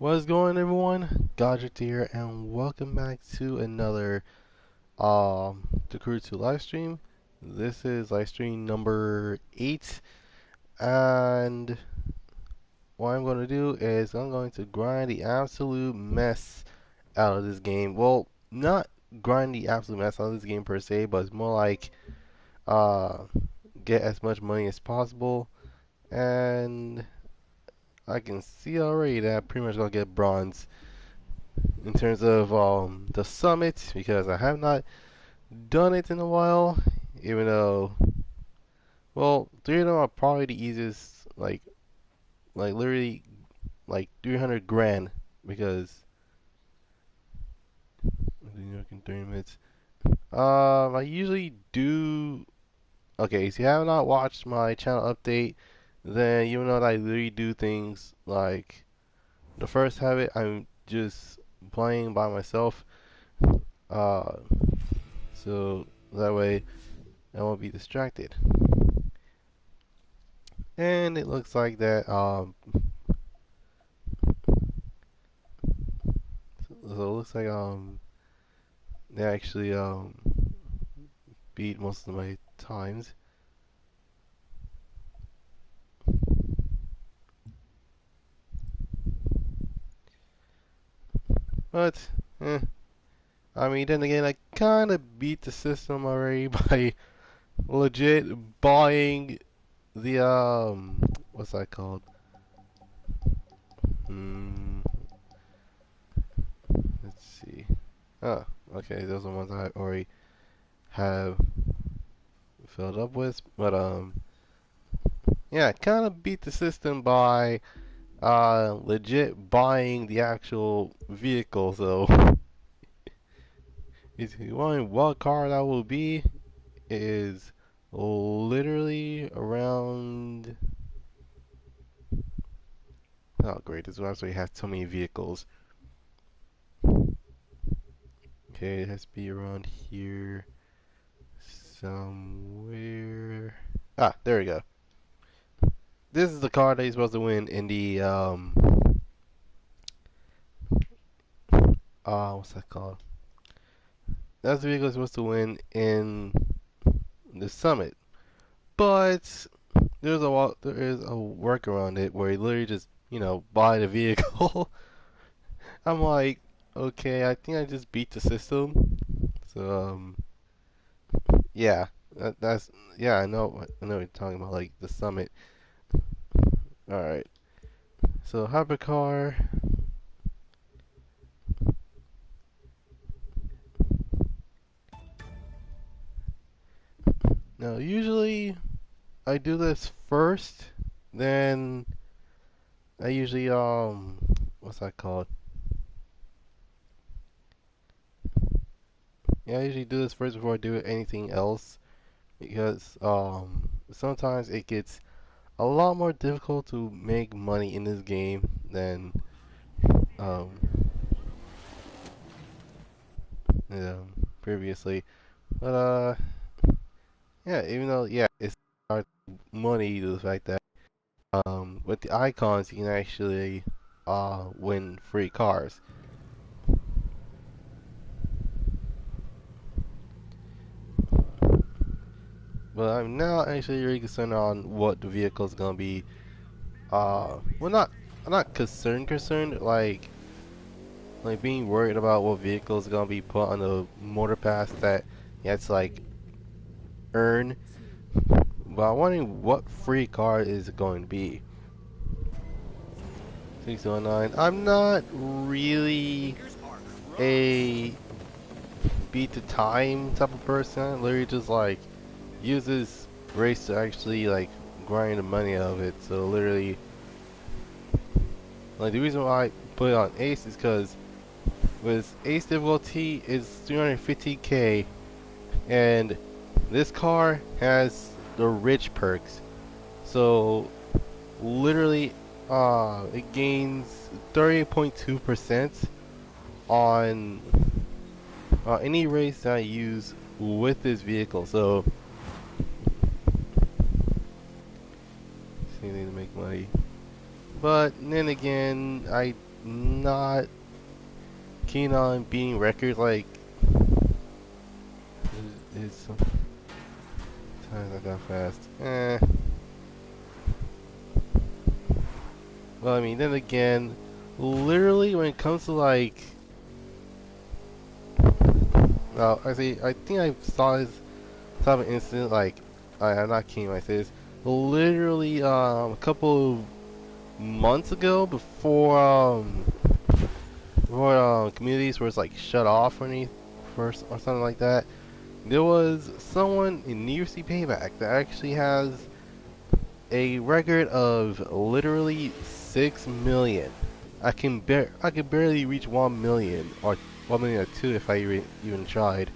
What's going on, everyone? Goddrifter here, and welcome back to another the Crew 2 Livestream. This is Livestream number 8, and what I'm going to do is I'm going to grind the absolute mess out of this game. Well, not grind the absolute mess out of this game per se, but it's more like uh, get as much money as possible. And I can see already that I'm pretty much gonna get bronze in terms of the summit, because I have not done it in a while, even though, well, three of them are probably the easiest, like literally like 300 grand, because in 30 minutes. I usually do. Okay, so if you have not watched my channel update, then you know that I literally do things like the first habit. I'm just playing by myself, uh, so that way I won't be distracted. And it looks like that so it looks like they actually beat most of my times. But I mean, then again, I kind of beat the system already by legit buying the what's that called? Hmm, let's see. Oh, okay, those are ones I already have filled up with. But yeah, I kind of beat the system by legit buying the actual vehicle. So if you wondering what car that will be, is literally around. Oh, great! This website has so many vehicles. Okay, it has to be around here somewhere. Ah, there we go. This is the car that you're supposed to win in the what's that called? That's the vehicle you're supposed to win in the summit. But there is a work around it where you literally just buy the vehicle. I'm like, okay, I think I just beat the system. So yeah, that's yeah, I know what you're talking about, like the summit. All right, so hypercar. Now usually I do this first, then I usually what's that called? Yeah, I usually do this first before I do anything else, because sometimes it gets a lot more difficult to make money in this game than um you know, previously. But yeah, even though yeah, it's hard money to the fact that with the icons you can actually win free cars. But I'm now actually really concerned on what the vehicle is gonna be. Well, not I'm not concerned like being worried about what vehicle is gonna be put on the motor pass that you have to like earn. But I'm wondering what free car is it going to be. 609. I'm not really a beat the time type of person. I literally just like use this race to actually like grind the money out of it. So literally, like the reason why I put it on Ace is because with Ace difficulty is 350k, and this car has the rich perks. So literally, it gains 30.2% on any race that I use with this vehicle. So, anything to make money. But then again, I not keen on beating records. Like, it's sometimes I got fast. Well, I mean, then again, literally when it comes to like, well, I think I saw this type of incident. Like, I'm not kidding when I say this. Literally, a couple of months ago, before communities was like shut off or any first or something like that, there was someone in New York City Payback that actually has a record of literally 6 million. I could barely reach 1 million or 1 million or two if I even tried.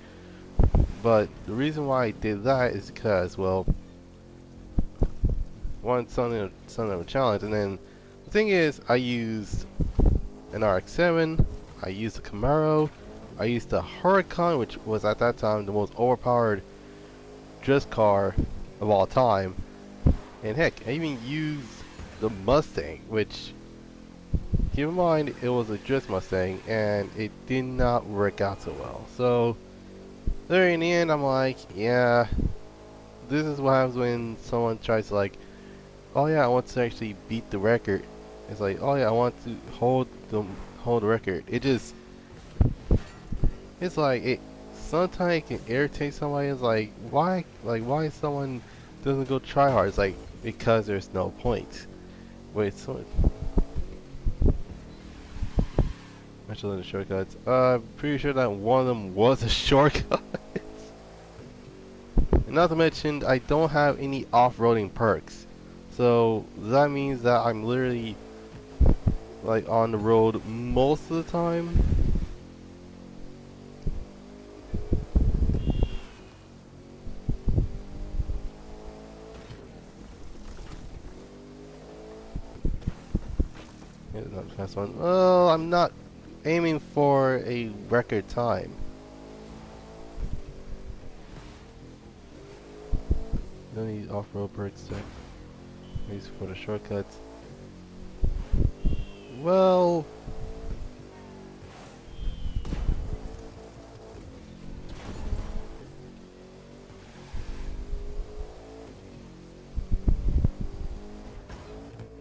But the reason why I did that is because, well, one something of a challenge, and then the thing is, I used an RX-7, I used a Camaro, I used the Huracan, which was at that time the most overpowered drift car of all time, and heck, I even used the Mustang, which, keep in mind, it was a drift Mustang, and it did not work out so well. So, there in the end, I'm like, yeah, this is what happens when someone tries to like, oh yeah, I want to actually beat the record. It's like, oh yeah, I want to hold the record. It's like it. Sometimes it can irritate somebody. It's like why someone doesn't go try hard? It's like because there's no point. Wait, so actually the shortcuts. Pretty sure that one of them was a shortcut. And not to mention, I don't have any off-roading perks, so that means that I'm literally like on the road most of the time. Here's another fast one. Well, I'm not aiming for a record time. Don't need off-road perks to use for the shortcuts. Well,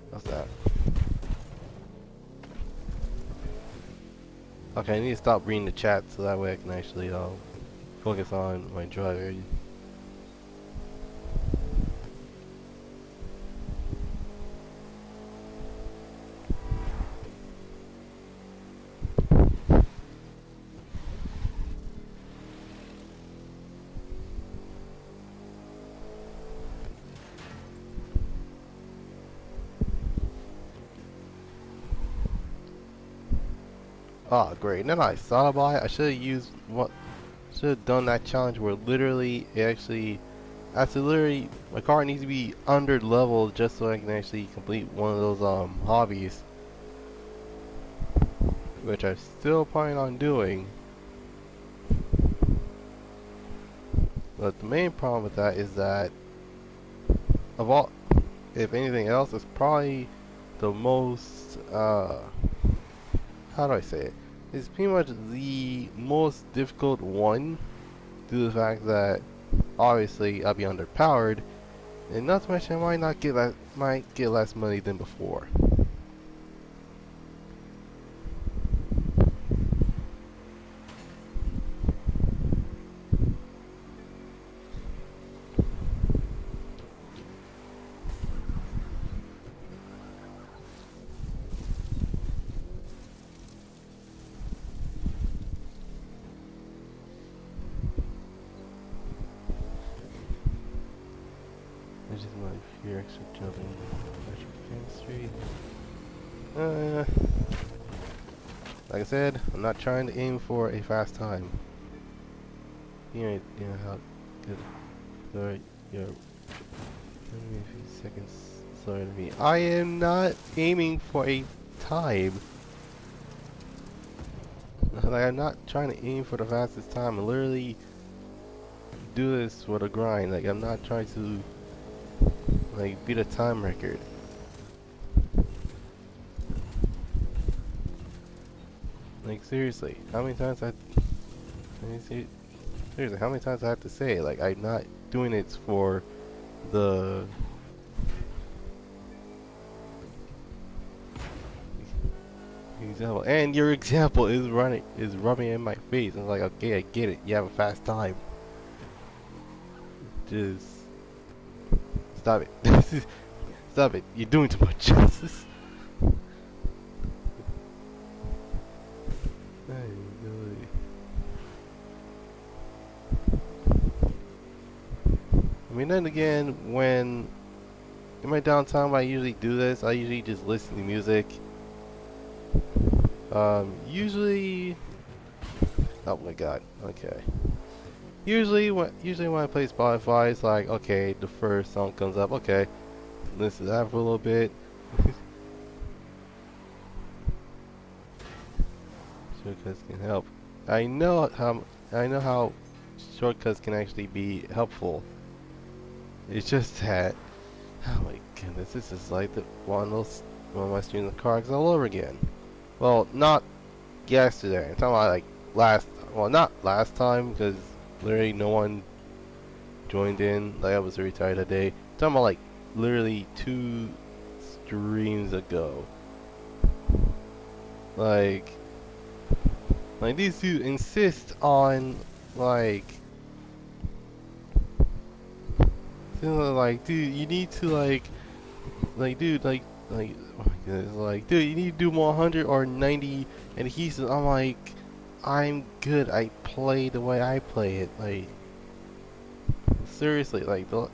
what's that? Okay, I need to stop reading the chat so that way I can actually focus on my driver. Ah, great. And then I thought about it. I should have used what. Should have done that challenge where literally it actually. Literally, my car needs to be under level just so I can actually complete one of those hobbies, which I'm still planning on doing. But the main problem with that is that, of all, if anything else, it's probably the most, how do I say it? It's pretty much the most difficult one, due to the fact that, obviously, I'll be underpowered, and not to mention I might get less money than before. Which is my fear extra jumping chemistry. Like I said, I'm not trying to aim for a fast time. You know how good. Sorry, you're. Give me a few seconds. Sorry to me. I am not aiming for a time. Like I'm not trying to aim for the fastest time. I literally do this for the grind. Like I'm not trying to like beat a time record. seriously, how many times seriously, how many times I have to say it? Like, I'm not doing it for the example. And your example is rubbing in my face. I'm like, okay, I get it. You have a fast time. Just stop it. Stop it. You're doing too much. I mean, then again, when in my downtime, I usually do this. I usually just listen to music. Usually, oh my god, okay. Usually when I play Spotify, it's like, okay, the first song comes up, okay, listen to that for a little bit. Shortcuts can help. I know how shortcuts can actually be helpful. It's just that, oh my goodness, this is like one of my streams of cards all over again. Well, not yesterday. I'm talking about like well, not last time because literally no one joined in. Like I was retired that day. I'm talking about like literally 2 streams ago. Like these two insist on like, dude, you need to dude, like, oh my goodness, like, dude, you need to do 100 or 90 adhesives. I'm like, I'm good. I play the way I play it. Like, seriously, like, the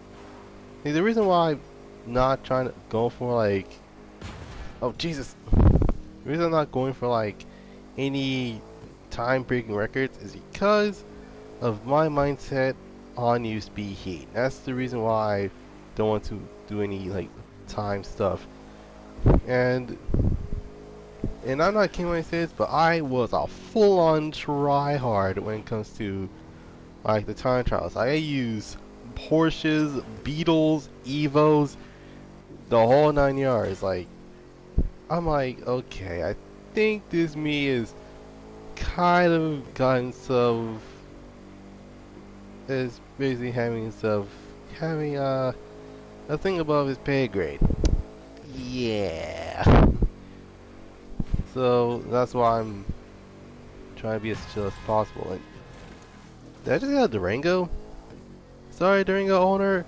reason why I'm not trying to go for, like, oh, Jesus. The reason I'm not going for, like, any time-breaking records is because of my mindset on USB heat. That's the reason why I don't want to do any, like, time stuff. And I'm not kidding when I say this, but I was a full-on try-hard when it comes to like the time trials. I use Porsches, Beetles, Evos, the whole 9 yards. Like, I'm like, okay, I think this me is kind of gotten some, is basically having a thing above his pay grade. Yeah. So that's why I'm trying to be as chill as possible. Like, did I just get a Durango? Sorry, Durango owner.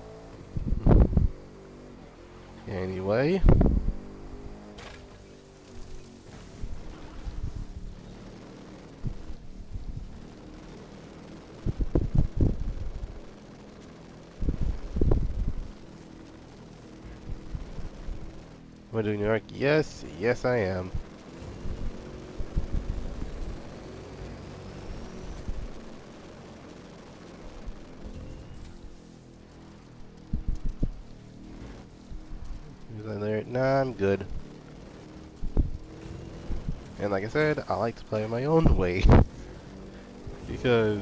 Anyway. Am I doing New York? Yes, yes I am. Is that there? Nah, I'm good. And like I said, I like to play my own way. Because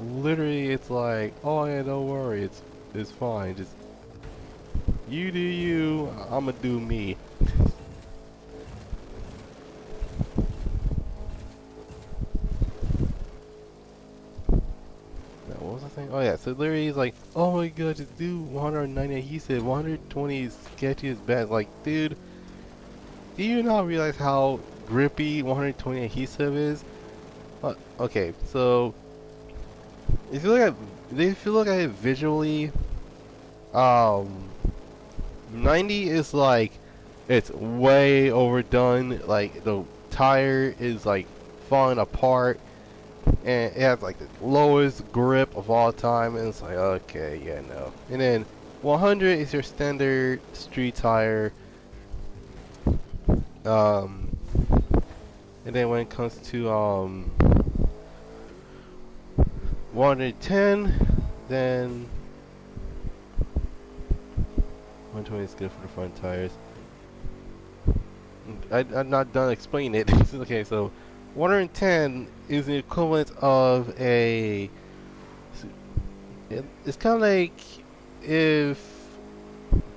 literally it's like, oh yeah, don't worry, it's fine. Just you do you, I'ma do me. Now, what was I saying? Oh yeah, so literally he's like, oh my god, just do 190. He said 120 is sketchy as bad. Like, dude, do you not realize how grippy 120 adhesive is? Okay, so if you look at it visually, 90 is like, it's way overdone. Like the tire is like falling apart, and it has like the lowest grip of all time. And it's like, okay, yeah, no. And then 100 is your standard street tire. And then when it comes to 110, then 120 is good for the front tires. I'm not done explaining it. Okay, so 110 is the equivalent of a. It's kind of like if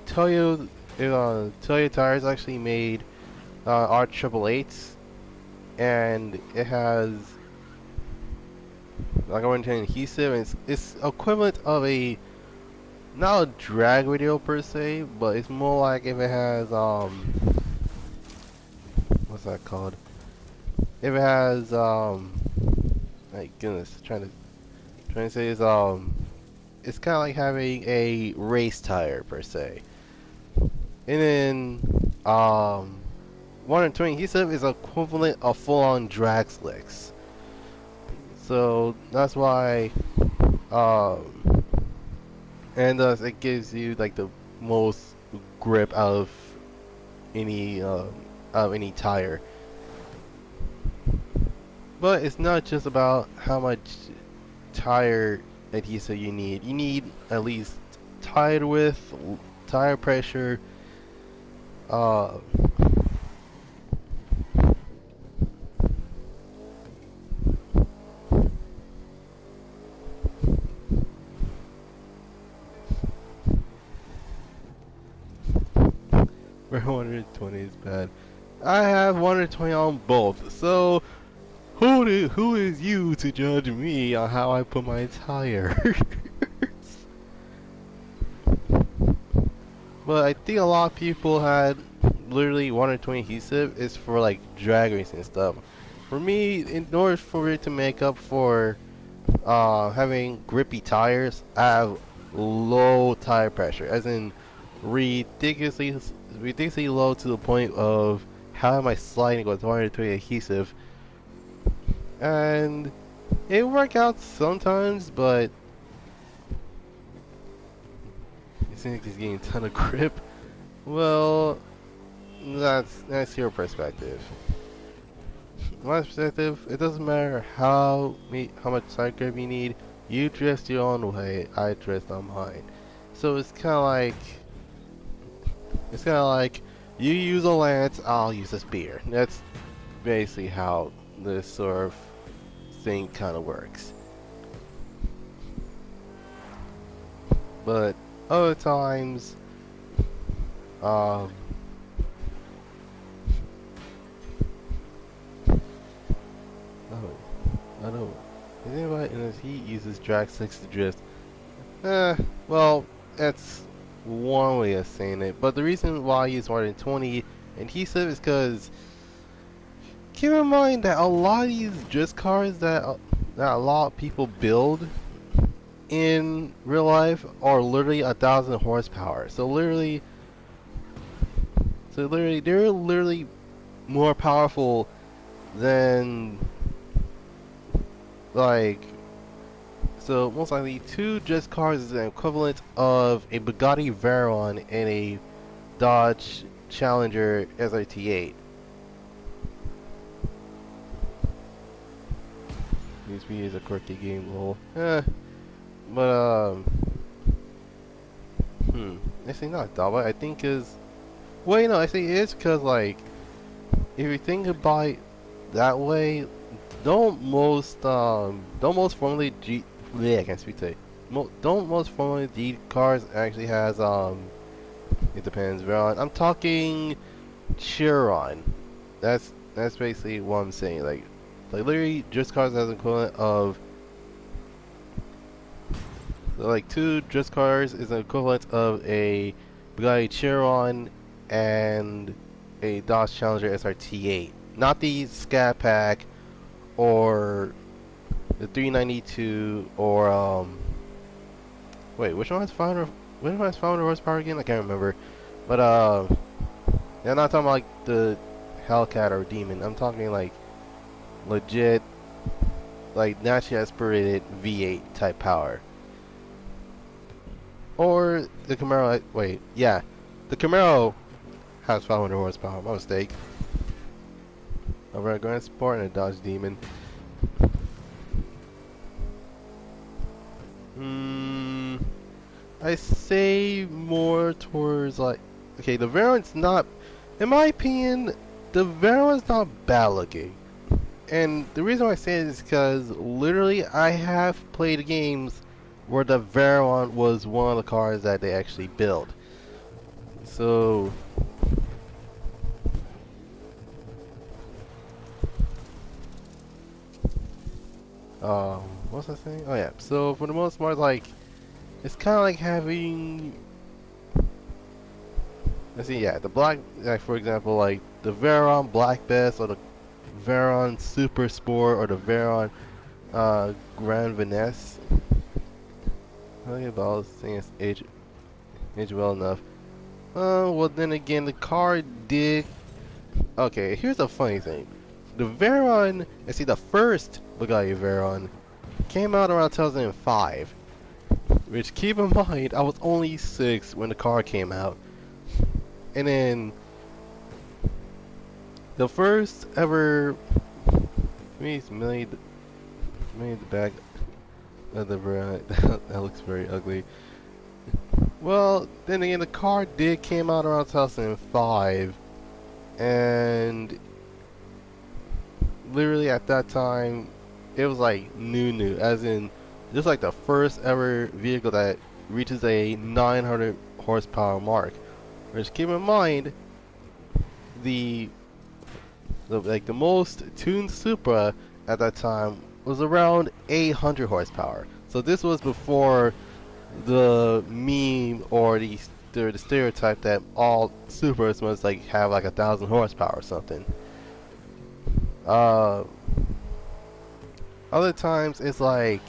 Toyo tires actually made R888s, and it has like I went to adhesive, and it's equivalent of a not a drag radio per se, but it's more like if it has what's that called? If it has my goodness, trying to say is it's kind of like having a race tire per se, and then 120 adhesive is equivalent of full-on drag slicks. So that's why um and thus it gives you like the most grip out of any tire. But it's not just about how much tire adhesive you need. You need at least tire width, tire pressure, uh, for 120 is bad. I have 120 on both, so who is you to judge me on how I put my tire? But I think a lot of people had literally 120 adhesive is for like drag racing and stuff. For me, in order for it to make up for having grippy tires, I have low tire pressure, as in ridiculously low to the point of how am I sliding with 120 adhesive, and it works out sometimes, but it seems like he's getting a ton of grip. Well, that's your perspective. My perspective, it doesn't matter how much side grip you need. You dressed your own way. I dressed on mine. So it's kind of like you use a lance, I'll use a spear. That's basically how this sort of thing kind of works. But other times, um, oh, I know. Is anybody in this heat uses drag 6 to drift? Well, that's one way of saying it. But the reason why I use more than 20 adhesive is because keep in mind that a lot of these drift cars that a lot of people build in real life are literally 1,000 horsepower. They're literally more powerful than like. So most likely, two drift cars is an equivalent of a Bugatti Veyron and a Dodge Challenger SRT8. USB is a quirky game lol. But actually not Dava. I think is. Well, I say it is because like, if you think about it that way, don't most formally I can't speak today. Don't most formally D cars actually has it depends. Veyron. I'm talking Chiron. That's basically what I'm saying. Like literally, just cars has an equivalent of. Like two drift cars is an equivalent of a Bugatti Chiron and a Dodge Challenger SRT8. Not the Scat Pack or the 392 or wait, which one has 500? Which one has 500 horsepower again? I can't remember. But yeah, I'm not talking about like the Hellcat or Demon. I'm talking like legit, like naturally aspirated V8 type power. Or the Camaro, wait, yeah. The Camaro has 500 horsepower, my mistake. Over a Grand Sport and a Dodge Demon. I say more towards like, okay, the Veyron's not, in my opinion, the Veyron's not bad looking. And the reason why I say it is because literally I have played games where the Veyron was one of the cars that they actually built. So What's I saying? Oh yeah. So for the most part, like it's kind of like having. Let's see. Yeah, the black, like for example, like the Veron Black Best or the Veron Super Sport or the Veron Grand Finesse. I think about saying it's age well enough. Well then again, the car did. Okay, here's the funny thing. The Veron, I see the first Bugatti Veyron came out around 2005. Which, keep in mind, I was only 6 when the car came out. And then, the first ever, me made the back of the Veyron, that looks very ugly. Well, then again, the car did came out around 2005. And, literally at that time, it was like new, as in, just like the first ever vehicle that reaches a 900 horsepower mark. Which, keep in mind, the the most tuned Supra at that time was around 800 horsepower. So this was before the meme or the stereotype that all Supras must like have like 1,000 horsepower or something. Uh, Other times it's kind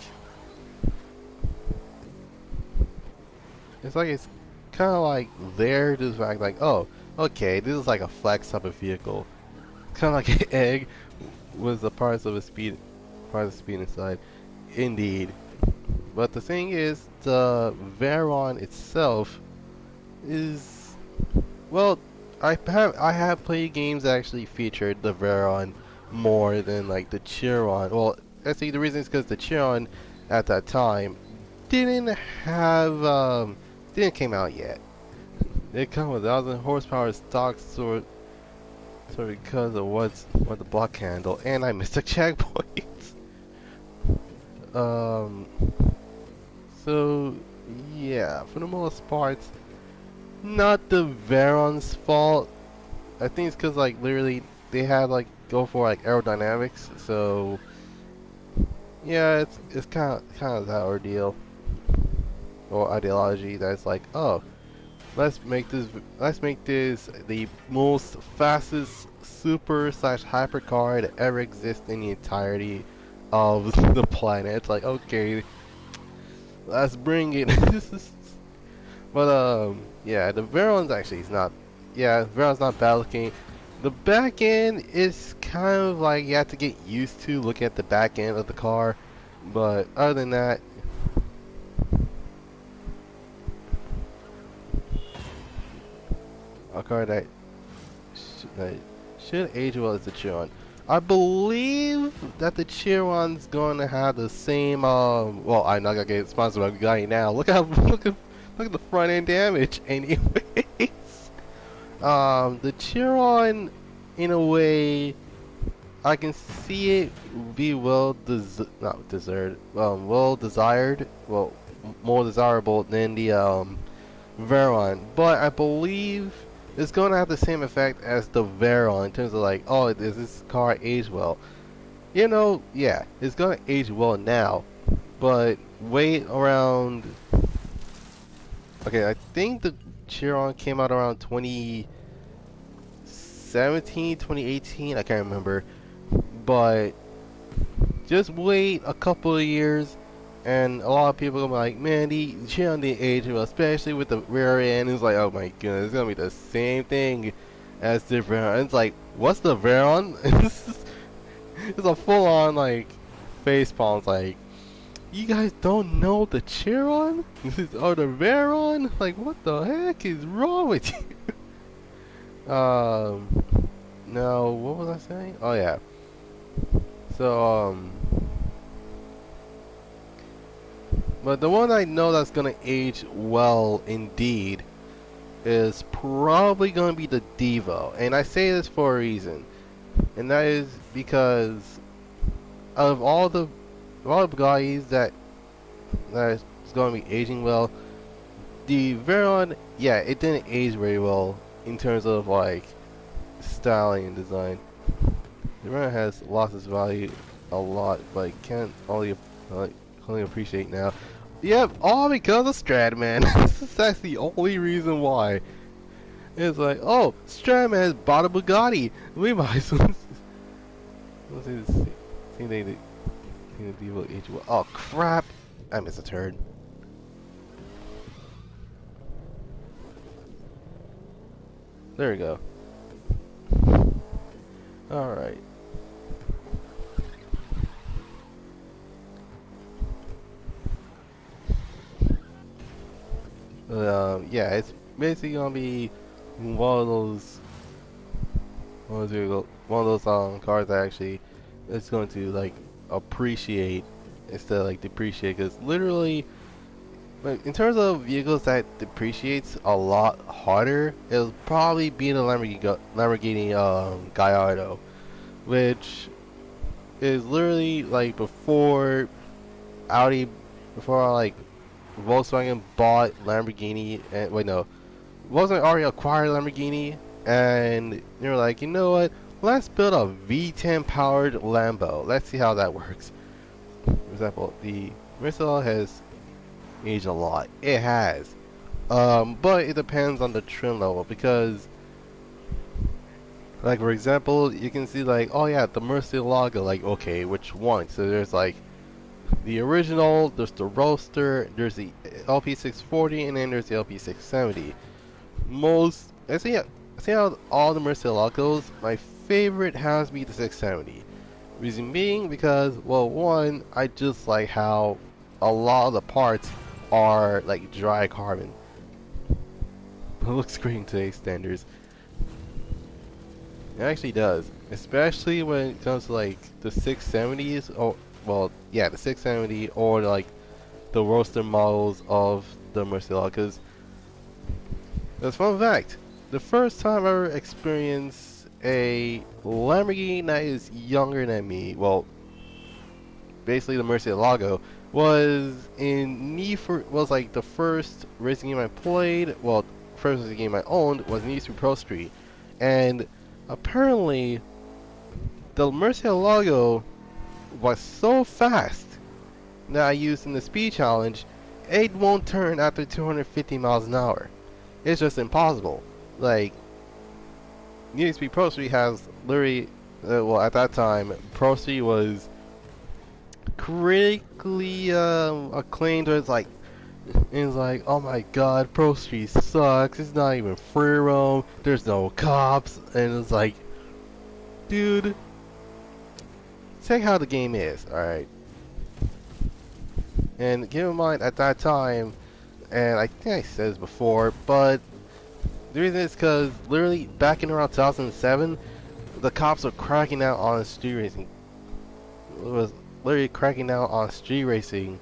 of like there to the fact like, oh, okay, this is like a flex type of vehicle, kind of like an egg with the parts of speed inside. Indeed, but the thing is, the Veyron itself is, well, I have played games that actually featured the Veyron more than like the Chiron. Well, actually the reason is because the Chiron at that time didn't have didn't came out yet. It come with 1,000 horsepower stock so because of what the block handle, and I missed a checkpoint. um so yeah, for the most part, not the Veyron's fault. I think it's because like literally they had like go for like aerodynamics, so yeah, it's kind of that ordeal or ideology that's like, oh, let's make this the most fastest super slash hypercar to ever exist in the entirety of the planet. It's like, okay, let's bring it. But yeah, the Veron's actually is not. Yeah, Veron's not bad looking. The back end is kind of like you have to get used to looking at the back end of the car. But other than that, a car that should age well as the Chiron. I believe that the Chiron's going to have the same. Well, I'm not gonna get sponsored by Bugatti now. Look at the front end damage. Anyways, the Chiron, in a way, I can see it be not deserved, well desired, well, more desirable than the Veyron, but I believe it's going to have the same effect as the Veyron in terms of like, oh, does this car age well? You know, yeah, it's going to age well now, but wait around. Okay, I think the Chiron came out around 2017, 2018, I can't remember, but just wait a couple of years, and a lot of people are gonna be like, man, the Chiron didn't age well, especially with the rear end. It's like, oh my goodness, it's gonna be the same thing as the Veyron. It's like, what's the Veyron? It's a full-on like face palm. It's like, you guys don't know the Chiron or the Veyron? Like, what the heck is wrong with you? No, what was I saying? Oh yeah. So but the one I know that's gonna age well indeed is probably gonna be the Devo, and I say this for a reason, and that is because out of all the Bugattis that is gonna be aging well, the Veyron, yeah, it didn't age very well in terms of like styling and design. The Veyron has lost its value a lot, but I can't only appreciate now. Yep, all because of Stradman. That's the only reason why. It's like, oh, Stradman has bought a Bugatti. We might as well. Let's see this. See they oh crap! I missed a turn. There we go. Alright. Yeah, it's basically gonna be one of those, cars that actually it's going to like appreciate instead of like depreciate. Because literally, like, in terms of vehicles that depreciates a lot harder, it'll probably be the Lamborghini Gallardo, which is literally like Audi, before like Volkswagen bought Lamborghini, and wait no, Volkswagen already acquired Lamborghini, and they were like, you know what? Let's build a V10 powered Lambo. Let's see how that works. For example, the Murcielago has aged a lot. It has, but it depends on the trim level because, like for example, you can see like, oh yeah, the Murcielago. Like, okay, which one? So there's like the original, there's the Roadster, there's the LP640, and then there's the LP670. I see out all the Murcielagos, my favorite has to be the 670. Reason being because, well, one, I just like how a lot of the parts are like dry carbon. It looks great in today's standards. It actually does, especially when it comes to like the 670s. Oh, well, yeah, the 670 or like the Roadster models of the Murcielago. As a fun fact, the first time I ever experienced a Lamborghini that is younger than me, well, basically the Murcielago, was was like the first racing game I played, well, first racing game I owned was Need for Pro Street. And apparently, the Murcielago was so fast that I used in the speed challenge, it won't turn after 250 miles an hour. It's just impossible. Like, Need for Pro Street has literally, well, at that time, Pro Street was critically acclaimed. It's like, oh my god, Pro Street sucks. It's not even free roam. There's no cops, and it's like, dude, check how the game is. All right, and keep in mind at that time, and I think I said this before, but the reason is because literally back in around 2007, the cops were cracking out on street racing. It was literally cracking out on street racing,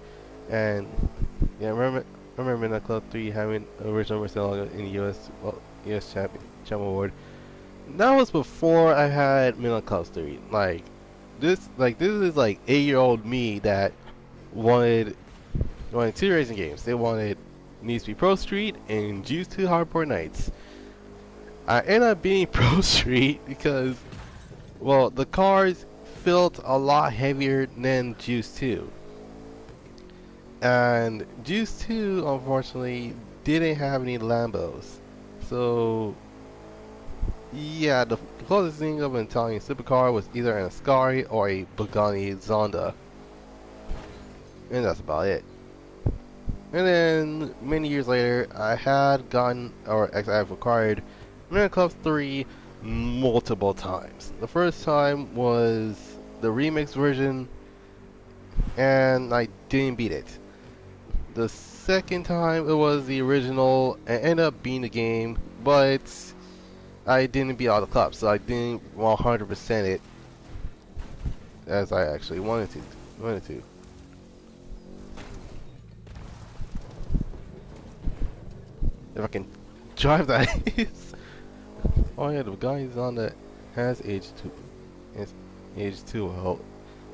and yeah, remember Midnight Club 3 having original Murcielago in the US Champ Award. That was before I had Midnight Club 3. This is like 8-year-old me that wanted two racing games. They wanted Need for Pro Street and Juice 2 Hardcore Nights. I ended up being Pro Street because, well, the cars felt a lot heavier than Juice 2. And Juice 2, unfortunately, didn't have any Lambos. So, yeah, the closest thing of an Italian supercar was either an Ascari or a Bugatti Zonda. And that's about it. And then, many years later, I had gotten, or I have acquired Midnight Club 3 multiple times. The first time was the remix version, and I didn't beat it. The second time it was the original, and ended up beating the game, but I didn't beat all the clubs, so I didn't 100% it as I actually wanted to. If I can drive that. Oh yeah, the guy on that has aged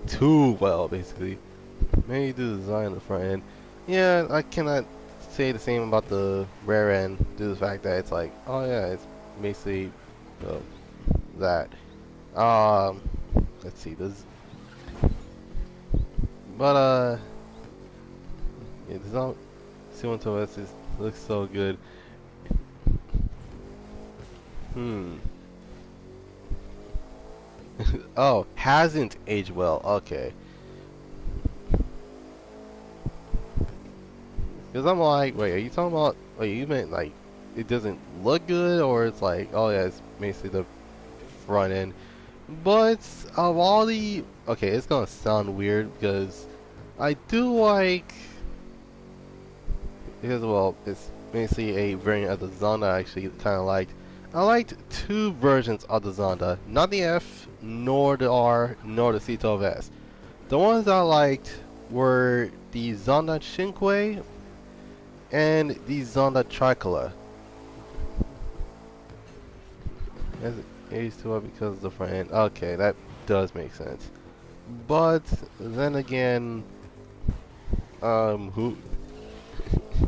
too well, basically. Maybe the design on the front end. Yeah, I cannot say the same about the rear end due to the fact that it's like, oh yeah, it's basically that. Let's see, But yeah, this not C112S is looks so good. Hmm. Oh, hasn't aged well. Okay. Because I'm like, wait, are you talking about? Wait, you meant like it doesn't look good, or it's like, oh yeah, it's basically the front end. But of all the, okay, it's gonna sound weird because I do like, because well, it's basically a variant of the Zonda I actually kind of liked. I liked two versions of the Zonda, not the F, nor the R, nor the C12S. The ones I liked were the Zonda Shinkwei and the Zonda Tricolor. As aged to it because of the front end. Okay, that does make sense. But then again, who?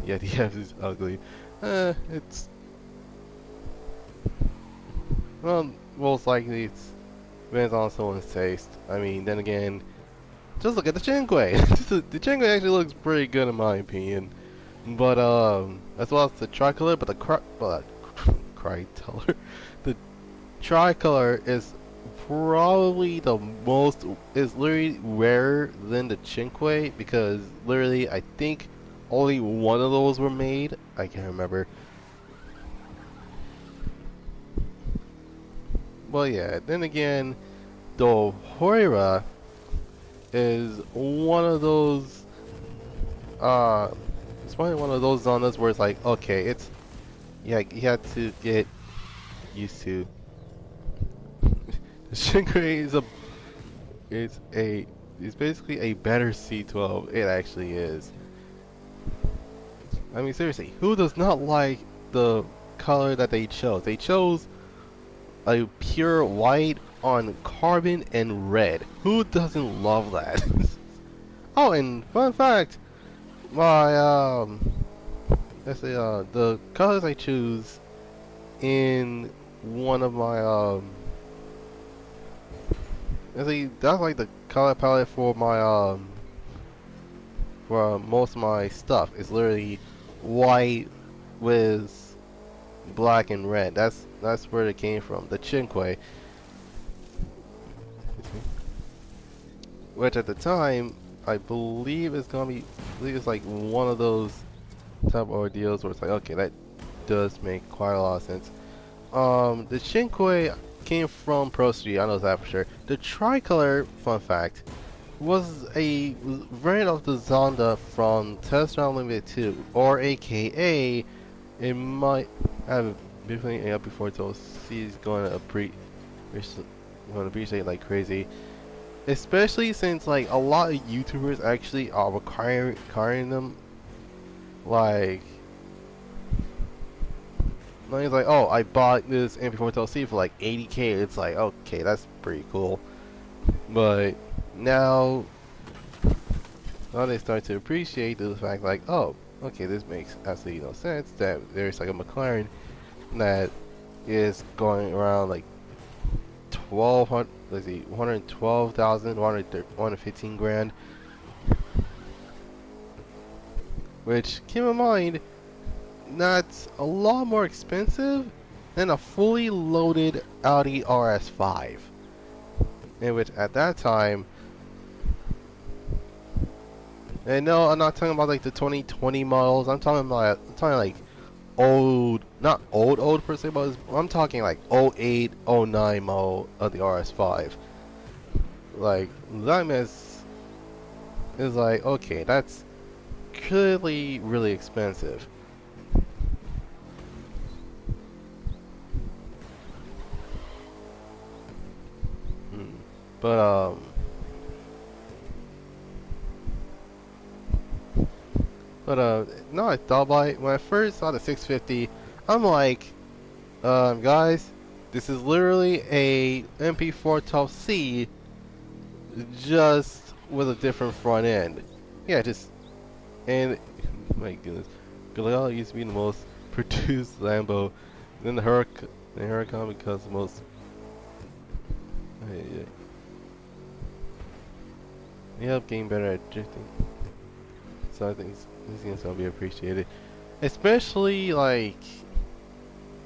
Yeah, the F is ugly. It's well, most likely it's depends on someone's taste. I mean, then again, just look at the Chinquay. The Chinquay actually looks pretty good in my opinion. But as well as the tricolor, but Criteller, the tricolor is probably the most is literally rarer than the Chinquay because literally I think only one of those were made. I can't remember. Well, yeah. Then again, the Hoira is one of those. Uh, it's probably one of those zonas where it's like, okay, it's yeah, you have to get used to. The Stingray is it's a it's basically a better C12. It actually is. I mean, seriously, who does not like the color that they chose? They chose a pure white on carbon and red. Who doesn't love that? Oh, and fun fact, my let's say the colors I choose in one of my let's see, that's like the color palette for my for most of my stuff. It's literally white with black and red. That's where it came from. The Chinquay, which at the time I believe is gonna be, I believe it's like one of those type of ordeals where it's like, okay, that does make quite a lot of sense. The Shinkwei came from Pro Street, I know that for sure. The Tricolor, fun fact, was a variant of the Zonda from Test Round Limited 2, or aka, it might have been playing up before, so he's going to appreciate like crazy. Especially since like a lot of YouTubers actually are requiring them, like he's like, oh, I bought this MP4 for like 80K. It's like, okay, that's pretty cool. But now they start to appreciate the fact, like, oh, okay, this makes absolutely no sense that there's like a McLaren that is going around like 1200, let's see, 112,000, 115 grand. Which, keep in mind, that's a lot more expensive than a fully loaded Audi RS5. In which, at that time, and no, I'm not talking about like the 2020 models. I'm talking like old, not old per se, but I'm talking like 08, 09 model of the RS5. Like that mess is like, okay, that's clearly really expensive. But no, I thought about it. When I first saw the 650, I'm like, guys, this is literally a MP412C, just with a different front end. Yeah, just, and, my goodness, Galileo used to be the most produced Lambo, then the Huracan becomes the most, yeah, yeah. Yep, getting better at drifting. So I think these games will be appreciated, especially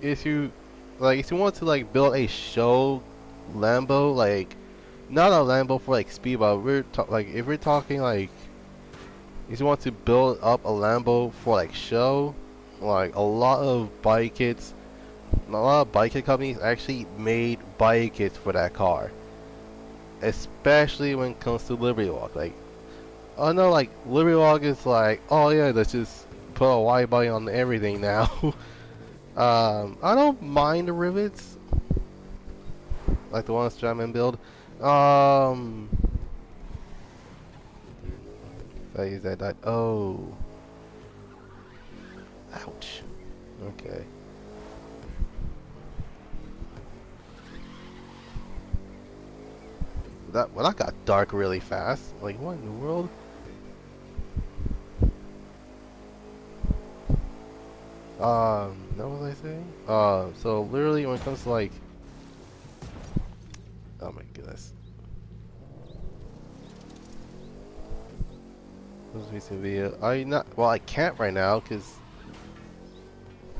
if you want to build a show Lambo, not a Lambo for speed, but if we're talking if you want to build up a Lambo for show, a lot of bike kits, a lot of bike kit companies actually made bike kits for that car, especially when it comes to Liberty Walk. I know Liberty Walk is oh yeah, let's just put a wide body on everything now. I don't mind the rivets, like the ones Stratman build. Um, I use that dot. Oh, ouch. Okay. That got dark really fast. What in the world? What was I saying? So literally when it comes to oh my goodness. This recent video. I can't right now because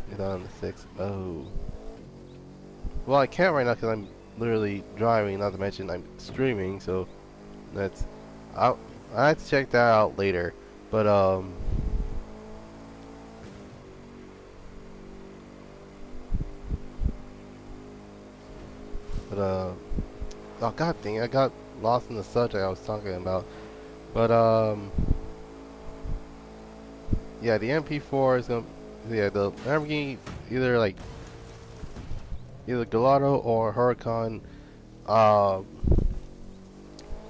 it's on the 6th. Oh. Well, I can't right now because I'm literally driving, not to mention I'm streaming, so that's I I have to check that out later. But but oh god dang it, I got lost in the subject I was talking about. But yeah, the MP4 is gonna the Lamborghini either Gallardo or Huracan. Um,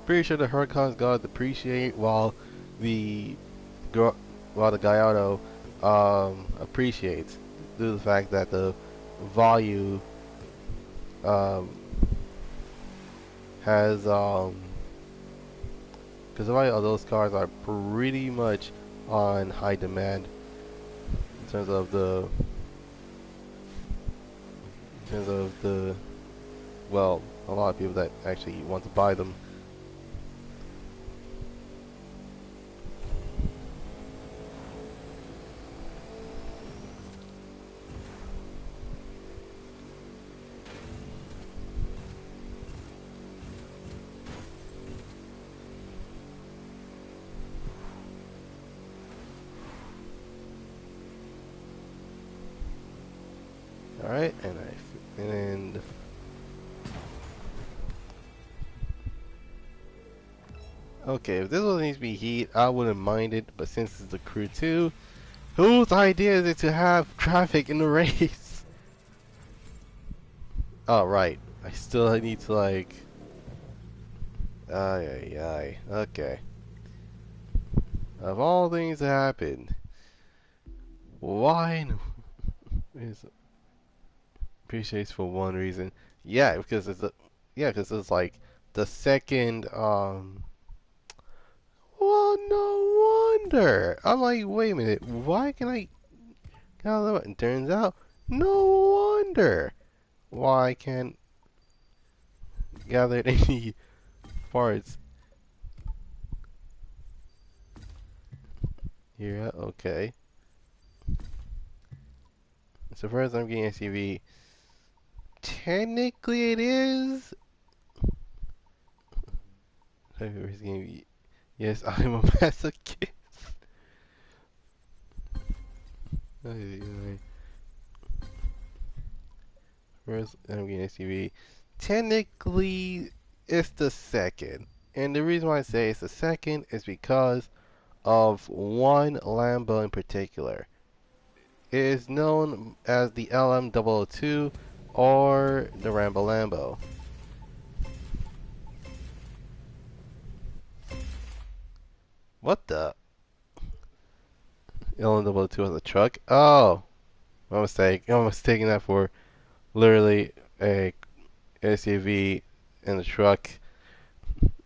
pretty sure the Huracan's gonna depreciate the while the Gallardo appreciates due to the fact that the value um, has because the value of those cars are pretty much on high demand in terms of the well, a lot of people that actually want to buy them. All right, and okay, if this was needs to be heat, I wouldn't mind it. But since it's the crew 2, whose idea is it to have traffic in the race? Oh right, I still need to ay ay ay. Okay, of all things that happened, why? Is appreciates for one reason. Yeah, because because it's the second. Well, no wonder. I'm like, wait a minute. Why can I? And turns out, no wonder why I can't gather any parts. Here, okay. So first, I'm getting SUV. Technically, it is. Yes, I'm a masochist. First, I'm getting SUV. Technically, it's the second. And the reason why I say it's the second is because of one Lambo in particular. It is known as the LM002 or the Rambo Lambo. What the? LM002 is a truck? Oh, my mistake. I'm mistaking that for literally a SUV in a truck.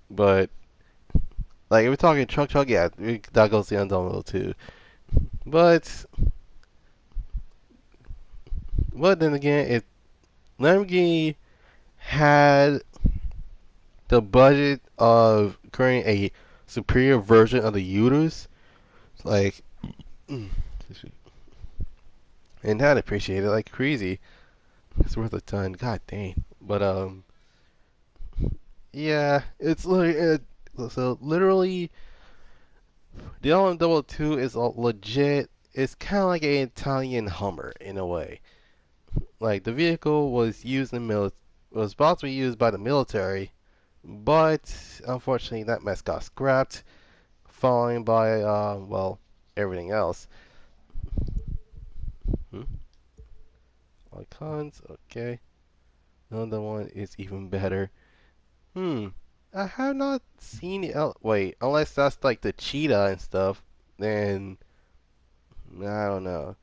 But if we're talking truck, yeah, that goes the LM002. But then again, if Lamborghini had the budget of creating a superior version of the Urus. Like, and that appreciated like crazy. It's worth a ton. God dang. But yeah, it's literally so literally the LM2 is a legit. It's kind of like an Italian Hummer in a way. Like the vehicle was used in was about to be used by the military, but unfortunately that mess got scrapped, following by well, everything else. Hmm? Icons, okay. Another one is even better. Hmm. I have not seen it. Wait, unless that's like the cheetah and stuff, then I don't know.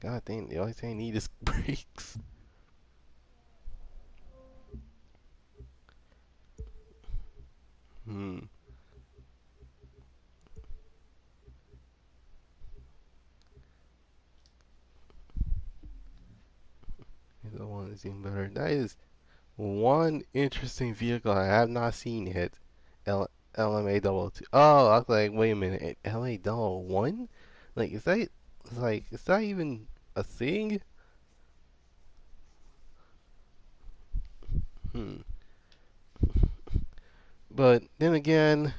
God dang, the only thing I need is brakes. Hmm. The one is even better. That is one interesting vehicle I have not seen yet. L LMA double two. Oh, I was like, wait a minute, LA double one? Like, is that even a thing? Hmm. But then again,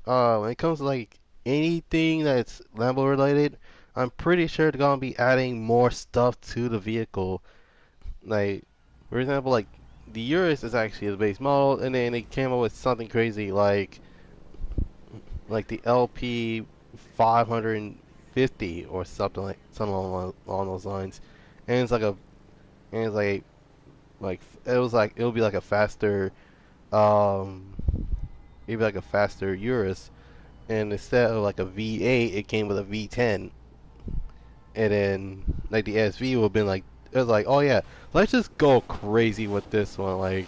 when it comes to like anything that's Lambo related, I'm pretty sure they're gonna be adding more stuff to the vehicle. Like, for example, like the Urus is actually the base model, and then they came up with something crazy like the LP 550 or something along those lines, and and it's like it'll be like a faster um it'll be like a faster Urus, and instead of like a V8, it came with a V10, and then like the SV would have been like it was like, oh yeah, let's just go crazy with this one, like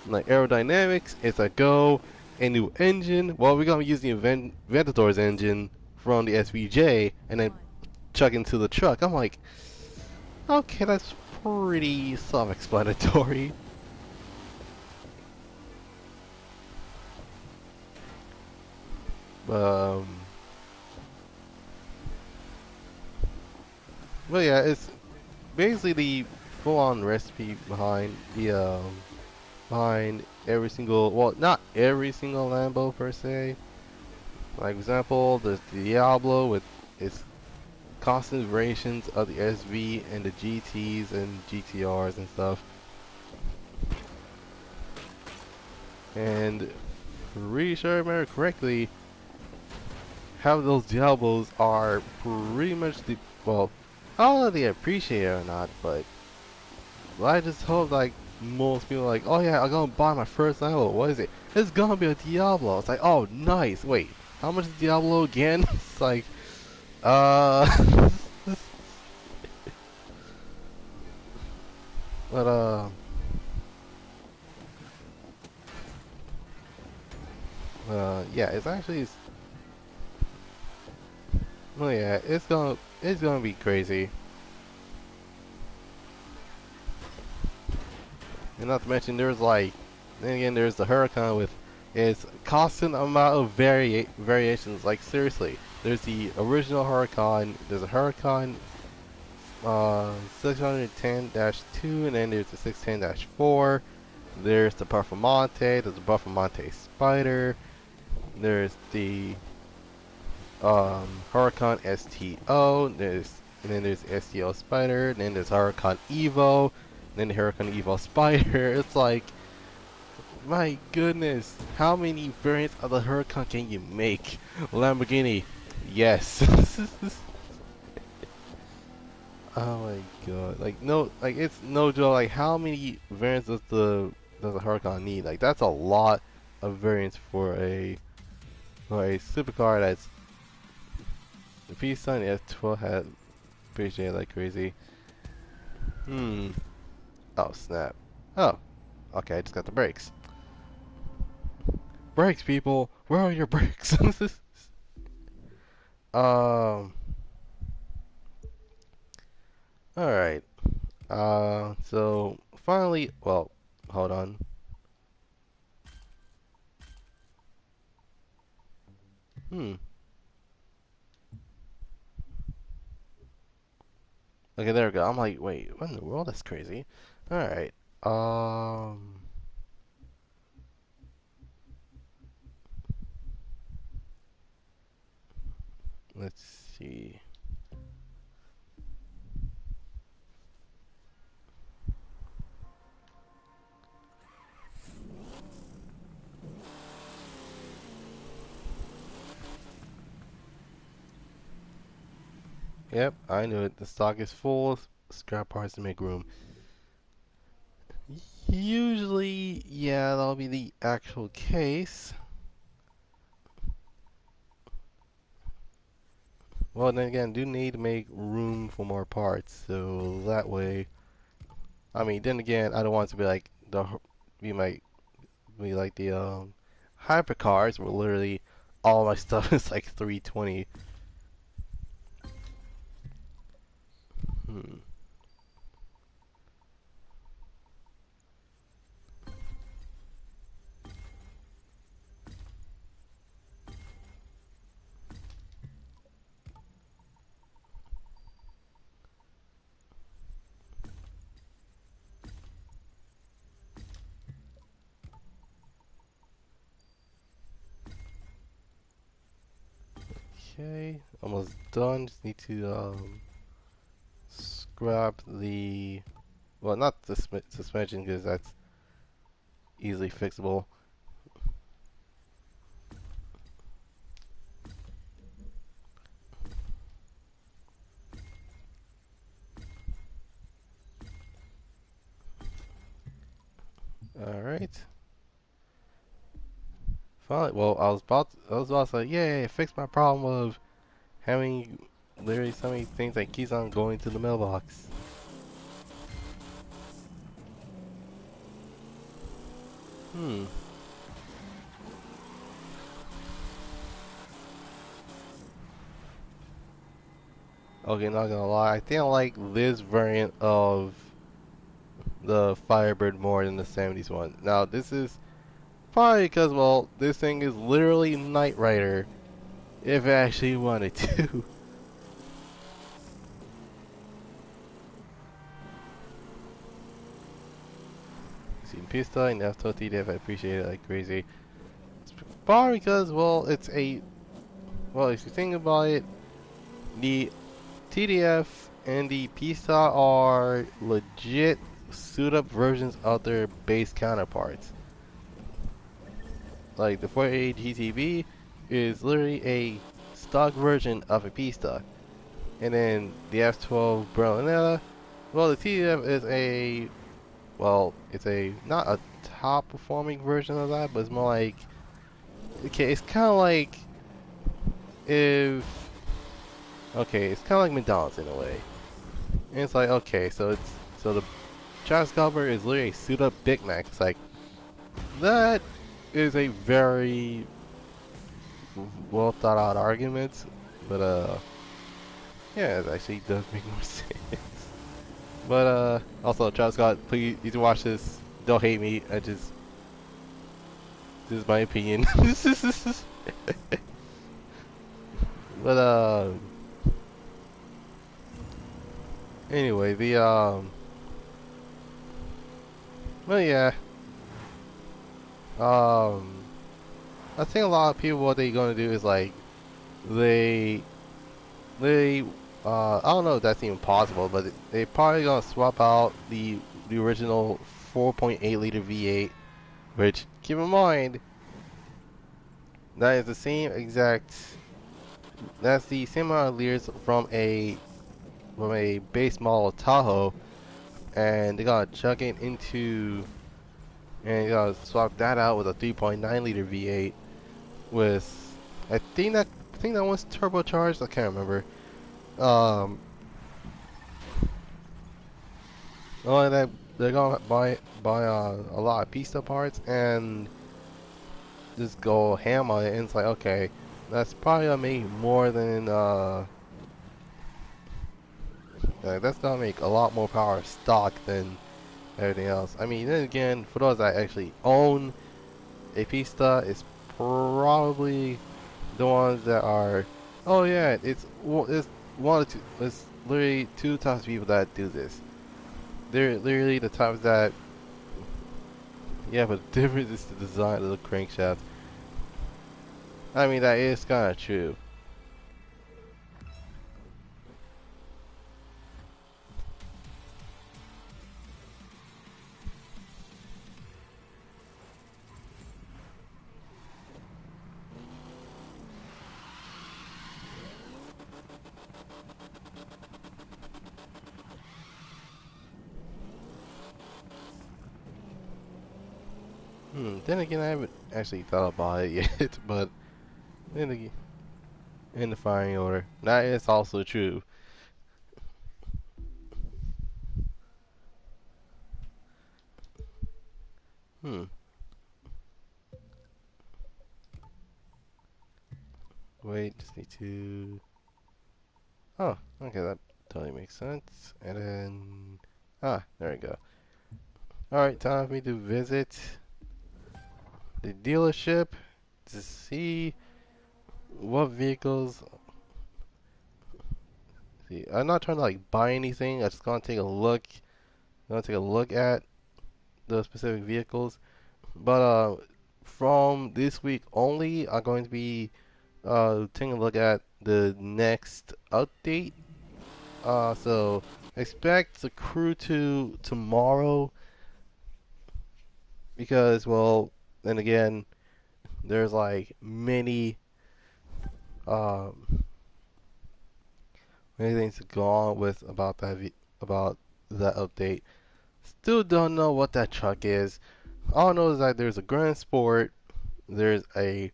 aerodynamics, it's a go. A new engine. Well, we're gonna use the Ventador's engine from the SVJ and then chuck into the truck. I'm like, okay, that's pretty self-explanatory. Um, but yeah, it's basically the full-on recipe behind every single, well, not every single Lambo per se. Like example, there's the Diablo with its constant variations of the SV and the GTs and GTRs and stuff. And pretty sure I remember correctly, half of those Diablos are pretty much the, well, I don't know if they appreciate it or not, but I just hope like most people are like, oh yeah, I'm gonna buy my first Lambo. What is it? It's gonna be a Diablo. It's like, oh nice. Wait, how much is Diablo again? It's like, uh, but yeah, it's actually, well, yeah, it's gonna be crazy. And not to mention, there's like, then again, there's the Huracan with its constant amount of variations. Like seriously, there's the original Huracan, there's a Huracan 610-2, and then there's the 610-4. There's the Performante, there's the Performante Spider. There's the Huracan STO. And then there's STO Spider. And then there's Huracan Evo. And then the Huracan Evo Spider. It's like, my goodness, how many variants of the Huracan can you make? Lamborghini, yes. Oh my god, like no, like it's no joke. Like how many variants does the Huracan need? Like that's a lot of variants for a supercar that's the P-Sun F12 had appreciated like crazy. Hmm. Oh snap. Oh. Okay, I just got the brakes. Brakes, people. Where are your brakes? um. All right. So finally, well, hold on. Hmm. Okay, there we go. I'm like, wait, what in the world? That's crazy. Alright. Um, let's see. Yep, I knew it. The stock is full. Scrap parts to make room. Usually, yeah, that'll be the actual case. Well, then again, do need to make room for more parts, so that way. I mean, then again, I don't want it to be like be my be like the hypercars, where literally all my stuff is like 320. Hmm. Okay, almost done. Just need to scrap the well, not the suspension because that's easily fixable. All right. Finally, well, I was about to say, yay, fix my problem of having literally so many things that keeps on going to the mailbox. Hmm. Okay, not gonna lie, I think I like this variant of the Firebird more than the 70s one. Now, this is probably because, well, this thing is literally Knight Rider if it actually wanted to. See, Pista and F-12TDF, I appreciate it like crazy. It's probably because, well, it's a, well, if you think about it, the TDF and the Pista are legit suit-up versions of their base counterparts. Like the 48 GTB is literally a stock version of a Pista, and then the F12 Berlinetta, well, the TDF is a, well, it's a not a top performing version of that, but it's more like, okay, it's kind of like if, okay, it's kind of like McDonald's in a way. And it's like, okay, so the Travis Scalper is literally a suit up Big Mac. It's like, that is a very well thought out argument, but yeah, it actually does make more sense. But also, Travis Scott, please, you can watch this. Don't hate me. This is my opinion. But anyway, well, yeah, um, I think a lot of people what they gonna do is like they they I don't know if that's even possible, but they probably gonna swap out the original 4.8 liter V8, which keep in mind that is the same exact, that's the same amount of liters from a base model Tahoe, and they gotta chuck it into, and they gotta swap that out with a 3.9 liter V8 with, I think that one's turbocharged. I can't remember. Um, only that they're gonna buy a lot of pista parts and just go ham on it. And it's like, okay, that's probably gonna make more than that's gonna make a lot more power stock than everything else. I mean, then again, for those that actually own a pista, it's probably the ones that are, oh yeah, it's one or two, it's literally two types of people that do this. They're literally the types that, yeah, but the difference is the design of the crankshaft. I mean, that is kind of true. Then again, I haven't actually thought about it yet, but then again, in the firing order, that is also true. Hmm. Wait, just need to. Oh, okay, that totally makes sense. And then, there we go. All right, time for me to visit the dealership to see what vehicles. See, I'm not trying to like buy anything. I'm just gonna take a look. I'm gonna take a look at the specific vehicles. But from this week only, I'm going to be taking a look at the next update. So expect the crew to tomorrow because, well, then again, there's like um, many things to go on with about about that update. Still don't know what that truck is. All I know is that there's a Grand Sport, there's a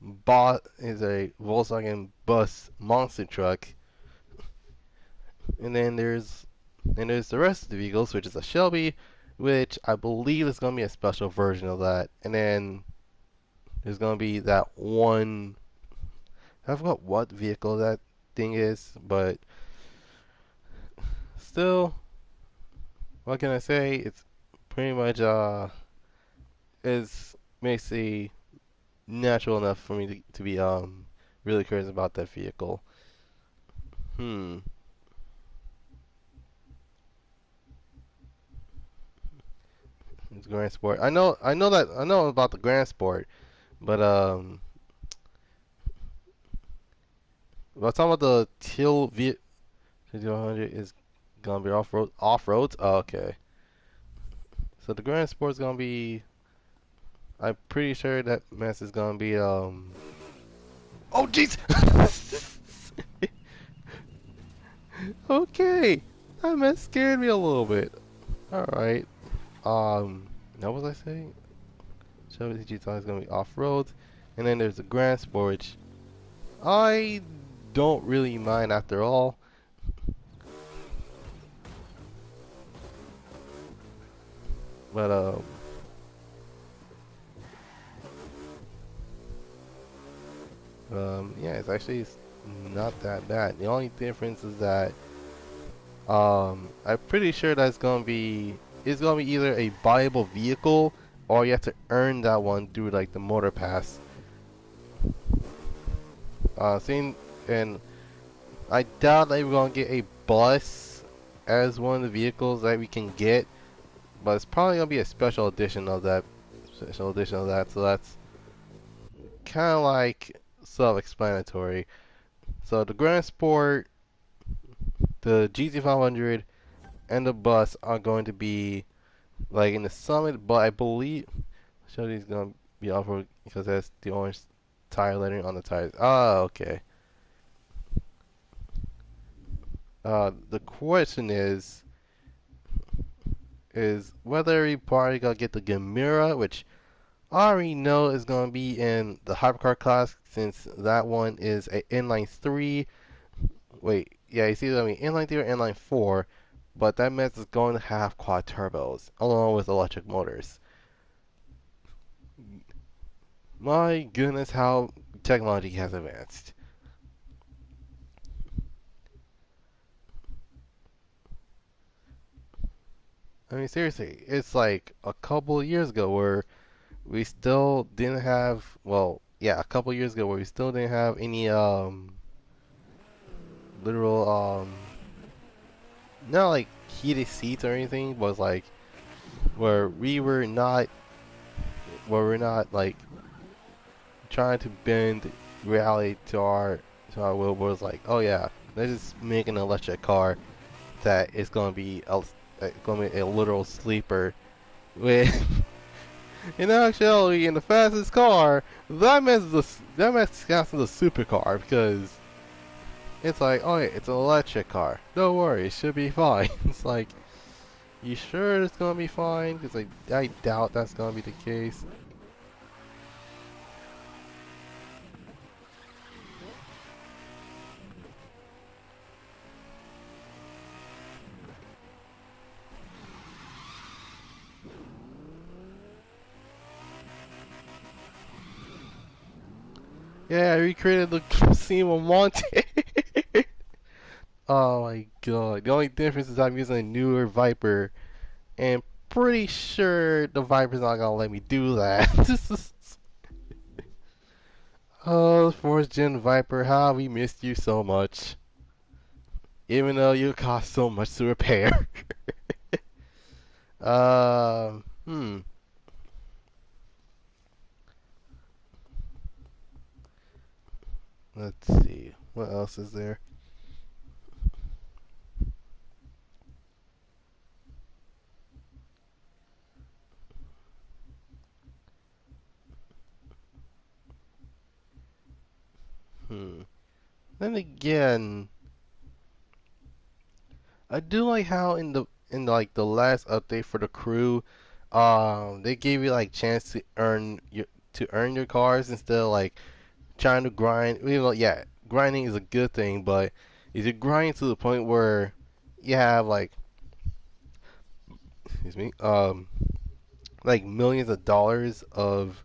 is a Volkswagen bus monster truck, and then there's the rest of the vehicles, which is a Shelby, which I believe is gonna be a special version of that, and then there's gonna be that one. I forgot what vehicle that thing is, but still, what can I say? It's pretty much it's basically natural enough for me to be really curious about that vehicle. Hmm. It's Grand Sport. I know about the Grand Sport, but well, talking about the Teal V 5100 is gonna be off road. Oh, okay. So the Grand Sport is gonna be. I'm pretty sure that mess is gonna be Oh jeez. Okay, that mess scared me a little bit. All right. What was I saying? Chevy GT is gonna be off road, and then there's the Grand Sport, which I don't really mind after all. But yeah, it's actually not that bad. The only difference is that I'm pretty sure that's gonna be it's gonna be either a buyable vehicle or you have to earn that one through like the motor pass. Seeing and I doubt that we're gonna get a bus as one of the vehicles that we can get, but it's probably gonna be a special edition of that. Special edition of that, so that's kind of like self-explanatory. So the Grand Sport, the GT500, and the bus are going to be like in the Summit, but I believe Shelby's gonna be off-road because that's the orange tire lettering on the tires. Ah, okay. The question is whether we probably gonna get the Gamera, which I already know is gonna be in the hypercar class since that one is a inline three. Wait, yeah, it's either gonna be inline three or inline four, but that mess is going to have quad turbos along with electric motors. My goodness, how technology has advanced. I mean, seriously, it's like a couple of years ago where we still didn't have, well, yeah, a couple years ago where we still didn't have any literal not like heated seats or anything, was like where we were not where we're not like trying to bend reality to our will. Was like, oh yeah, let's just make an electric car that is gonna be a literal sleeper with. In actuality, in the fastest car, that makes counts as a supercar because it's like, oh yeah, it's an electric car. Don't worry, it should be fine. It's like, you sure it's gonna be fine? Because I doubt that's gonna be the case. Yeah, I recreated the scene with Monte. Oh my god. The only difference is I'm using a newer Viper, and pretty sure the Viper's not gonna let me do that. Oh, 4th Gen Viper, how we missed you so much. Even though you cost so much to repair. um, hmm. Let's see. What else is there? Hmm. Then again, I do like how in like the last update for the crew, they gave you like chance to earn your cars instead of like trying to grind. Even though, yeah, grinding is a good thing, but is it grinding to the point where you have like, excuse me, like millions of dollars of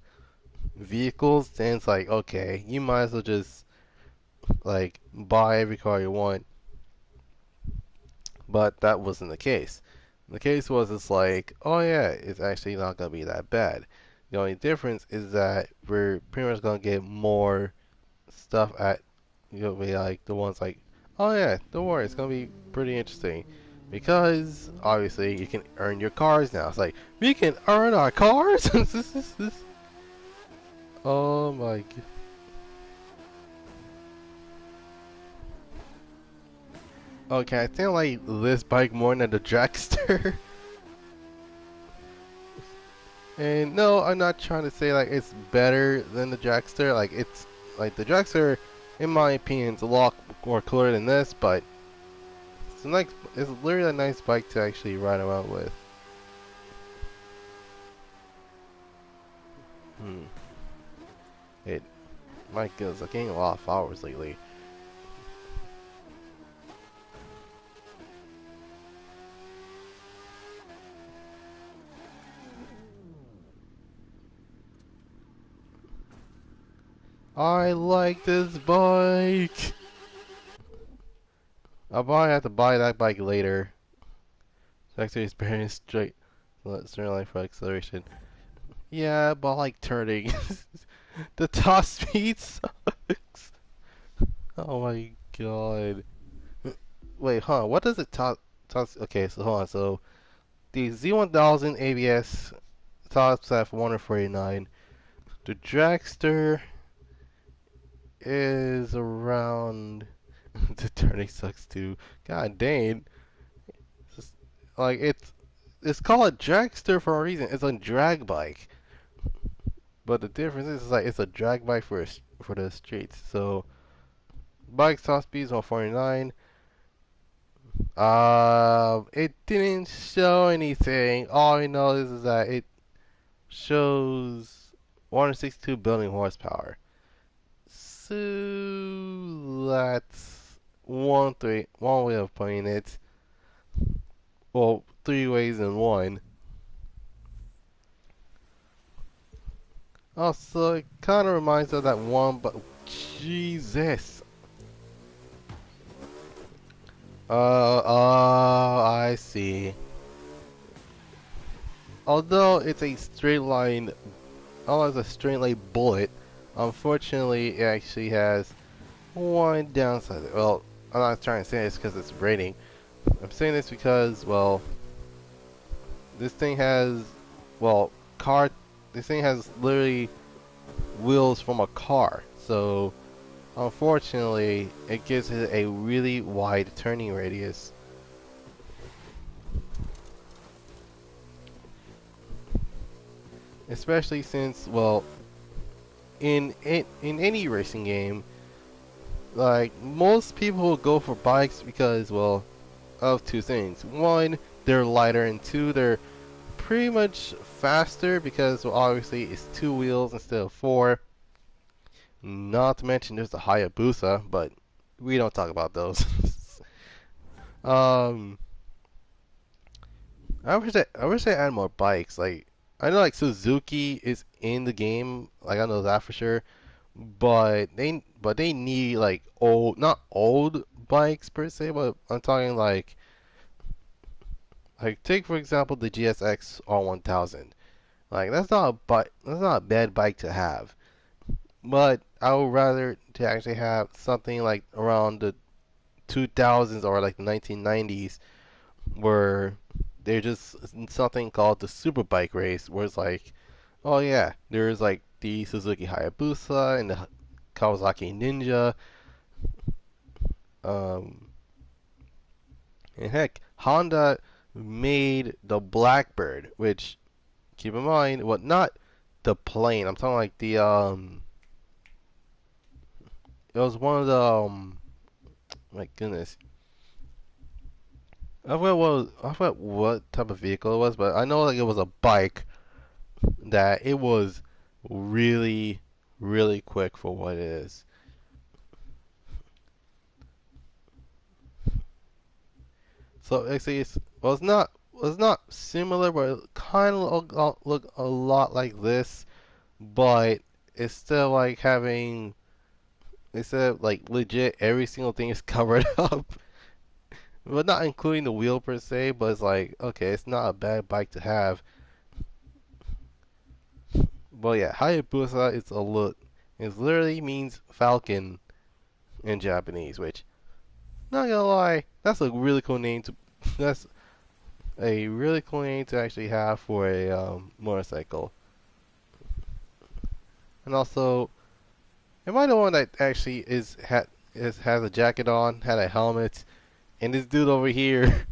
vehicles? Then it's like, okay, you might as well just like buy every car you want. But that wasn't the case. The case was it's like, oh yeah, it's actually not gonna be that bad. The only difference is that we're pretty much gonna get more stuff at, you'll be like the ones like, oh yeah, don't worry, it's gonna be pretty interesting because obviously you can earn your cars now. It's like we can earn our cars. Oh my god. Okay, I think I like this bike more than the Dragster. And no, I'm not trying to say like it's better than the Dragster. Like it's like the Dragster, in my opinion, is a lot more cooler than this, but it's literally a nice bike to actually ride around with. Hmm. It, my goodness, I'm getting a lot of followers lately. I like this bike. I'll probably have to buy that bike later. Actually, experience straight line for acceleration. Yeah, but I like turning. The top speed sucks. Oh my god. Wait, huh? What does it top? Okay, so hold on. So the Z1000 ABS tops at 149. The Dragster is around. The turning sucks too. God dang. It's just, like it's called a dragster for a reason. It's a drag bike, but the difference is like it's a drag bike for the streets. So bike top speed is 149. It didn't show anything. All I know is that it shows 162 building horsepower. So that's one way of putting it. Well, three ways in one. Also, it kind of reminds of that one, but Jesus. I see. Although it's a straight line, although it's a straight line bullet, Unfortunately, it actually has one downside. Well, I'm not trying to say this because it's raining. I'm saying this because, well, this thing has, well, car. This thing has literally wheels from a car. So, unfortunately, it gives it a really wide turning radius. Especially since, well, in any racing game, like most people will go for bikes because, well, of two things. One, they're lighter, and two, they're pretty much faster because, well, obviously it's two wheels instead of four. Not to mention there's the Hayabusa, but we don't talk about those. um, I wish they had more bikes. Like I know like Suzuki is in the game, like I know that for sure. But they need like old, not old bikes per se, but I'm talking like take for example the GSX R1000. Like that's not a bad bike to have. But I would rather to actually have something like around the 2000s or like the 1990s where they're just something called the super bike race where it's like, oh yeah, there's like the Suzuki Hayabusa and the Kawasaki Ninja. Um, and heck, Honda made the Blackbird, which keep in mind, what not the plane. I'm talking like it was one of the my goodness, I forgot what type of vehicle it was, but I know like it was a bike that it was really really quick for what it is. So actually, it's not similar, but it kind of look a lot like this, but it's still like having instead of like legit every single thing is covered up, but not including the wheel per se. But it's like okay, it's not a bad bike to have. But yeah, Hayabusa is a look. It literally means falcon in Japanese, which not gonna lie, that's a really cool name to. That's a really cool name to actually have for a motorcycle. And also, am I the one that actually has a jacket on, had a helmet, and this dude over here?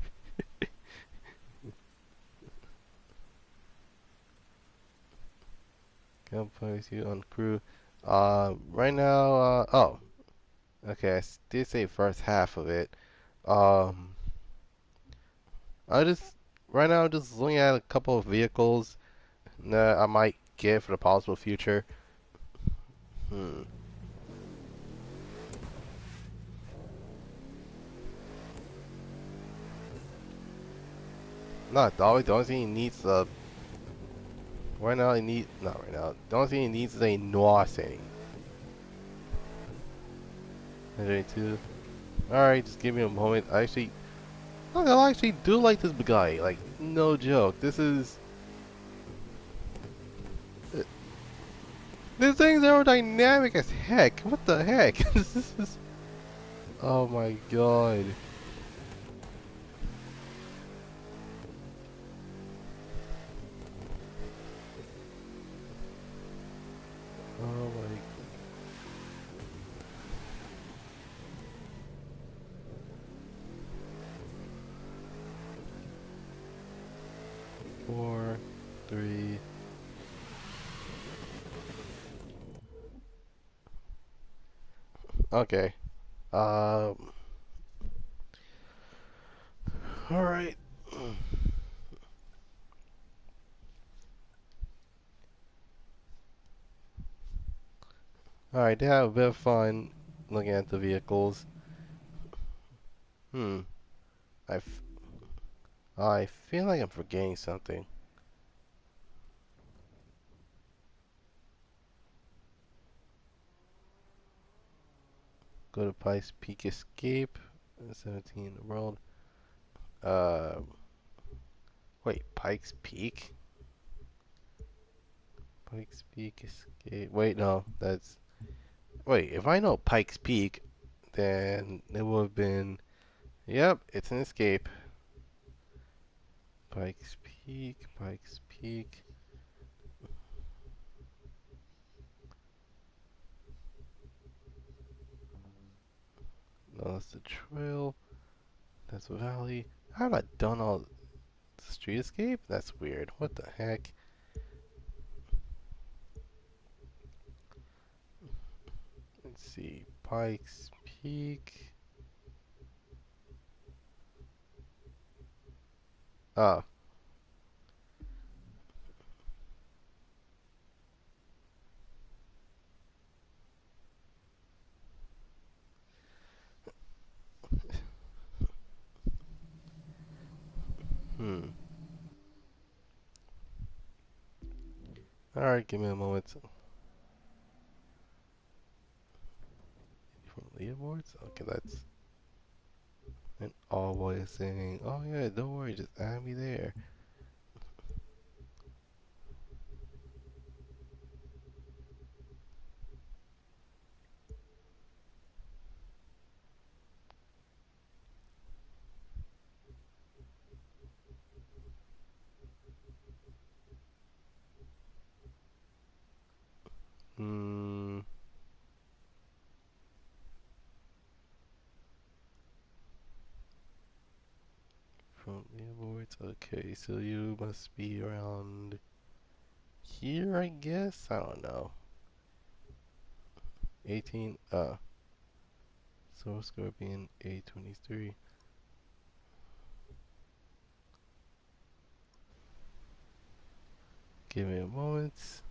Come place you on crew. Right now, oh, okay, did say first half of it. Um, I just right now just looking at a couple of vehicles that I might get for the possible future. Hmm. Not the only thing he needs right now he need not right now. The only thing he needs is a noir setting. 182. Alright, just give me a moment. I actually do like this guy. Like, no joke. Uh, This thing's aerodynamic as heck. What the heck? This is. Oh my god. Oh my. 4, 3. Okay. Um. Alright. Alright, they have a bit of fun looking at the vehicles. Hmm. I, f- I feel like I'm forgetting something. Go to Pikes Peak Escape. 17 in the world. Uh, wait, Pikes Peak? Pikes Peak escape. Wait, no, that's. Wait, if I know Pikes Peak, then it would have been. Yep, it's an escape. Pikes Peak, Pikes Peak. No, that's the trail. That's Valley. How have I done all the street escape? That's weird. What the heck? Let's see. Pikes Peak. Oh. Hmm. Alright, give me a moment. From leaderboards? Okay, that's an always saying, oh yeah, don't worry, just add me there. Hmm. From leaderboards? Okay, so you must be around here, I guess? I don't know. 18, Soul Scorpion, A23. Give me a moment.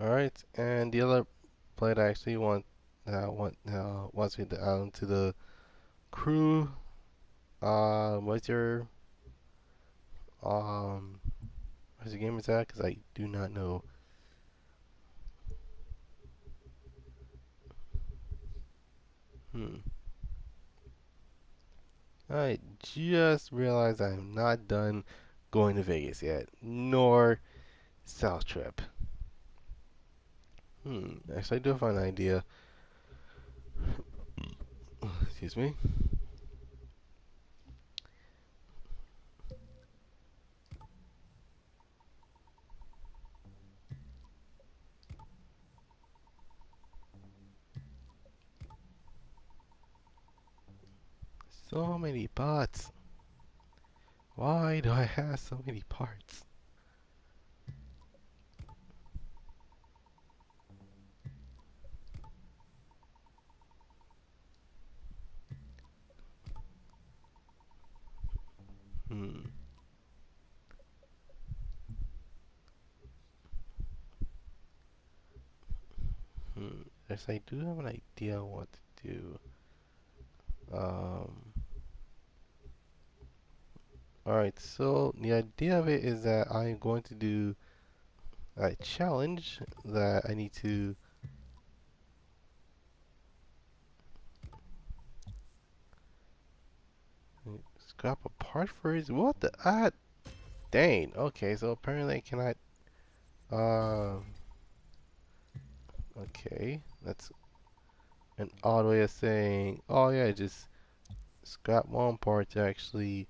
Alright, and the other player that actually wants me to add on to the crew. What's your um what's your gamer's at? Because I do not know. Hmm. I just realized I am not done going to Vegas yet, nor South Trip. Actually, I do have an idea. Excuse me. So many parts. Why do I have so many parts? Hmm. Yes, I do have an idea on what to do. Um. Alright, so the idea of it is that I'm going to do a challenge that I need to scrap a part for. Is what the dang. Okay, so apparently I cannot. Okay, that's an odd way of saying. Oh yeah, just scrap one part to actually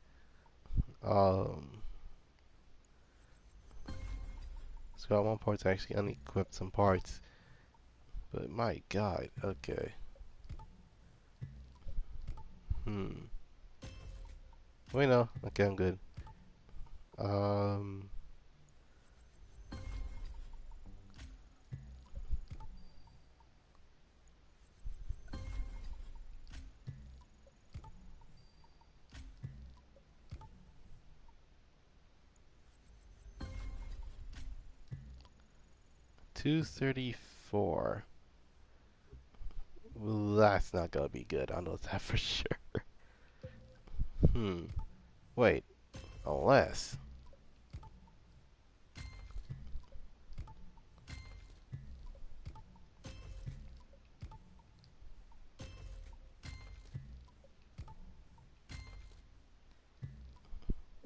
um scrap one part to actually unequip some parts. But my God, okay. Hmm. Wait, no. Okay, I'm good. Um. 234. Well, that's not gonna be good. I know that for sure. Wait, unless.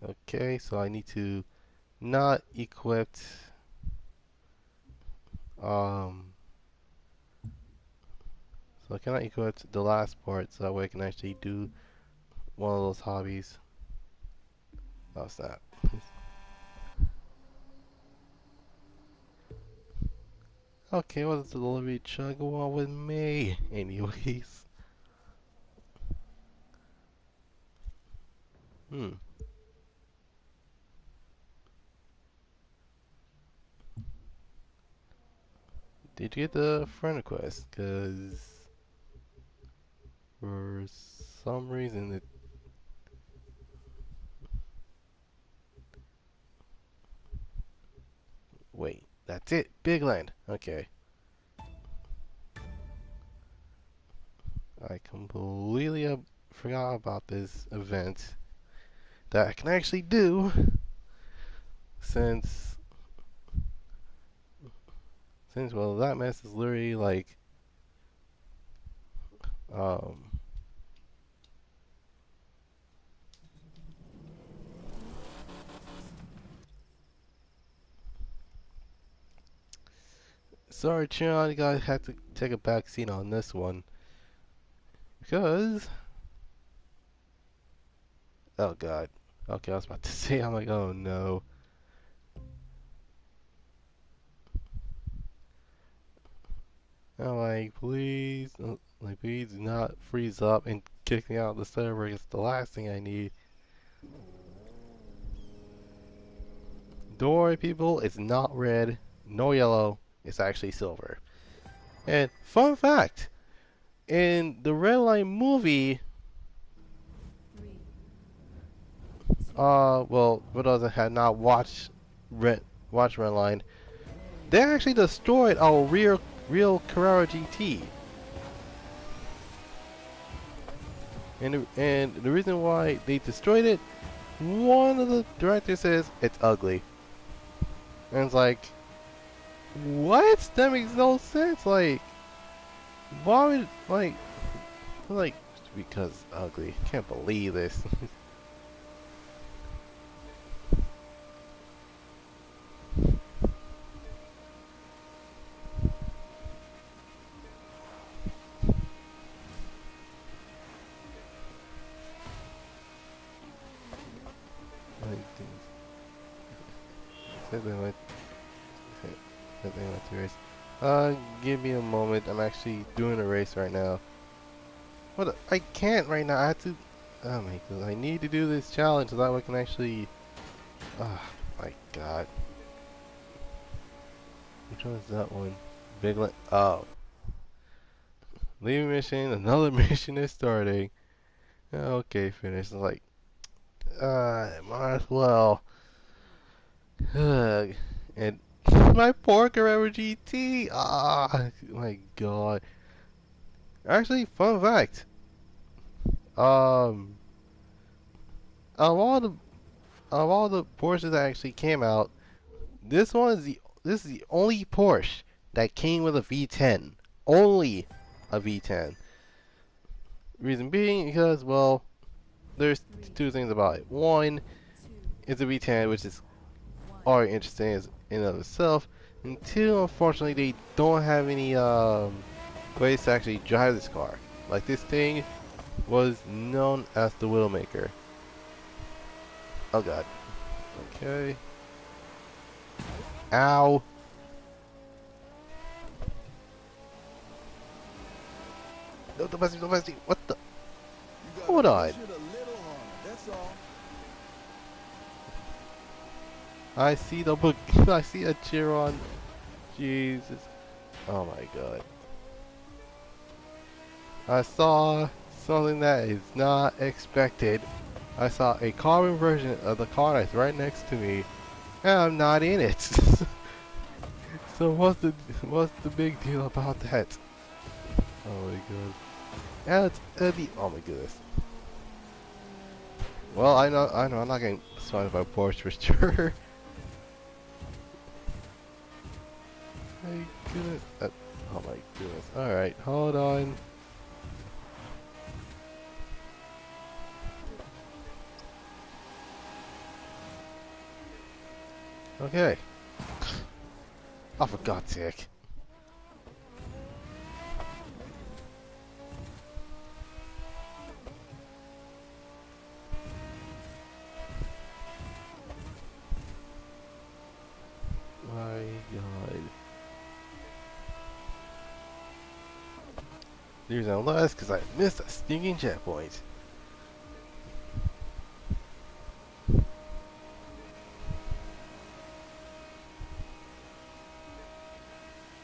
Okay, so I need to not equip um so I cannot equip the last part so that way I can actually do one of those hobbies. Oh snap. Okay, what does the delivery truck go on with me? Anyways. Hmm. Did you get the friend request? Cause for some reason it wait, that's it. Big land. Okay. I completely forgot about this event that I can actually do since well that mess is literally like um sorry Chiron, you guys had to take a back seat on this one because oh god. Okay, I was about to say I'm like oh no. I'm like please like please do not freeze up and kick me out of the server. It's the last thing I need. Don't worry people, it's not red, no yellow, it's actually silver. And fun fact, in the Red Line movie, well, for those that had not watched Red Line, they actually destroyed our real Carrera GT. And the reason why they destroyed it, one of the directors says it's ugly. And it's like, what? That makes no sense. Like, why would like because ugly? Can't believe this. Give me a moment. I'm actually doing a race right now. What? I can't right now. I have to. Oh my god! I need to do this challenge so that way I can actually. Oh my god! Which one is that one? Big Land. Oh, leaving mission. Another mission is starting. Okay, finished. Like, might as well. Ugh. And my poor Carrera GT. Ah, my god. Actually, fun fact. Um, of all the Porsches that actually came out, this is the only Porsche that came with a V10. Only a V10. Reason being because well, there's two things about it. One, it's a V10, which is already interesting as in and of itself. And two, unfortunately, they don't have any ways to actually drive this car. Like this thing was known as the Widowmaker. Oh god. Okay. Ow. No, the best, the best. What the? Hold on. I see the book. I see a cheer on. Jesus. Oh my god. I saw something that is not expected. I saw a carbon version of the car that's right next to me, and I'm not in it. So what's the big deal about that? Oh my god. And it's Eddie. Oh my goodness. Well, I know, I'm not getting spotted by Boris for sure. My goodness. Oh my goodness. Alright, hold on. Okay. Oh, for God's sake. My God. There's no less because I missed a stinking checkpoint.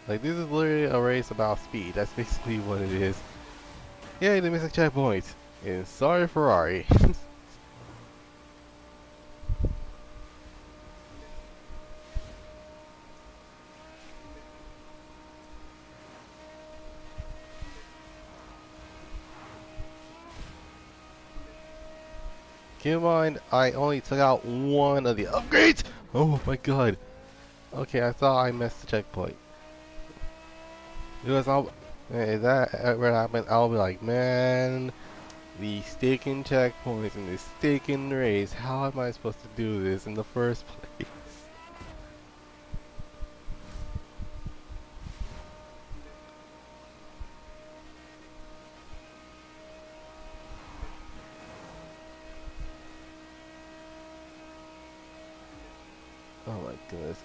Like, this is literally a race about speed. That's basically what it is. Yay, they missed a checkpoint. And sorry, Ferrari. Keep in mind, I only took out one of the upgrades. Oh my God. Okay, I thought I missed the checkpoint. Because if that ever happened, I'll be like, man, the stinking checkpoints in this stinking race. How am I supposed to do this in the first place? Oh my goodness.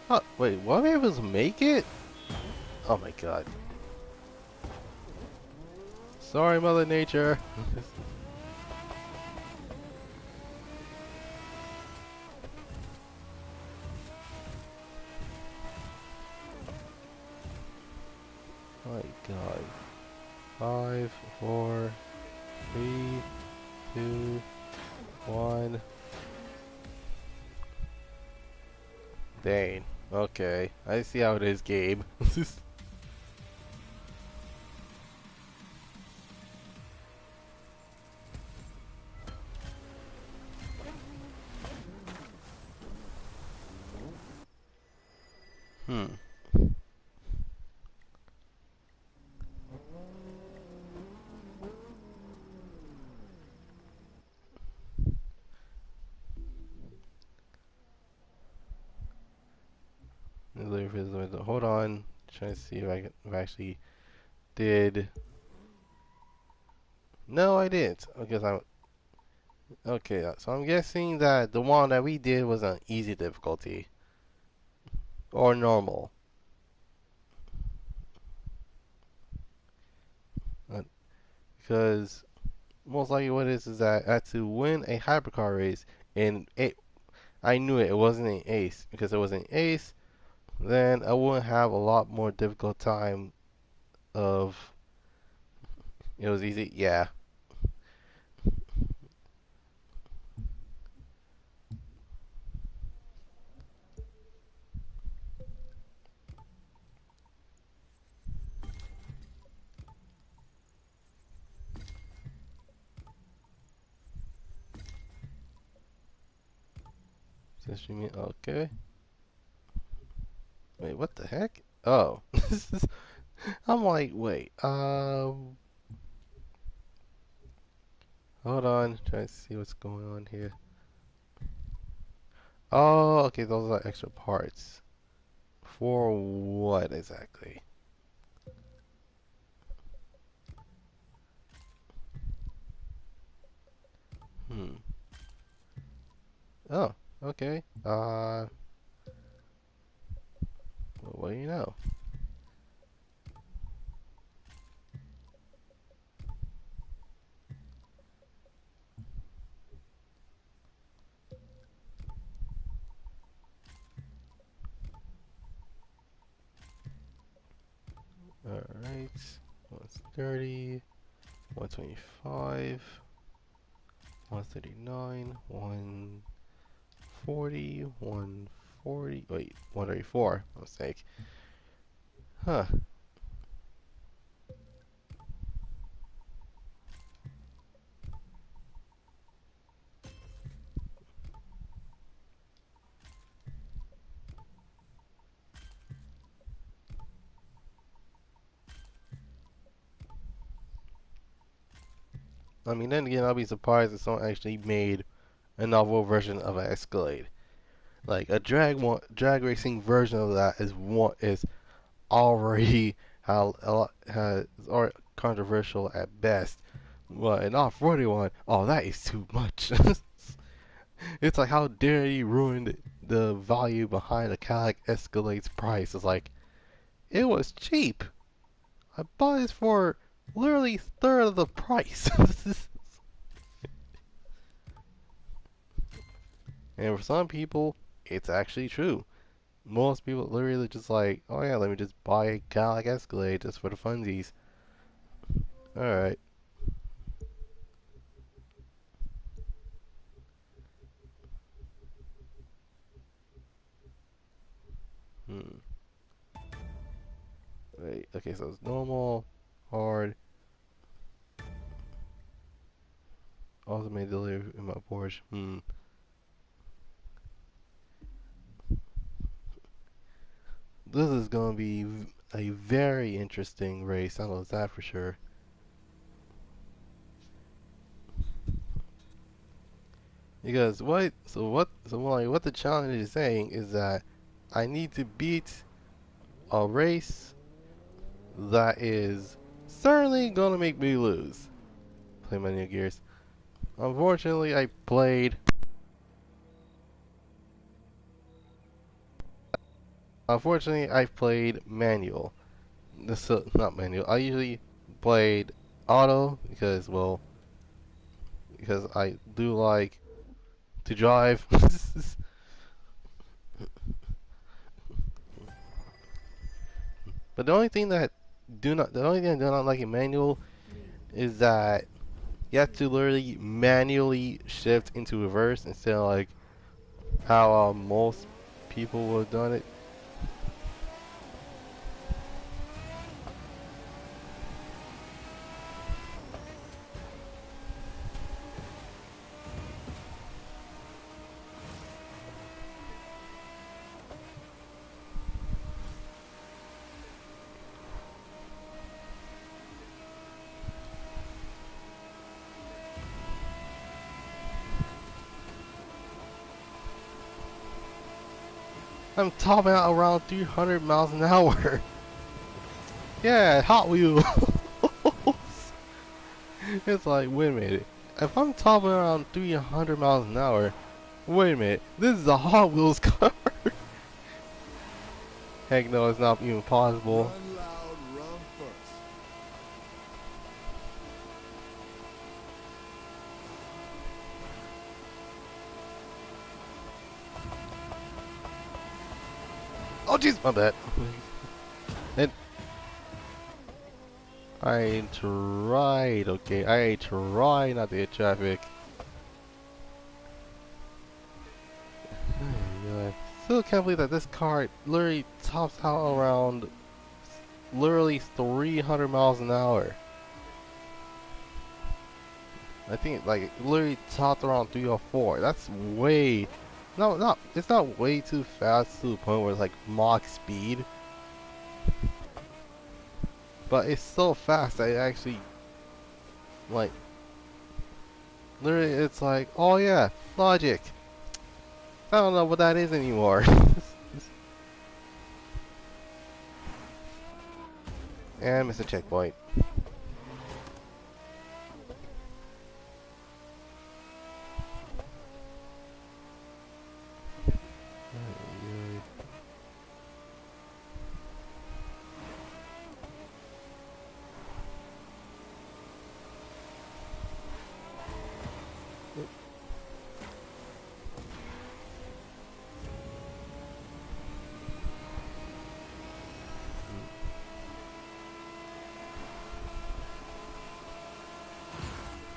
Oh, wait, were we able to make it? Oh my God. Sorry, Mother Nature. Oh my God. 5, 4, 3, 2, 1. Dang. Okay. I see how it is, Gabe. Hmm. Hold on. Trying to see if if I actually did. No, I didn't. Because I'm okay. So I'm guessing that the one that we did was an easy difficulty or normal. Uh, Because most likely what it is that I had to win a hypercar race, and I knew it. It wasn't an ace because it was an ace. Then I wouldn't have a lot more difficult time of. It was easy. Yeah. Since you mean okay. Wait, what the heck? Oh, I'm like, wait. Hold on. Trying to see what's going on here. Oh, okay. Those are extra parts. For what exactly? Hmm. Oh, okay. What do you know? Alright. 130, 125, 139, 140, 140. Wait, 134. Mistake. Huh. I mean, then again, I'll be surprised if someone actually made a novel version of an Escalade. Like a drag racing version of that is already how a lot has or controversial at best. But an off-roading one, oh, that is too much. It's like, how dare you ruin the value behind a Cadillac Escalade's price? It's like, it was cheap. I bought it for literally third of the price. And for some people, it's actually true. Most people literally just like, oh yeah, let me just buy a Cadillac Escalade just for the funsies. Alright. Hmm. Wait, okay, so it's normal, hard, ultimate delivery in my Porsche. This is gonna be a very interesting race, I know that for sure. Because what the challenge is saying is that I need to beat a race that is certainly gonna make me lose. Play my new gears. Unfortunately, I've played manual. This not manual. I usually played auto because, well, because I do like to drive. But the only thing I do not like in manual is that you have to literally manually shift into reverse instead of like how most people would have done it. I'm topping out around 300 miles an hour. Yeah, Hot Wheels. It's like, wait a minute. If I'm topping around 300 miles an hour, wait a minute. This is a Hot Wheels car. Heck no, it's not even possible. Run loud, run first. Oh jeez, my bad. And I tried, okay, I tried not to hit traffic. I still can't believe that this car literally tops out around literally 300 miles an hour. I think like literally topped around 304. That's way, no, not it's not way too fast to the point where it's like Mach speed, but it's so fast that it actually like literally it's like, oh yeah, logic. I don't know what that is anymore. And miss a checkpoint.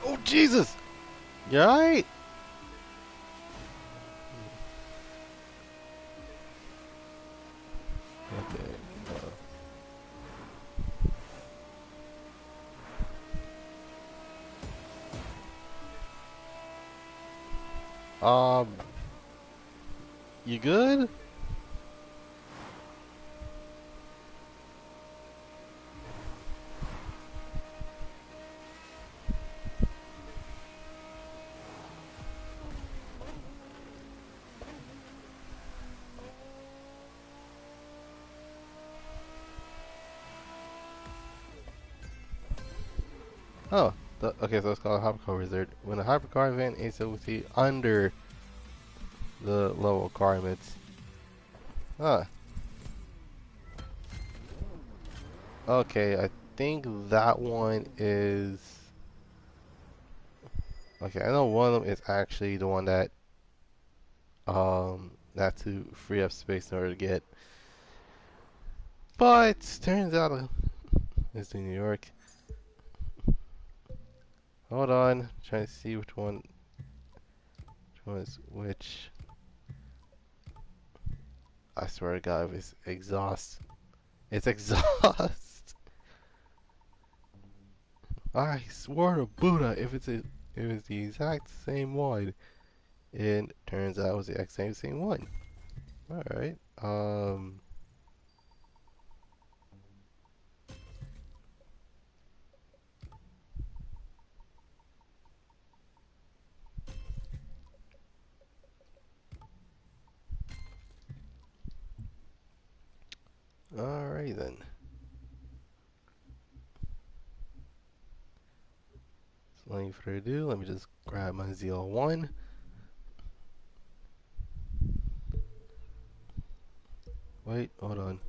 Oh Jesus! You alright? Okay. You good? Oh, okay, so it's called a hypercar wizard. When a hypercar event is ability under the level requirements. Huh. Okay, I think that one is. Okay, I know one of them is actually the one that had to free up space in order to get. But turns out it's in New York. Hold on, trying to see which one is which. I swear to God, it's exhaust. It's exhaust. I swear to Buddha, if it's the exact same one. And turns out it was the exact same one. All right. All right then. So without any further ado, let me just grab my ZL1. Wait, hold on.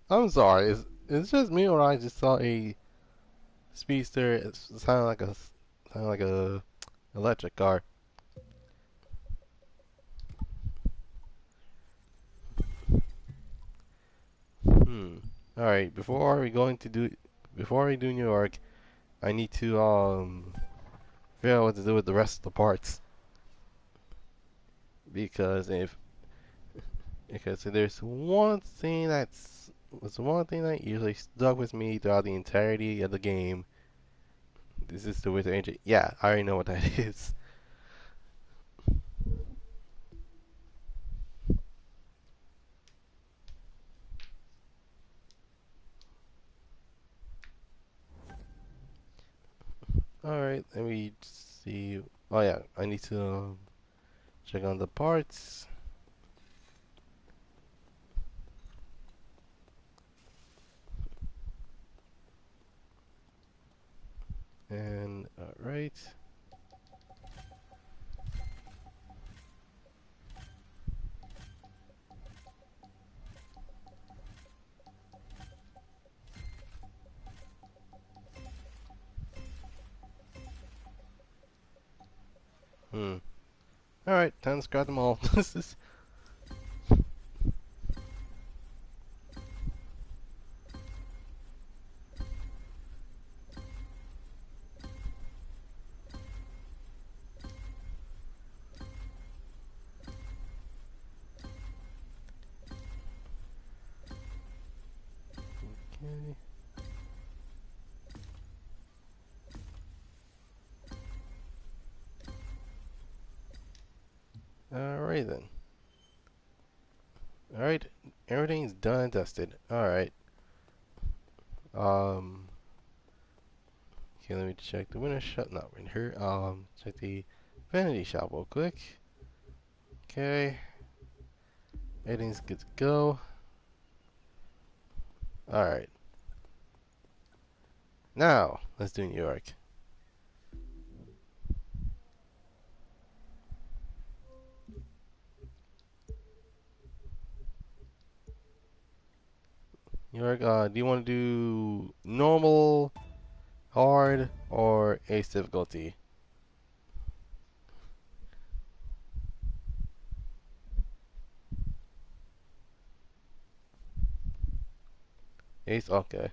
I'm sorry. Is just me or I just saw a speedster? It sounded like a electric car. Hmm. All right. Before we do New York, I need to figure out what to do with the rest of the parts because there's one thing that usually stuck with me throughout the entirety of the game. This is the Wither Engine. Yeah, I already know what that is. Alright, let me see. Oh yeah, I need to check on the parts. And alright. Hmm. Alright, time to scrap them all. This is okay. Alright then. Alright, everything's done and dusted. Alright. Um okay, let me check the winter shop not winter. Check the vanity shop real quick. Okay. Everything's good to go. Alright. Now, let's do New York. New York, do you want to do normal, hard, or ace difficulty? Ace, okay.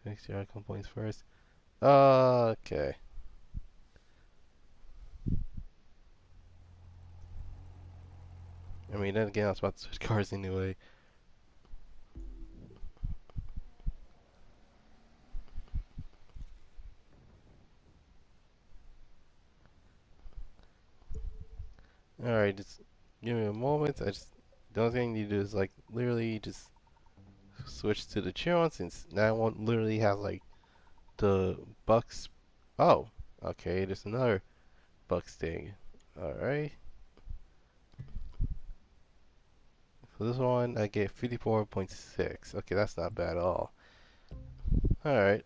Fix your icon points first. Okay. I mean, then again, I was about to switch cars anyway. Alright, just give me a moment. The only thing you do is like literally just switch to the Chiron since that one literally has like the Bucks. Oh, okay, there's another Bucks thing. Alright, for this one I get 54.6. Okay, that's not bad at all. Alright,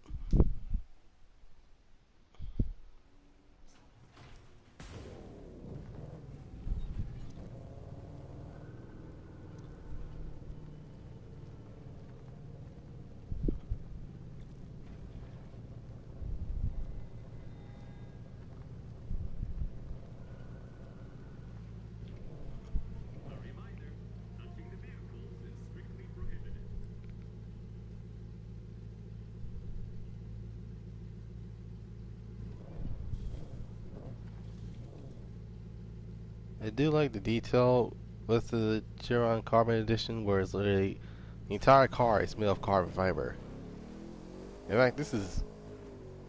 I do like the detail with the Chiron Carbon Edition where it's literally the entire car is made of carbon fiber. In fact, this is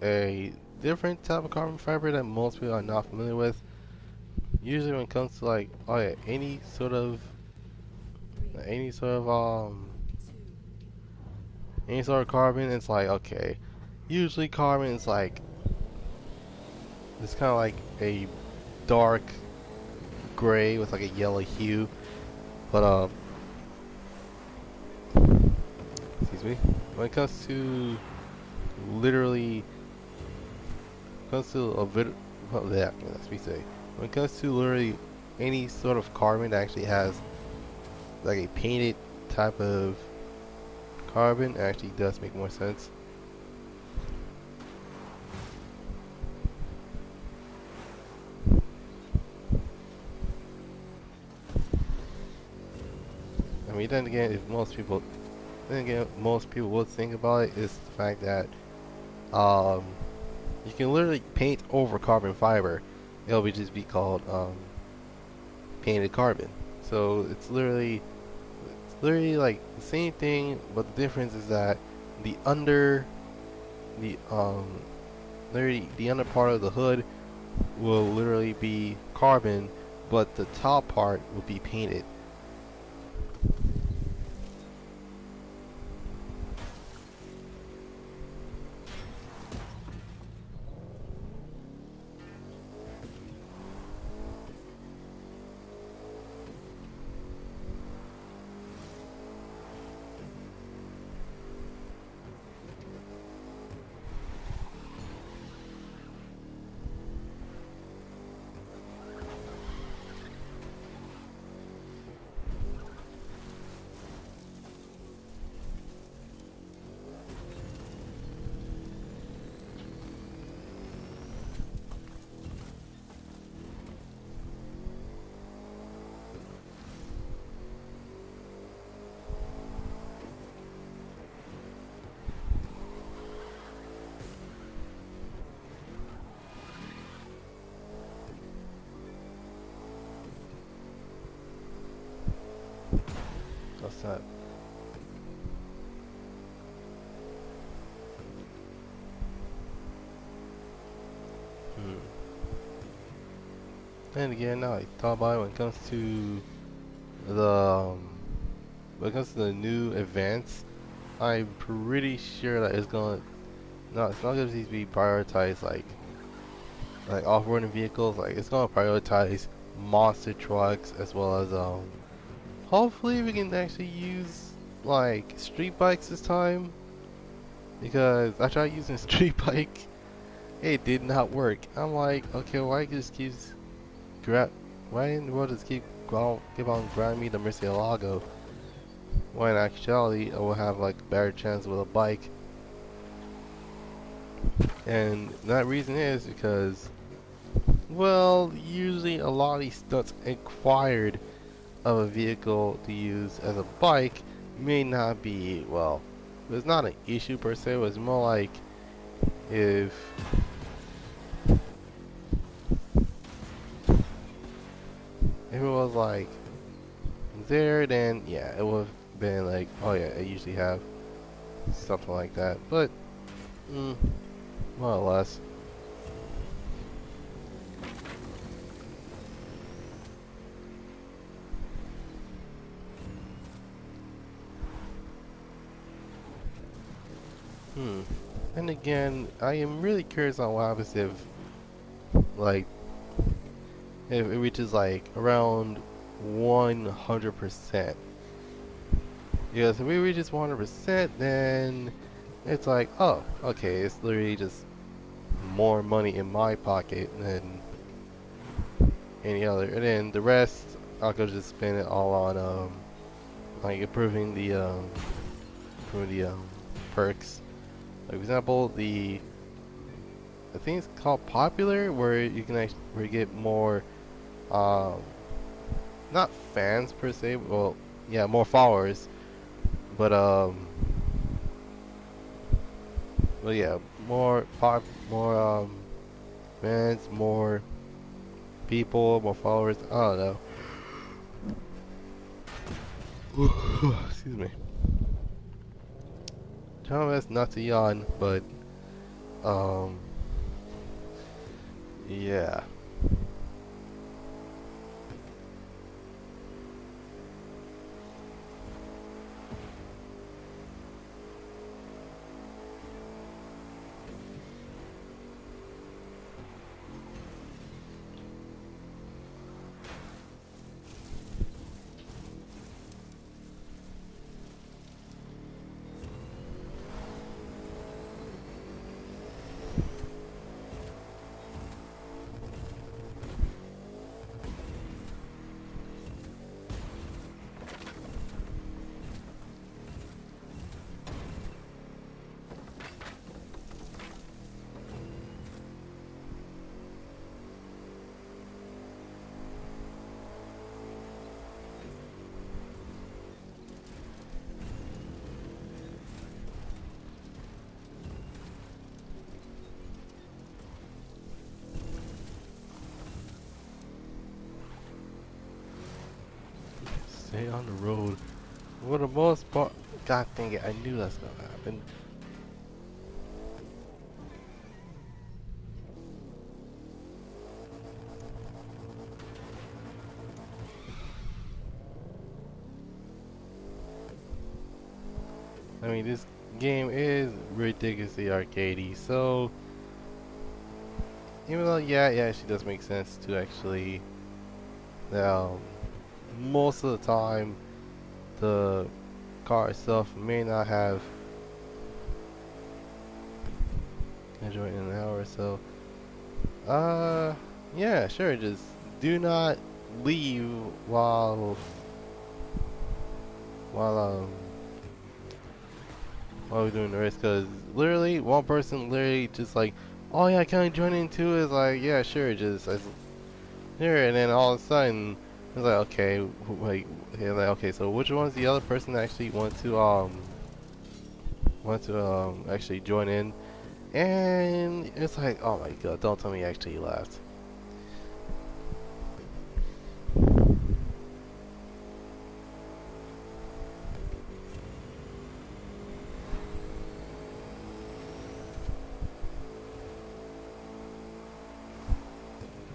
a different type of carbon fiber that most people are not familiar with. Usually when it comes to like, oh yeah, any sort of any sort of carbon, it's like okay. Usually carbon is like it's kind of like a dark gray with like a yellow hue, but excuse me. When it comes to literally comes to a bit, well, yeah, let me say. When it comes to literally any sort of carbon that actually has like a painted type of carbon, it actually does make more sense. I mean, then again, most people would think about it is the fact that um, you can literally paint over carbon fiber. It'll just be called painted carbon. So it's literally like the same thing, but the difference is that the under the literally the under part of the hood will literally be carbon, but the top part will be painted. That's not. Hmm. And again, now I thought about it when it comes to the when it comes to the new events, I'm pretty sure that it's gonna no, it's not gonna be prioritized like off-roading vehicles. Like it's gonna prioritize monster trucks as well as hopefully we can actually use like street bikes this time because I tried using street bike, it did not work. I'm like, okay, why it just keeps grab? Why in the world does it keep on grabbing me the Murcielago? When in actuality I will have like a better chance with a bike, and that reason is because well, usually a lot of these stunts required of a vehicle to use as a bike may not be, well, it's not an issue per se, it's more like if it was like there, then yeah, it would have been like, oh yeah, I usually have something like that, but mm, more or less. Hmm. And again, I am really curious on what happens if, like, if it reaches like around 100%. Because if it reaches 100%, then it's like, oh, okay, it's literally just more money in my pocket than any other. And then the rest, I could just spend it all on, like improving the perks. Like, for example, I think it's called popular, where you can actually where you get more, um, not fans per se, well, yeah, more followers, but but yeah, more fans, more people, more followers. I don't know. Excuse me. Trying my best not to yawn, but um, yeah. Stay on the road. For the most part, God dang it, I knew that's gonna happen. I mean, this game is ridiculously arcadey, so even though, yeah, it actually does make sense to actually, um, most of the time, the car itself may not have enjoyed in an hour or so. Uh, yeah, sure, just do not leave while, while, um, while we're doing the race, because literally, one person literally just like, oh yeah, can I join in too? Is like, yeah, sure, just, here, and then all of a sudden, it's like, okay, wait, yeah, like, okay, so which one's the other person that actually want to actually join in? And it's like, oh my god, don't tell me he actually left.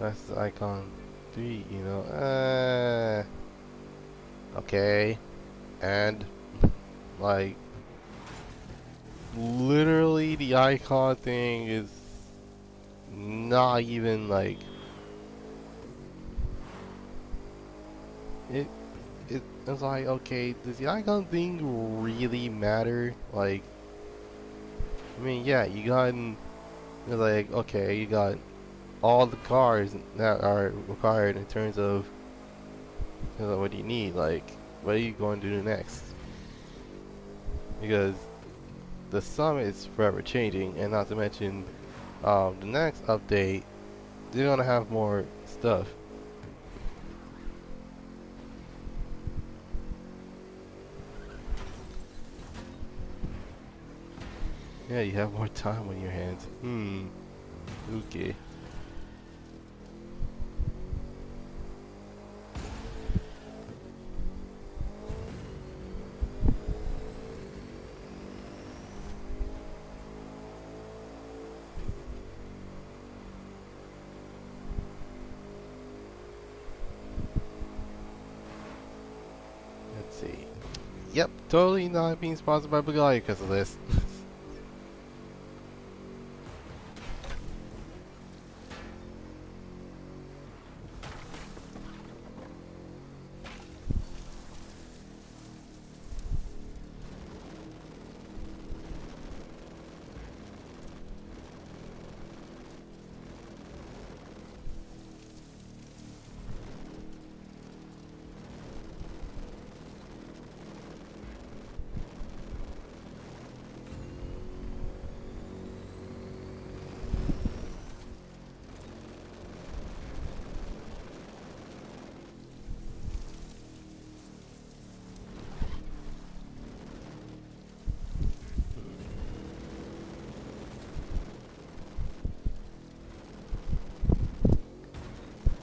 That's the icon 3, you know. Okay, and like literally the icon thing is not even like it. It's like, okay, does the icon thing really matter? Like, I mean, yeah, you got it's like, okay, you got all the cars that are required in terms of, you know, what do you need? Like, what are you going to do next? Because the summit is forever changing, and not to mention, the next update, they're gonna have more stuff. Yeah, you have more time on your hands. Okay. Let's see. Yep, totally not being sponsored by Bugatti because of this.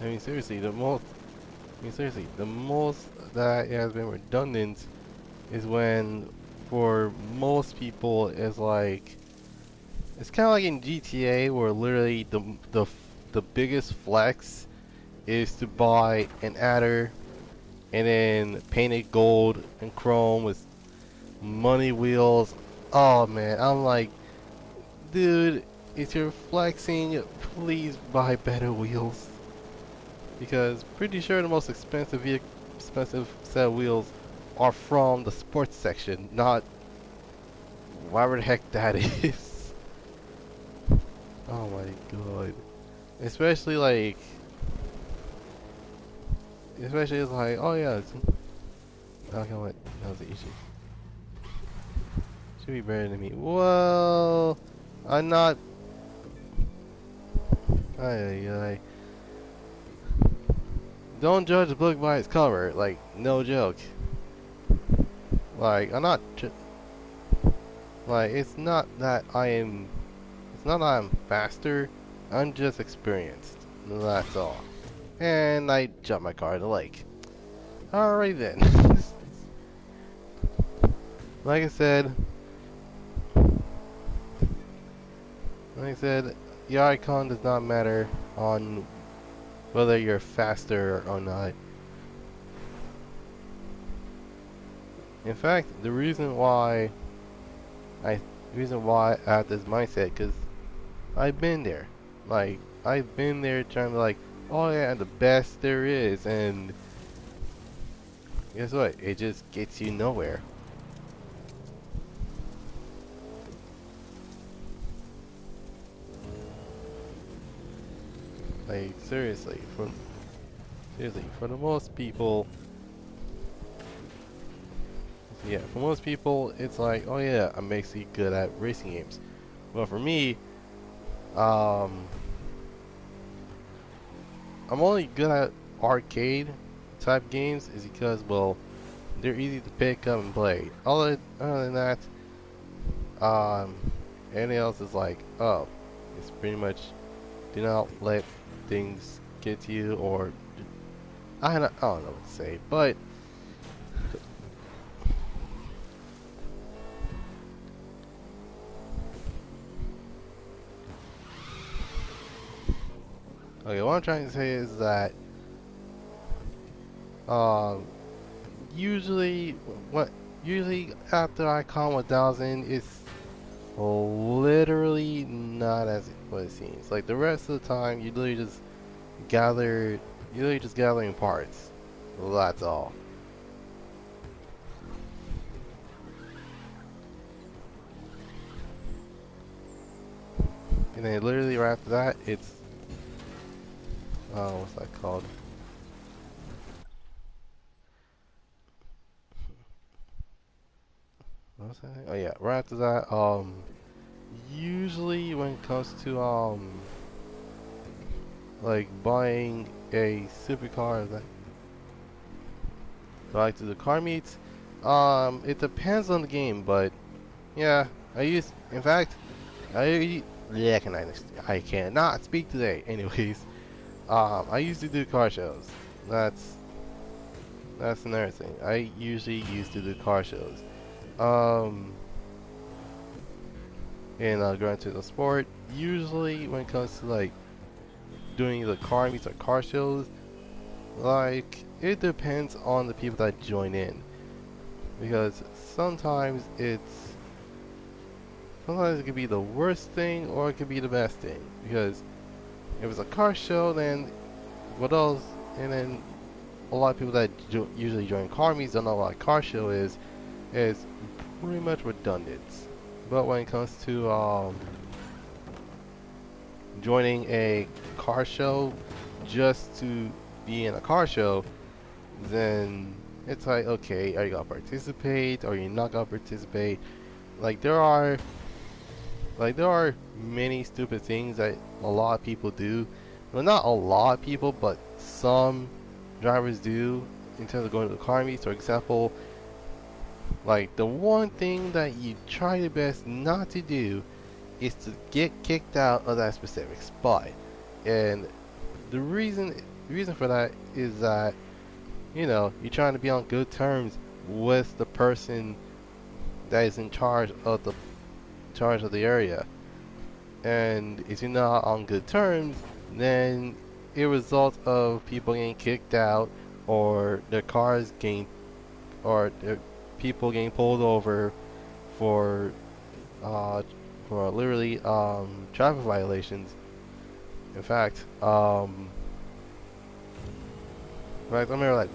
mean, seriously, the most that has been redundant is when, for most people, it's kind of like in GTA, where literally the biggest flex is to buy an adder and then paint it gold and chrome with money wheels. Oh man, I'm like, dude, if you're flexing, please buy better wheels. Because pretty sure the most expensive set of wheels are from the sports section, not whatever the heck that is. Oh my god. Especially like, especially it's like, oh yeah, okay, what? That was the issue. Should be better than me. Well, I'm not. Ay, ay. Don't judge a book by its cover. Like, no joke. Like, I'm not. Like, it's not that I am. It's not that I'm faster. I'm just experienced. That's all. And I jumped my car in the lake. Alright then. like I said, like I said, your icon does not matter on whether you're faster or not. In fact, I, the reason why I have this mindset, because I've been there. Like, I've been there trying to like, oh yeah, the best there is, and guess what? It just gets you nowhere. Like, seriously, for the most people, yeah, for most people, it's like, oh yeah, I'm basically good at racing games. But for me, um, I'm only good at arcade type games is because, well, they're easy to pick up and play. Other than that, um, anything else is like, oh, it's pretty much do not let things get to you, or I don't know what to say, but okay, what I'm trying to say is that um, usually what usually after I calm 1000, it's literally not as what it seems. Like the rest of the time, gather, you literally just gathering parts. Well, that's all. And then literally right after that, it's what's that called? What's that? Oh yeah, right after that, usually when it comes to like buying a supercar that like to the car meets, it depends on the game, but yeah, in fact, yeah, I cannot speak today. Anyways, I used to do car shows. That's that's another thing. I usually used to do car shows. Um, in Gran Turismo Sport, usually when it comes to like doing the car meets or car shows, like it depends on the people that join in, because sometimes it could be the worst thing or it could be the best thing, because if it's a car show, then what else? And then a lot of people that usually join car meets don't know what a car show is. It's pretty much redundant. But when it comes to joining a car show just to be in a car show, then it's like, okay, are you gonna participate? Or are you not gonna participate? Like there are many stupid things that a lot of people do. Well, not a lot of people, but some drivers do in terms of going to the car meets. For example, like the one thing that you try your best not to do is to get kicked out of that specific spot. And the reason the reason for that is that you're trying to be on good terms with the person that is in charge of the area. And if you're not on good terms, then it results of people getting kicked out, or their cars getting, or their people getting pulled over for uh for literally traffic violations. In fact, I remember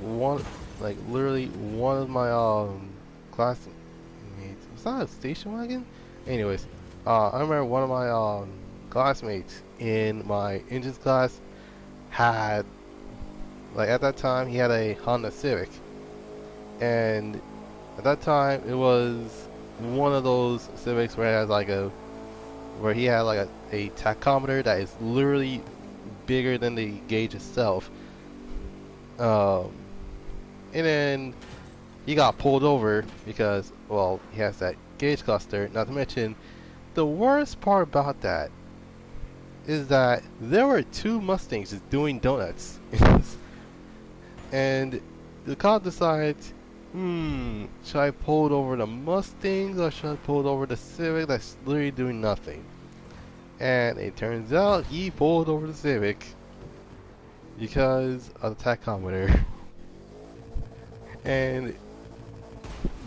like literally one of my classmates. Was that a station wagon? Anyways, I remember one of my classmates in my engines class had, like, at that time he had a Honda Civic, and at that time it was one of those Civics where it has like a where he had like a tachometer that is literally bigger than the gauge itself. Um, and then he got pulled over because, well, he has that gauge cluster. Not to mention, the worst part about that is that there were two Mustangs just doing donuts. And the cop decides, should I pull over the Mustangs or should I pull over the Civic that's literally doing nothing? And it turns out he pulled over the Civic because of the tachometer. And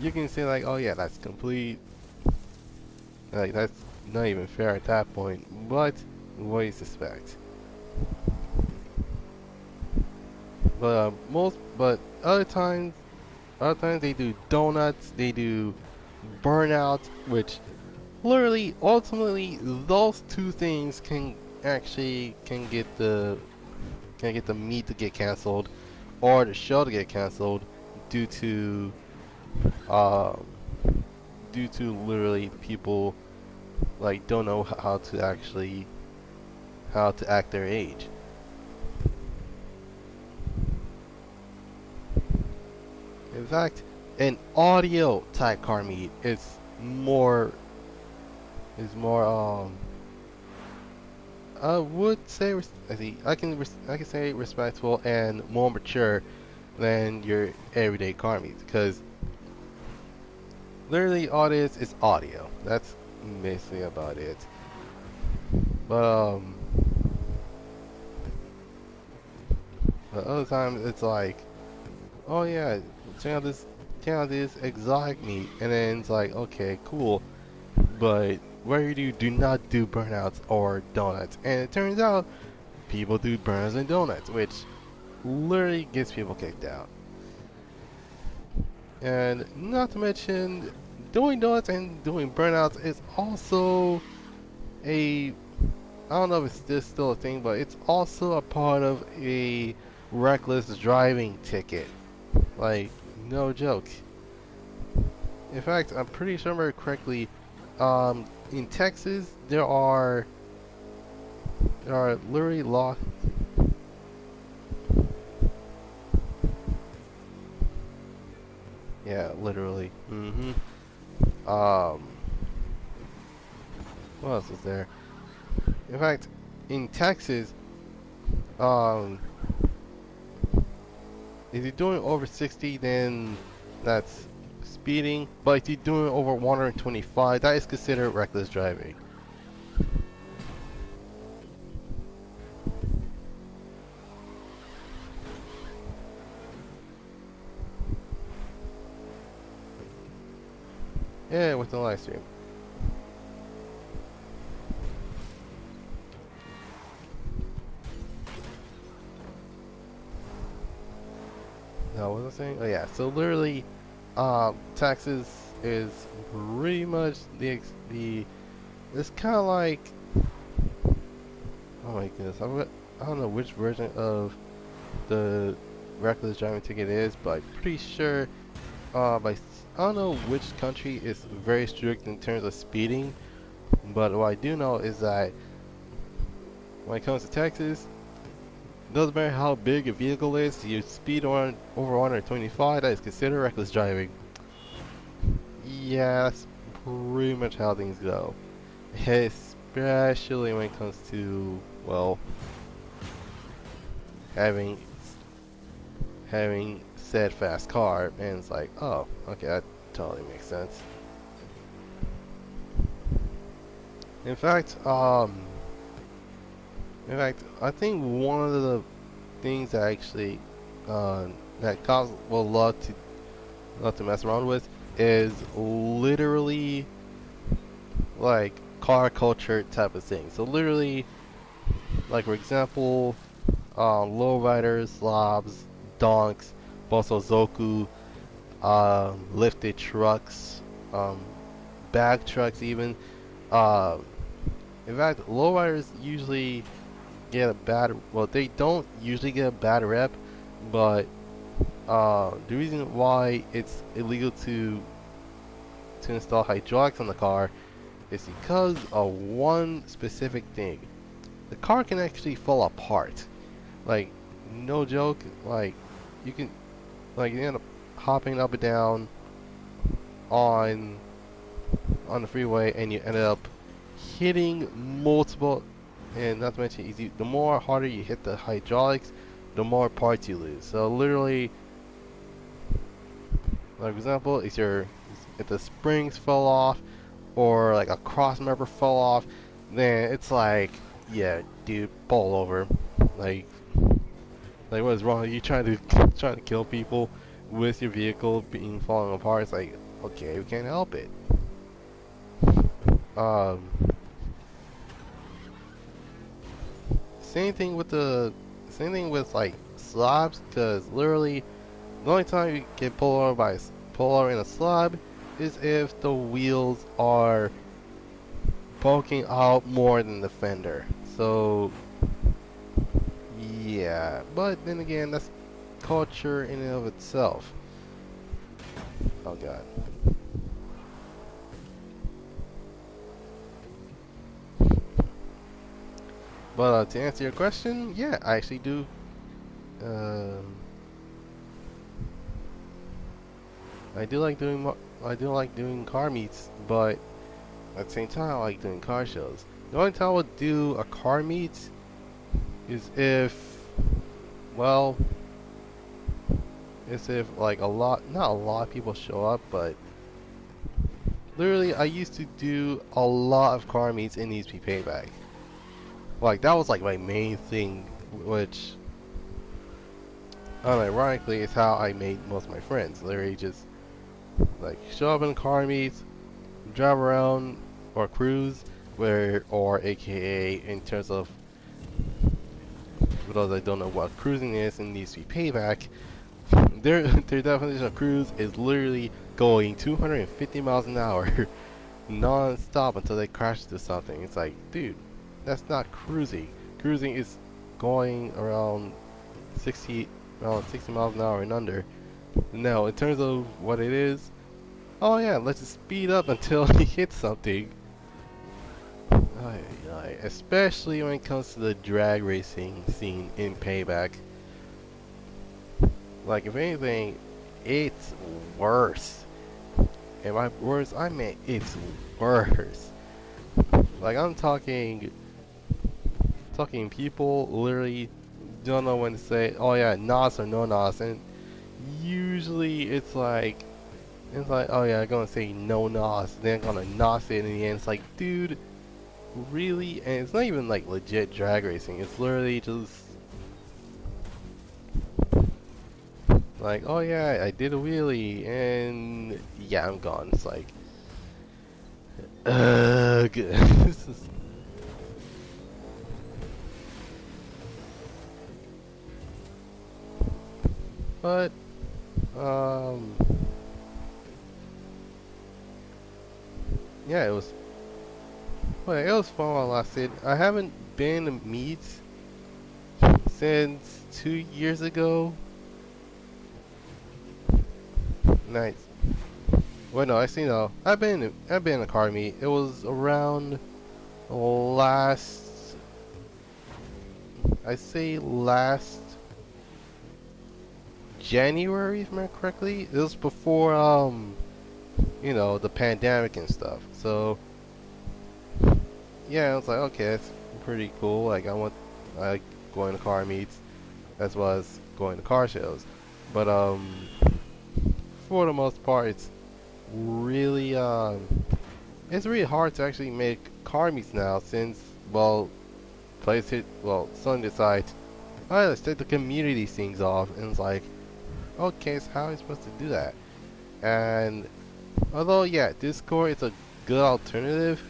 you can say like, oh yeah, that's complete, like that's not even fair at that point. But what do you suspect? But other times they do donuts, they do burnout, which literally, ultimately, those two things actually can get the meet to get canceled, or the show to get canceled due to um due to literally people like don't know how to act their age. In fact, an audio type car meet is more I would say I can say respectful and more mature than your everyday car meets, because literally all it is audio. That's basically about it. But but other times it's like, oh yeah, check out this exotic meat, and then it's like, okay, cool, but where you do not do burnouts or donuts, and it turns out people do burnouts and donuts, which literally gets people kicked out. And not to mention, doing donuts and doing burnouts is also a, I don't know if it's this still a thing, but it's also a part of a reckless driving ticket. Like, no joke. In fact, I'm pretty sure I remember correctly, in Texas there are literally law. Yeah, literally. Um, what else is there? In fact, in Texas, um, if you're doing over 60, then that's speeding. But if you're doing over 125, that is considered reckless driving. Yeah, with the live stream. No, what was I saying? Oh yeah, so literally, Texas is pretty much the. It's kind of like, oh my goodness, I don't know which version of the reckless driving ticket is, but I'm pretty sure, by I don't know which country is very strict in terms of speeding, but what I do know is that when it comes to Texas, doesn't matter how big a vehicle is, you speed on over 125, that is considered reckless driving. Yeah, that's pretty much how things go. Especially when it comes to, well, having having said fast car, and it's like, oh, okay, that totally makes sense. In fact, I think one of the things that actually that cops will love to mess around with is literally like car culture type of thing. So literally, like for example, lowriders, slobs, donks, bosozoku, lifted trucks, um, bag trucks even. Uh, in fact, lowriders usually get a bad. Well, they don't usually get a bad rep, but the reason why it's illegal to install hydraulics on the car is because of one specific thing. The car can actually fall apart. Like, no joke. Like, you can you end up hopping up and down on on the freeway, and you ended up hitting multiple. And not to mention, the more harder you hit the hydraulics, the more parts you lose. So literally, like for example, if the springs fell off or like a cross member fell off, then it's like, yeah, dude, pull over. Like, what is wrong? You trying to trying to kill people with your vehicle being falling apart? It's like, okay, we can't help it. Um, same thing with like slabs, because literally the only time you get pulled over in a slab is if the wheels are poking out more than the fender. So yeah, but then again, that's culture in and of itself. Oh god. But to answer your question, yeah, I actually do. Um, I do like doing car meets, but at the same time, I like doing car shows. The only time I would do a car meet is if, well, is if like not a lot of people show up, but literally, I used to do a lot of car meets in Needs Be Payback. Like that was like my main thing, which unironically is how I made most of my friends. Literally just like show up in car meets, drive around or cruise, or AKA in terms of, for those that don't know what cruising is and needs to be payback, their definition of cruise is literally going 250 miles an hour non-stop until they crash into something. It's like, dude, that's not cruising. Cruising is going around 60 miles an hour and under. Now, in terms of what it is, oh yeah, let's just speed up until he hits something. Especially when it comes to the drag racing scene in Payback. Like, if anything, it's worse. And by worse, I mean it's worse. Like, I'm talking people literally don't know when to say, oh yeah, NOS or no NOS, and usually it's like, oh yeah, I'm gonna say no NOS, then I'm gonna NOS it in the end. It's like, dude, really? And it's not even like legit drag racing. It's literally just like, oh yeah, I did a wheelie, and yeah, I'm gone. It's like, good. But um, yeah, it was fun while it lasted. I haven't been to meets since 2 years ago. Nice. Well, no, actually no. I've been in a car meet. It was around last, I say last January, if I remember correctly. It was before the pandemic and stuff. So yeah, I was like, okay, that's pretty cool. Like I like going to car meets. as well as going to car shows. But for the most part, really it's really hard to actually make car meets now since Sony decides, alright, let's take the community things off, and it's like, okay, so how are you supposed to do that? And although yeah, Discord is a good alternative,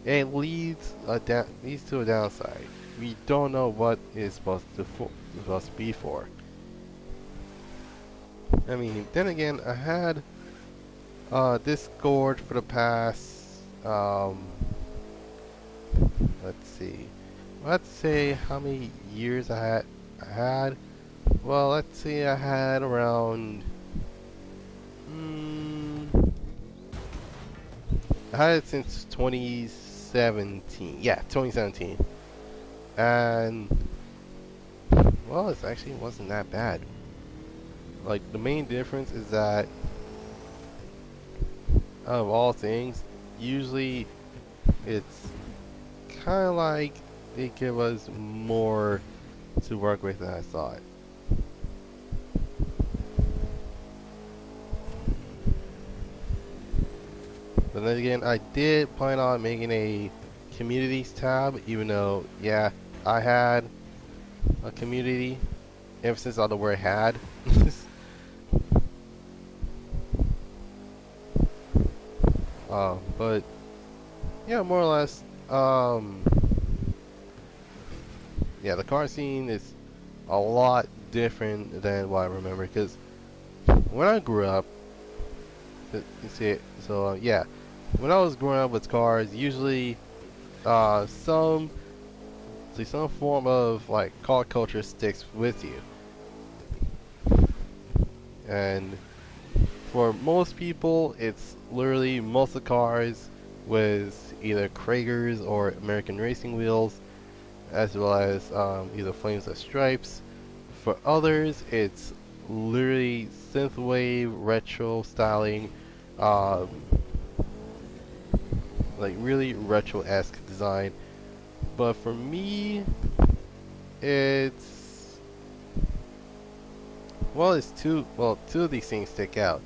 it leads to a downside. We don't know what it's supposed to be for. I mean, then again, I had Discord for the past let's see, let's say how many years I had. Well, let's see, I had around. Mm, I had it since 2017. Yeah, 2017. And well, it actually wasn't that bad. Like the main difference is that out of all things, usually it's kind of like they give us more to work with than I thought. But then again, I did plan on making a communities tab, even though, yeah, I had a community ever since I the word had. But yeah, more or less, yeah, the car scene is a lot different than what I remember. Because when I grew up, you see it. So yeah, when I was growing up with cars, usually some some form of like car culture sticks with you, and for most people, it's literally muscle cars with either Kragers or American racing wheels, as well as either flames or stripes. For others, it's literally synthwave retro styling, um, like really retro-esque design. But for me, it's two of these things stick out.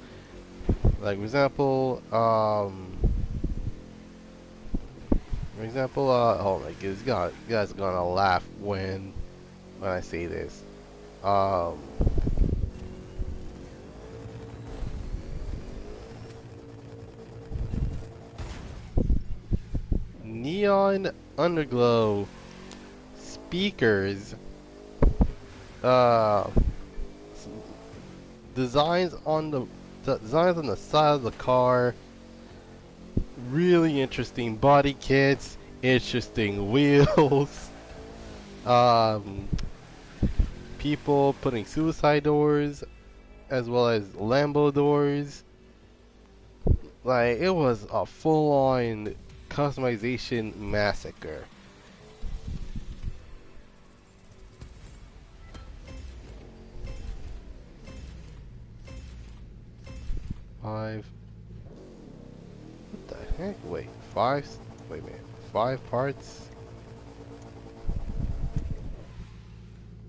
Like for example, oh my goodness, you guys are gonna laugh when I say this. Um, Neon Underglow speakers, uh, designs on the designs on the side of the car. Really interesting body kits, interesting wheels. Um, people putting suicide doors as well as Lambo doors. Like it was a full-on customization massacre. Five. What the heck? Wait, five. Wait a minute. 5 parts.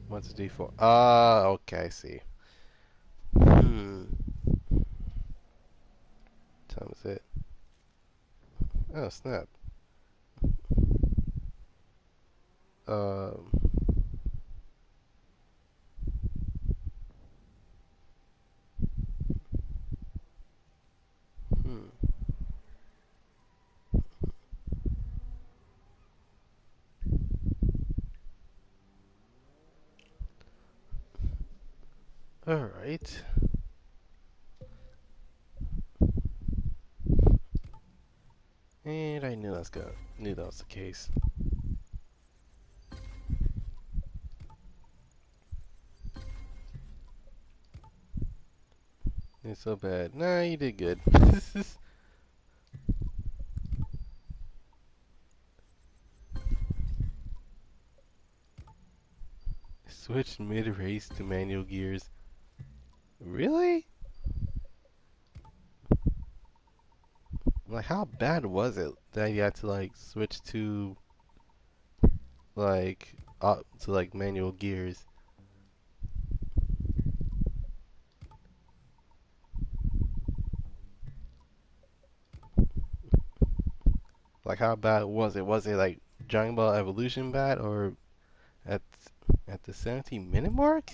What's the default? Okay, I see. Hmm. Time is it? Oh snap. Um. Hmm. All right. And I knew that was the case. It's so bad. Nah, you did good. Switched mid-race to manual gears. Really? Like, how bad was it that you had to like switch to like manual gears? Like how bad was it? Was it like Dragon Ball Evolution bad or at at the 17-minute mark?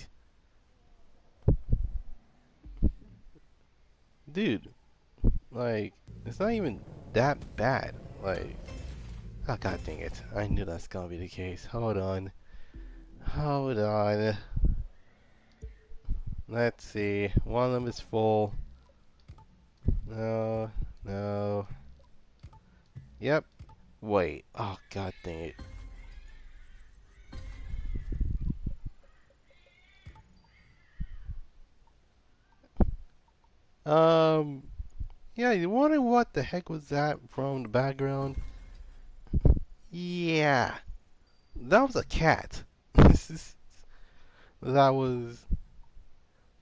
Dude, like it's not even that bad. Like oh god dang it. I knew that's gonna be the case. Hold on. Hold on. Let's see. One of them is full. No. No. Yep. Wait. Oh god dang it. Um yeah, you wonder what the heck was that from the background? Yeah. That was a cat. That was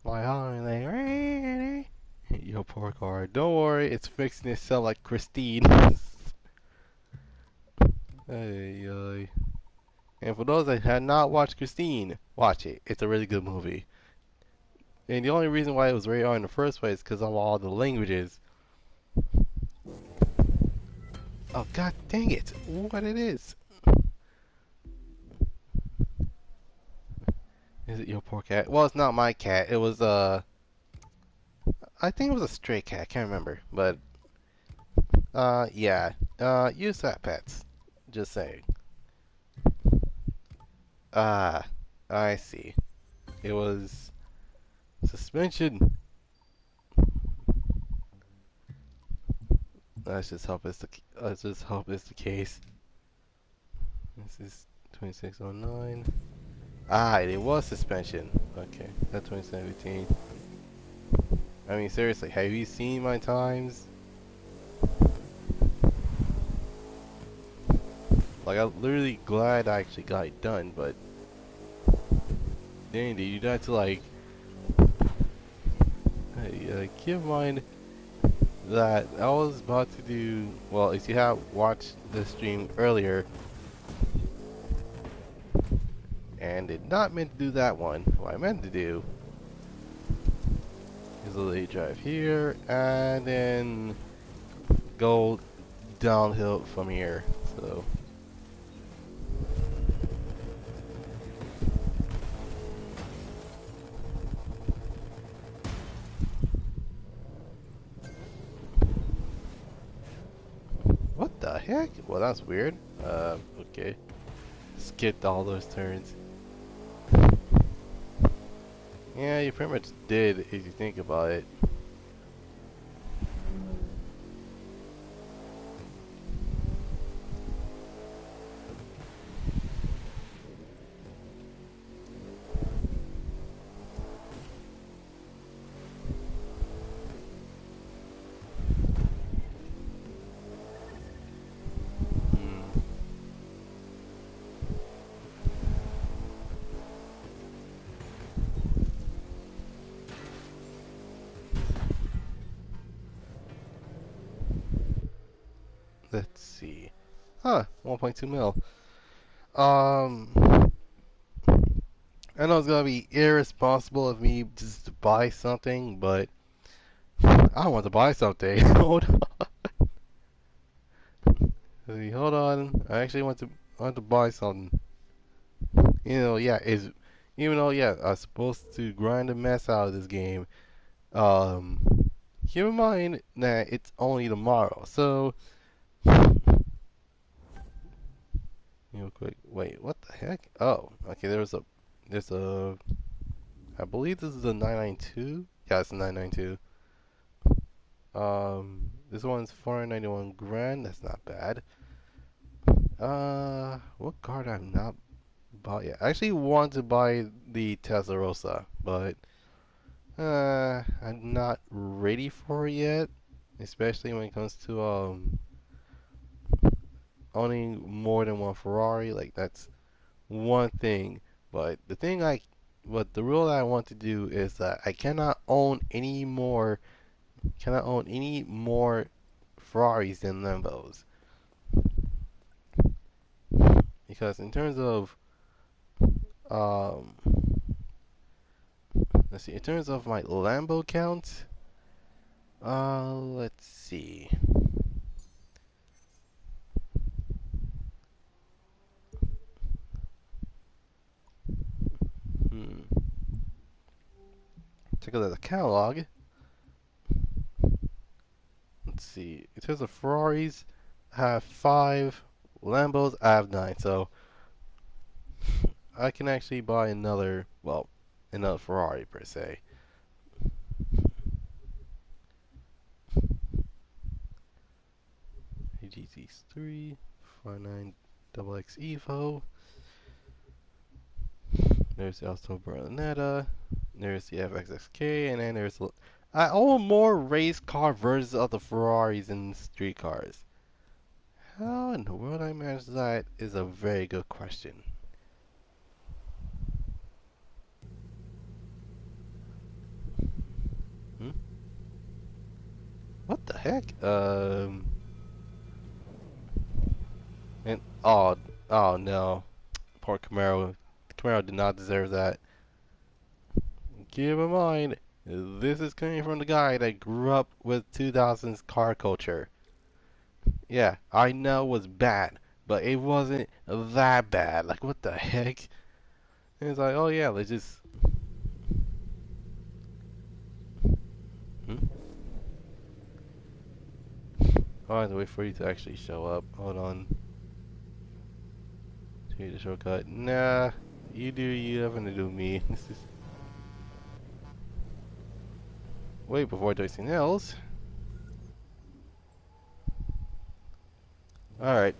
my holiday. Yo, poor car. Don't worry, it's fixing itself like Christine. Ay, ay. And for those that had not watched Christine, watch it. It's a really good movie. And the only reason why it was rated R in the first place is because of all the languages. Oh god dang it! What it is? Is it your poor cat? Well, it's not my cat. It was I think it was a stray cat. I can't remember, but yeah. Use that pets. Just saying. Ah, I see. It was suspension. Let's just hope it's the case. This is 2609. Ah, it was suspension. Okay, that's 2017. I mean, seriously, have you seen my times? Like, I'm literally glad I actually got it done, but dang, dude, you had to like, keep in mind that I was about to do. Well, if you have watched the stream earlier, and did not meant to do that one. What I meant to do is a late drive here, and then go downhill from here. So what the heck? Well, that's weird. Okay. Skipped all those turns. Yeah, you pretty much did if you think about it. Hmm. Let's see. Huh, 1.2 mil. Um, I know it's gonna be irresponsible of me just to buy something, but I want to buy something. Hold on. Hold on. I actually want to buy something. You know, yeah, is even though yeah, I'm supposed to grind the mess out of this game. Um, keep in mind that it's only tomorrow, so real quick. Wait, what the heck? Oh, okay. There's a. I believe this is a 992. Yeah, it's a 992. This one's 491 grand. That's not bad. What card I've not bought yet? I actually want to buy the Testarossa, but I'm not ready for it yet. Especially when it comes to owning more than one Ferrari. Like that's one thing. But but the rule that I want to do is that I cannot own any more Ferraris than Lambos. Because in terms of um, let's see, in terms of my Lambo count, let's see. take a look at the catalog. Let's see. In terms of Ferraris, I have 5. Lambos, I have 9. So I can actually buy another, well, another Ferrari per se. GT3, 49 XX Evo. There's the Alto Berlinetta. There's the FXXK, and then there's. I own more race car versions of the Ferraris than street cars. How in the world I managed that is a very good question. Hmm? What the heck? And oh no, poor Camaro. Camaro did not deserve that. Keep in mind, this is coming from the guy that grew up with 2000s car culture. Yeah, I know it was bad, but it wasn't that bad. Like, what the heck? And it's like, oh yeah, let's just. Hmm? I have to wait for you to actually show up. Hold on. Change the shortcut. Nah, you do you, having to do me. This is. Wait, before I do anything else. Alright.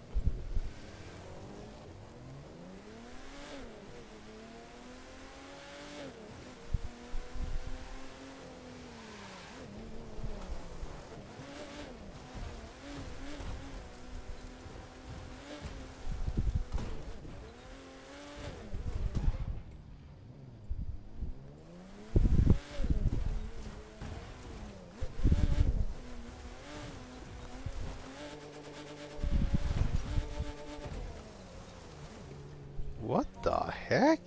What the heck?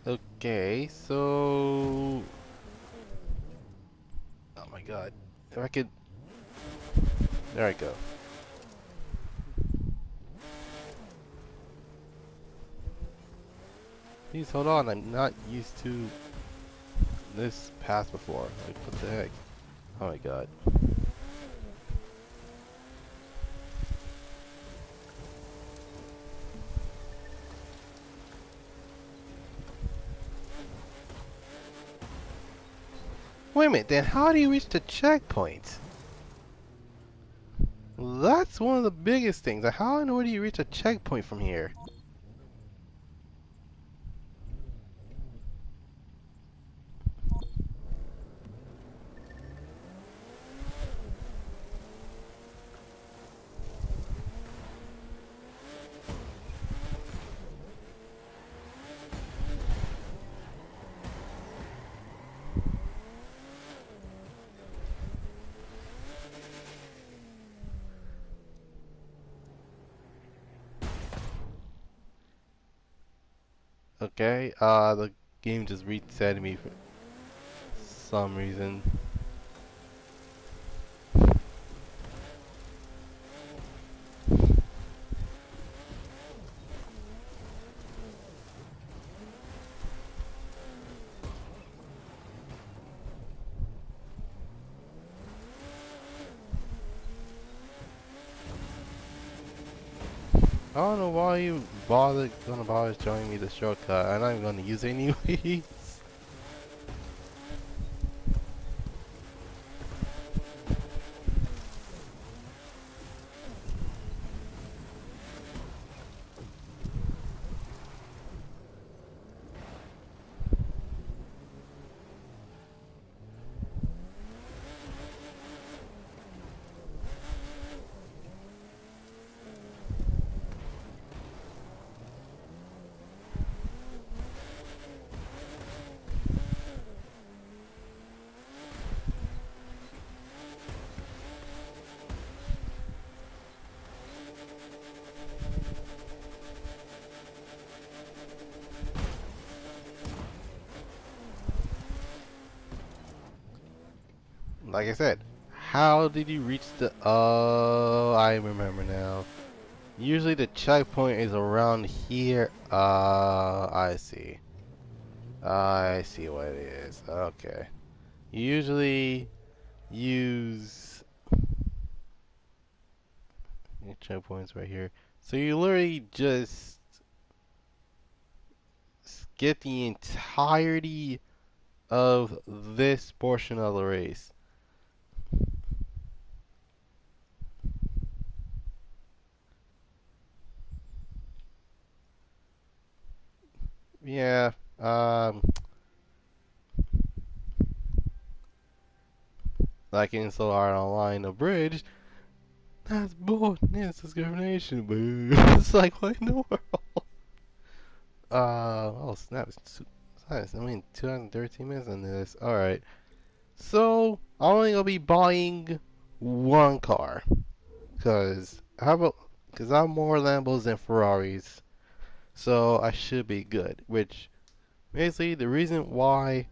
Okay, so. Oh my god. If I could. There I go. Please hold on, I'm not used to this path before. Like, what the heck? Oh my god. Wait a minute, then how do you reach the checkpoint? That's one of the biggest things. Like, how in the world do you reach a checkpoint from here? Okay, the game just reset me for some reason. I don't know why you gonna bother showing me the shortcut. I'm not even gonna use it anyway. Like I said, How did you reach the? Oh, I remember now. Usually the checkpoint is around here. I see. I see what it is. Okay. You usually use checkpoints right here. So you literally just get the entirety of this portion of the race. Yeah. Um. Like in So Hard Online, a bridge. That's bull. That's discrimination. Boo. It's like what in the world? Oh snap! It's only 213 minutes on this. All right. So I'm only gonna be buying one car, cause how about? Cause I'm more Lambos than Ferraris, so I should be good. Which basically the reason why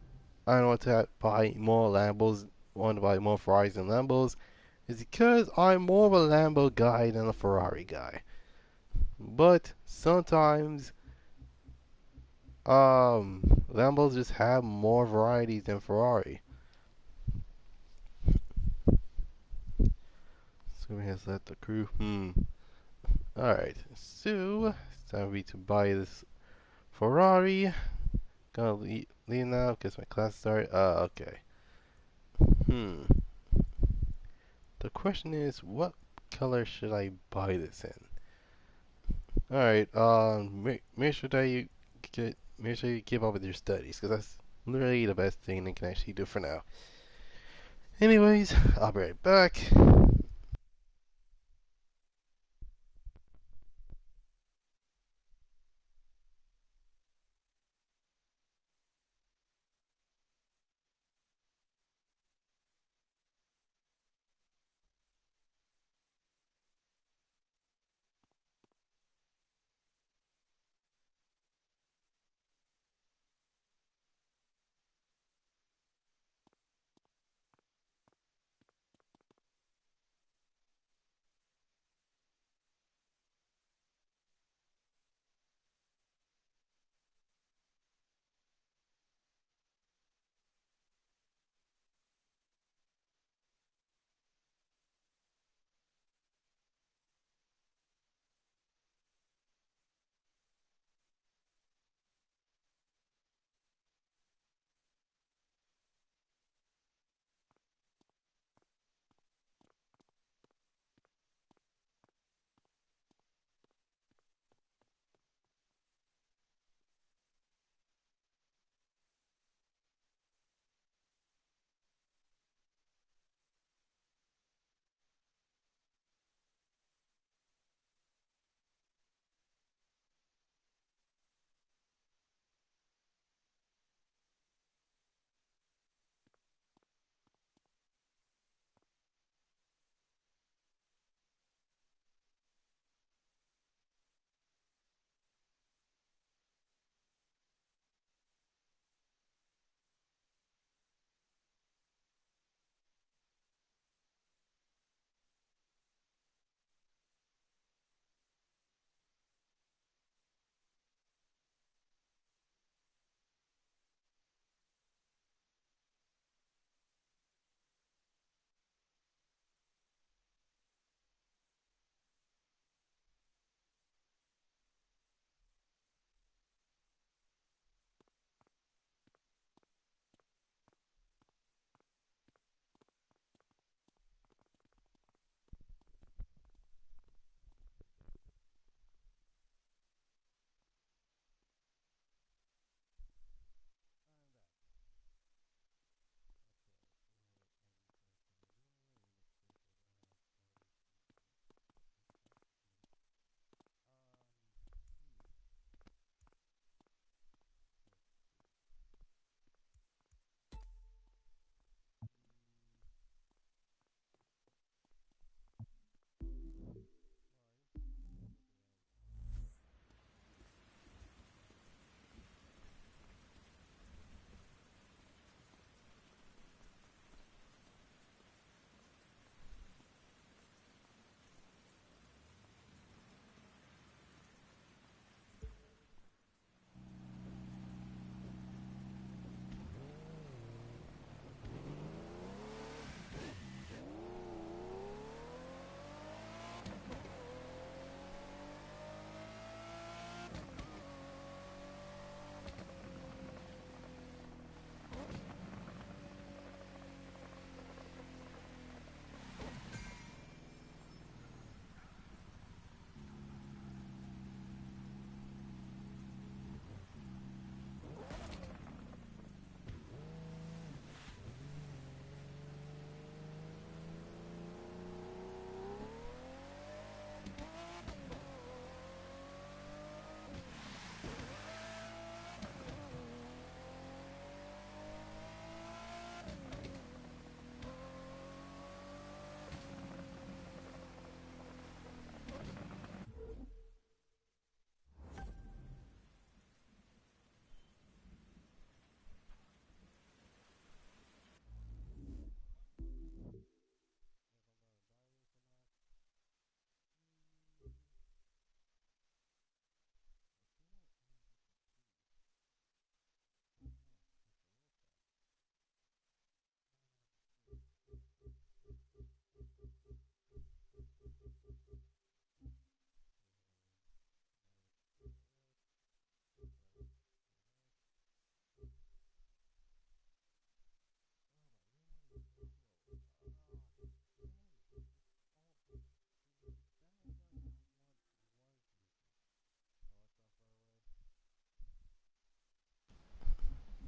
I want to buy more Lambos, want to buy more Ferraris than Lambos, is because I'm more of a Lambo guy than a Ferrari guy. But sometimes Lambos just have more varieties than Ferrari. So we have let the crew. Alright. So it's time for me to buy this Ferrari. Gonna leave now because my class started. Okay. Hmm. The question is, what color should I buy this in? Alright. Make sure that you make sure you keep up with your studies because that's literally the best thing they can actually do for now. Anyways, I'll be right back.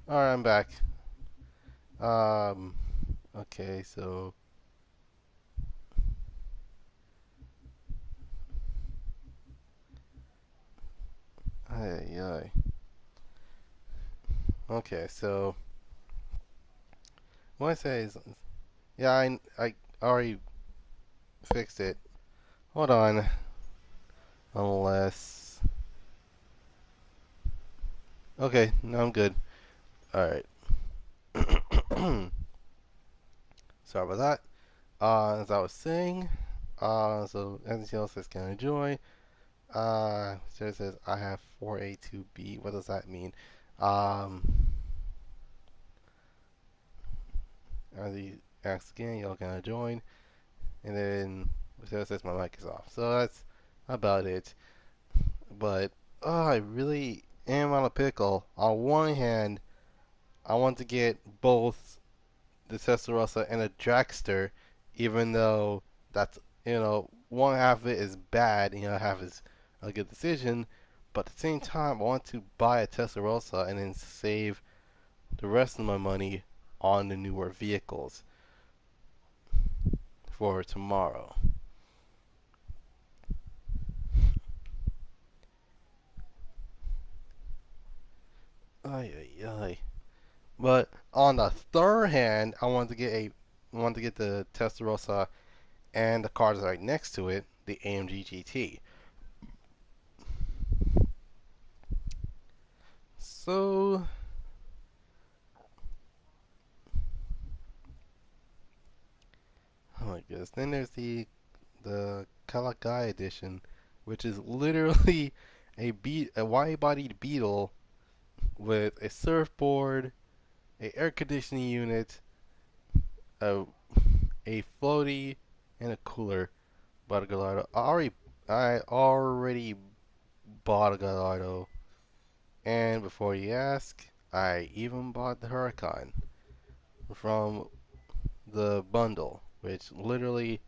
Alright, I'm back. Um, okay, so. Ay, ay. Okay, so. What I say is. Yeah, I already fixed it. Hold on. Unless. Okay, no, I'm good. Alright. Sorry about that. As I was saying, so anything else that's gonna enjoy. So it says I have 4A2B. What does that mean? Um, as he asks again, y'all gonna join, and then so it says my mic is off. So that's about it. But I really am on a pickle. On one hand, I want to get both the Testarossa and a Dragster, even though that's one half of it is bad, and the other half is a good decision. But at the same time, I want to buy a Testarossa and then save the rest of my money on the newer vehicles for tomorrow. Ay, ay, ay. But on the third hand, I want to get the Testarossa and the car that's right next to it, the AMG GT. So, oh my goodness. Then there's the Kalakai edition, which is literally a wide-bodied Beetle with a surfboard, a air conditioning unit, a a floaty, and a cooler. Bought a Gallardo. I already bought a Gallardo, and before you ask, I even bought the Huracan from the bundle, which literally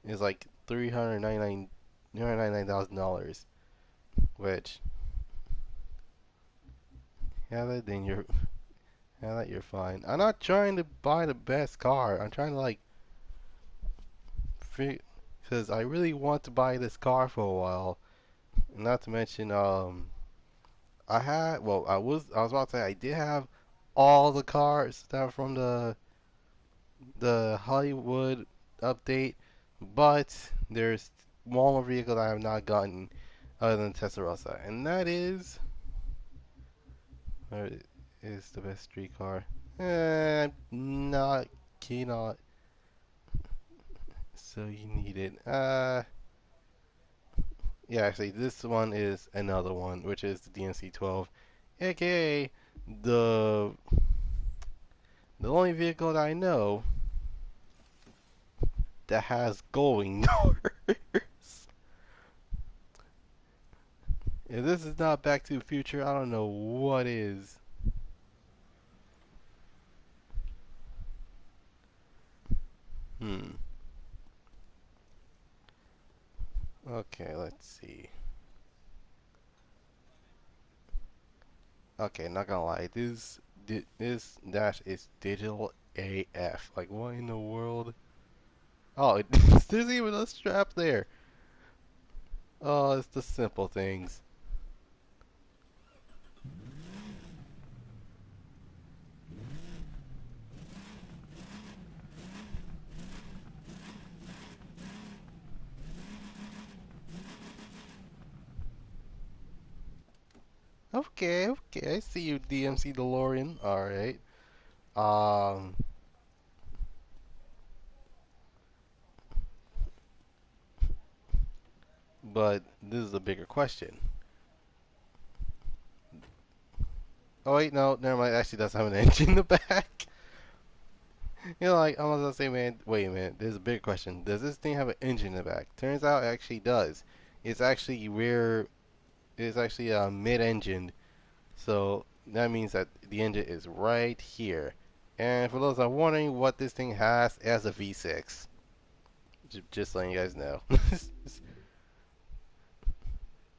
is like $399,000. Which, yeah, that you're fine. I'm not trying to buy the best car. I'm trying to like, because I really want to buy this car for a while. Not to mention, I was about to say I did have all the cars that were from the Hollywood update, but there's one more vehicle that I have not gotten other than Testarossa, and that uh, is the best street car. Not keen on. So you need it. Yeah, actually, this one is another one, which is the DMC-12, aka the the only vehicle that I know that has going doors. If this is not Back to the Future, I don't know what is. Hmm. Okay, let's see. Okay, not gonna lie, this dash is digital AF. Like, what in the world? Oh, there's even a strap there. Oh, it's the simple things. Okay, okay, I see you, DMC DeLorean. All right. Um, but this is a bigger question. Oh wait, no, never mind. It actually does have an engine in the back. Like I was gonna say, man. Wait a minute. There's a big question. Does this thing have an engine in the back? Turns out it actually does. It's actually rear. It's actually mid-engine. So that means that the engine is right here. And for those that are wondering what this thing has, it has a V6. Just letting you guys know.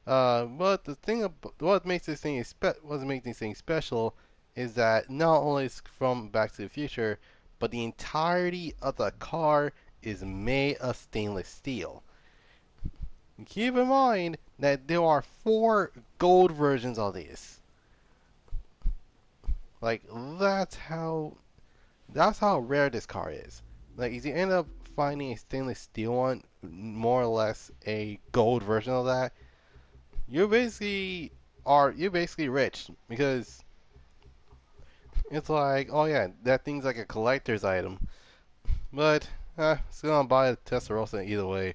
But the thing, what makes this thing what makes this thing special is that not only is from Back to the Future, but the entirety of the car is made of stainless steel. Keep in mind that there are four gold versions of this. Like that's how rare this car is. Like if you end up finding a stainless steel one, more or less a gold version of that, you basically you're basically rich because it's like, oh yeah, that thing's like a collector's item. But still gonna buy a Testarossa either way.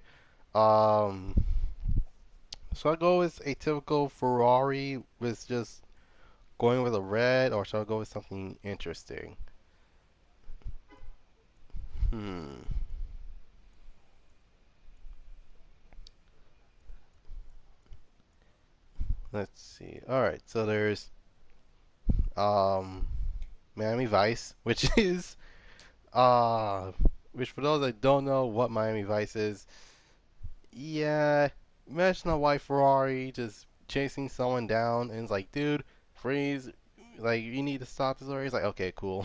Um, should I go with a typical Ferrari with just going with a red, or should I go with something interesting? Hmm. Let's see. All right. So there's um Miami Vice, which is uh which for those that don't know what Miami Vice is, yeah, imagine a white Ferrari just chasing someone down and it's like, dude, freeze, like you need to stop this, or he's like, okay, cool.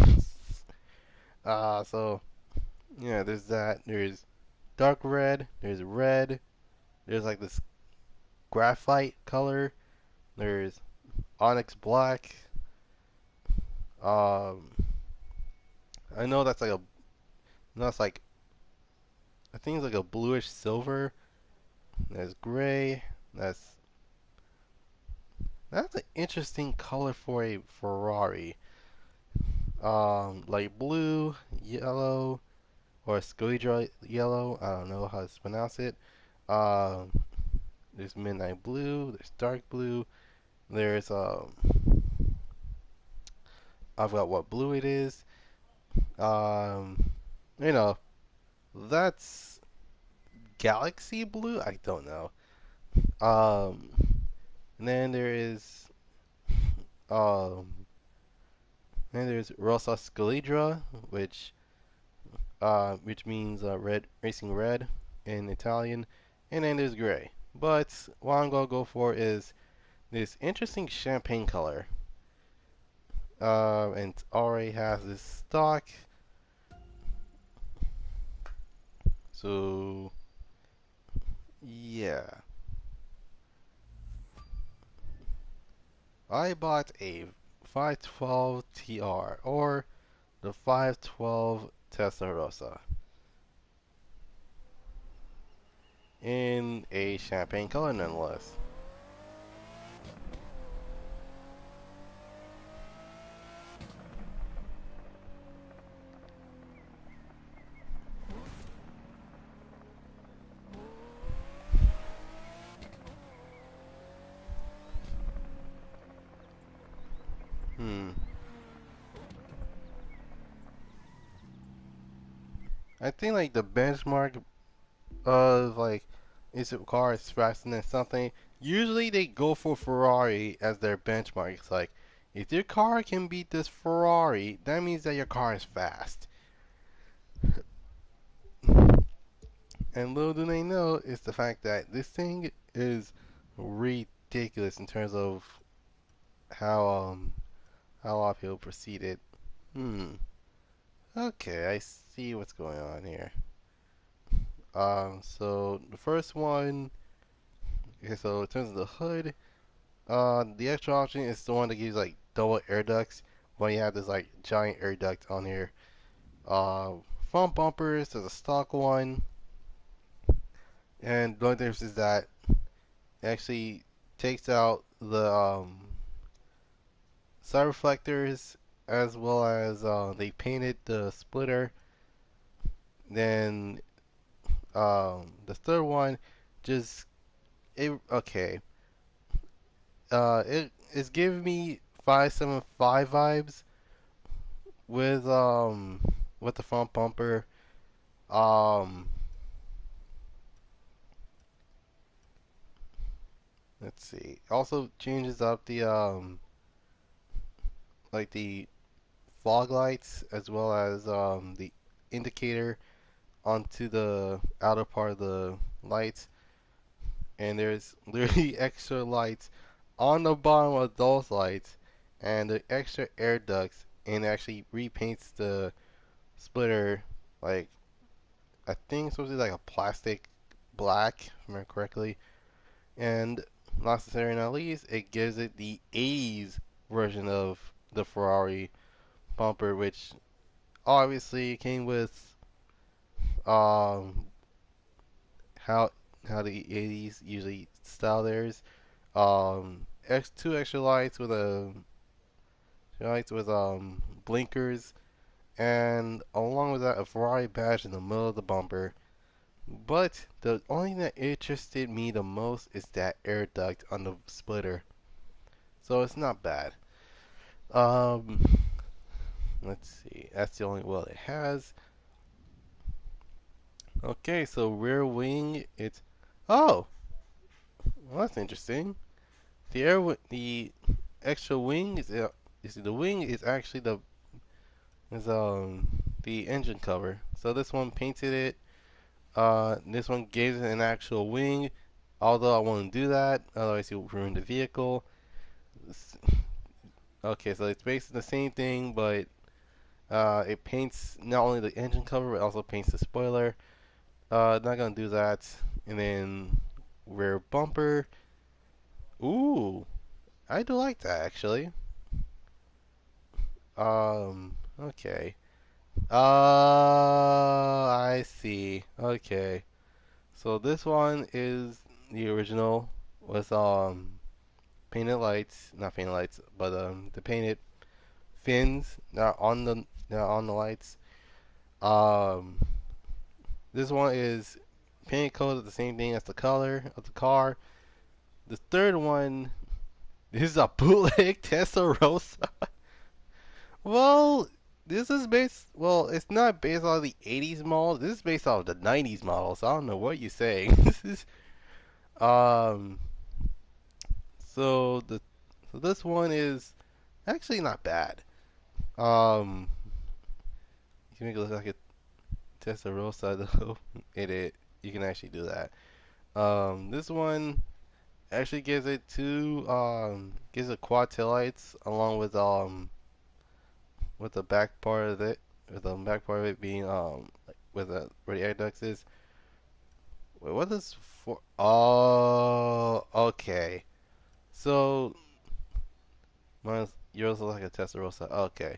So yeah, there's that. There's dark red. There's red. There's like this graphite color. There's onyx black. Um, I know that's like a that's like I think it's like a bluish silver. There's gray. That's that's an interesting color for a Ferrari. Like blue, yellow, or Scoidra yellow. I don't know how to pronounce it. Um, there's midnight blue. There's dark blue. There's I forgot what blue it is. Um, you know, that's galaxy blue. I don't know. Um, and then there is um, then there's Rosa Scalidra, which means red, racing red in Italian, and then there's gray. But what I'm gonna go for is this interesting champagne color. And it already has this stock, so yeah. I bought a 512 TR or the 512 Testarossa in a champagne color nonetheless. Hmm. I think like the benchmark of like is a car is faster than something. Usually they go for Ferrari as their benchmark. It's like if your car can beat this Ferrari, that means that your car is fast. And little do they know is the fact that this thing is ridiculous in terms of how how a lot of people proceeded. Hmm. Okay, I see what's going on here. So the first one. Okay, so in terms of the hood, the extra option is the one that gives like double air ducts. When you have this like giant air duct on here. Uh, Front bumpers, there's a stock one, and the only difference is that it actually takes out the side reflectors as well as they painted the splitter. Then the third one just okay. It is giving me 575 vibes with with the front bumper. Um, let's see. Also changes up the like the fog lights as well as the indicator onto the outer part of the lights, and there's literally extra lights on the bottom of those lights, and the extra air ducts, and it actually repaints the splitter like I think it's supposed to be like a plastic black, if I remember correctly. And last but not least, it gives it the 80s version of the Ferrari bumper, which obviously came with um how the 80s usually style theirs. Two extra lights with blinkers, and along with that, a Ferrari badge in the middle of the bumper. But the only thing that interested me the most is that air duct on the splitter. So it's not bad. Um, let's see. That's the only well it has. Okay, so rear wing. It's oh, well, that's interesting. The extra wing is you see the wing is actually is the engine cover. So this one painted it. This one gives it an actual wing. Although I won't do that, otherwise you'll ruin the vehicle. Okay, so it's basically the same thing, but it paints not only the engine cover, but also paints the spoiler. Not gonna do that. And then rear bumper. Ooh, I do like that actually. Okay. I see. Okay. So this one is the original with painted lights, not painted lights, but the painted fins not on the lights. Um, this one is paint coded the same thing as the color of the car. The third one, this is a bootleg Testarossa. Well, this is based. Well, it's not based on the '80s model. This is based off the '90s model. So I don't know what you're saying. This is um. So the so this one is actually not bad. Um, you can make it look like a Testarossa though. It you can actually do that. This one actually gives it quad taillights along with the back part of it, with the back part of it being with the where the air ducts is. Wait, what is for? Oh, okay. So yours looks like a Testarossa. Okay,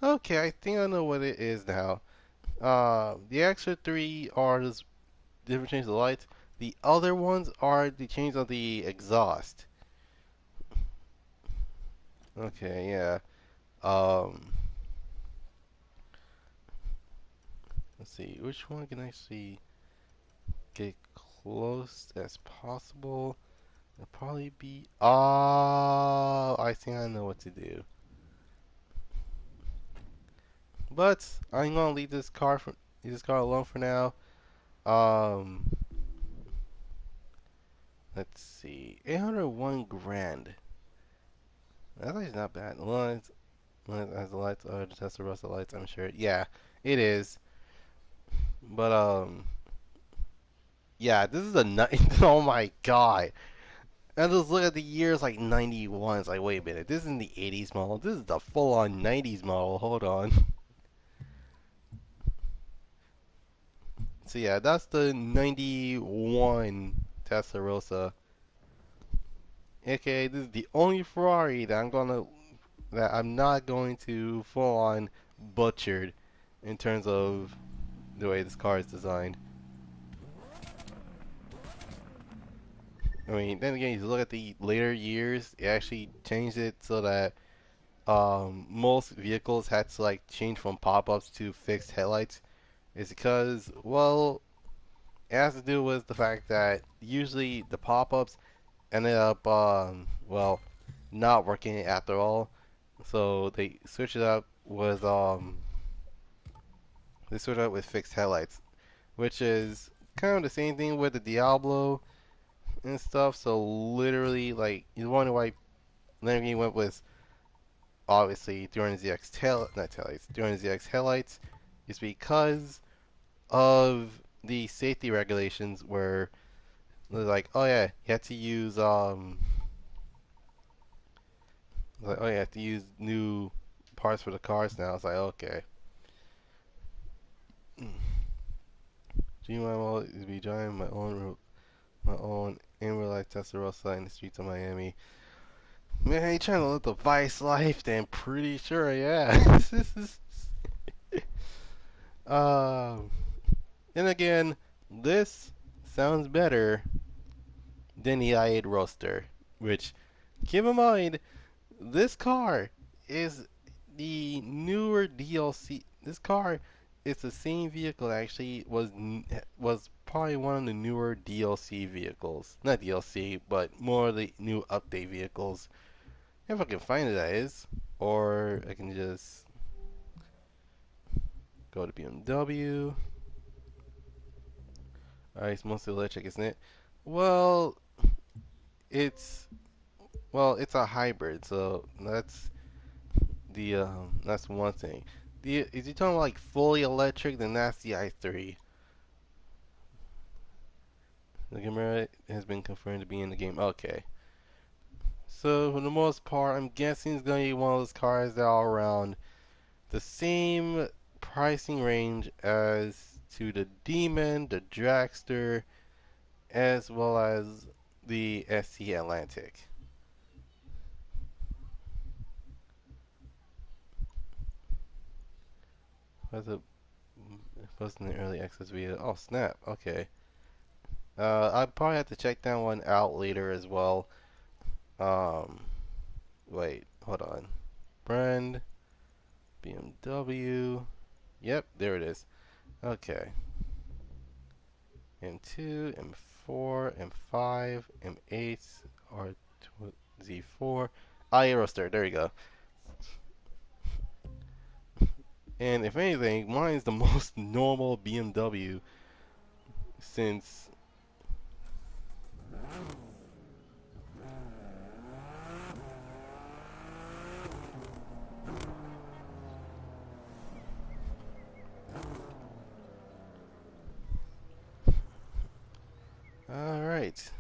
okay. I think I know what it is now. The extra three are just different changes of lights. The other ones are the change of the exhaust. Okay, yeah. Um, let's see. Which one can I actually get close as possible? It'll probably be. Oh, I think I know what to do. But I'm gonna leave this car alone for now. Um, let's see. 801 grand. That's actually not bad. As the lights, the Testarossa lights, I'm sure. Yeah, it is. But yeah, this is a oh my god. And just look at the years like 91. It's like, wait a minute, this isn't the 80s model. This is the full-on 90s model. Hold on. So yeah, that's the 91 Testarossa. Okay, this is the only Ferrari that I'm not going to full-on butchered in terms of the way this car is designed. I mean, then again, you look at the later years, it actually changed it so that most vehicles had to like change from pop-ups to fixed headlights. It's because, well, it has to do with the fact that usually the pop-ups ended up, not working after all. So they switched it up with fixed headlights, which is kind of the same thing with the Diablo and stuff. So literally, like, you wonder why Lamborghini went with obviously during ZX tail not taillights during ZX headlights is because of the safety regulations where they're like, oh yeah, you have to use It's like, oh, you have to use new parts for the cars now. It's like, okay. Dream I will be driving my own in real life Testarossa in the streets of Miami. Man, you trying to live the vice life? Then pretty sure, yeah. um, and again, this sounds better than the i8 Roadster, which keep in mind this car is the newer DLC. This car is the same vehicle that actually was probably one of the newer DLC vehicles. Not DLC, but more of the new update vehicles. If I can find it, that is. Or I can just go to BMW. Alright, it's mostly electric, isn't it? Well, it's it's a hybrid, so that's one thing. Is you talking about like fully electric? Then that's the i3. The camera has been confirmed to be in the game. Okay. So for the most part, I'm guessing it's gonna be one of those cars that are around the same pricing range as to the Demon, the Dragster, as well as the SC Atlantic. Was it wasn't an early access video? Oh snap! Okay. I probably have to check that one out later as well. Um, wait, hold on. Brand BMW. Yep, there it is. Okay. M2, M4, M5, M8, R Z4. Ah, Aerostar. There you go. And if anything, mine is the most normal BMW since. All right.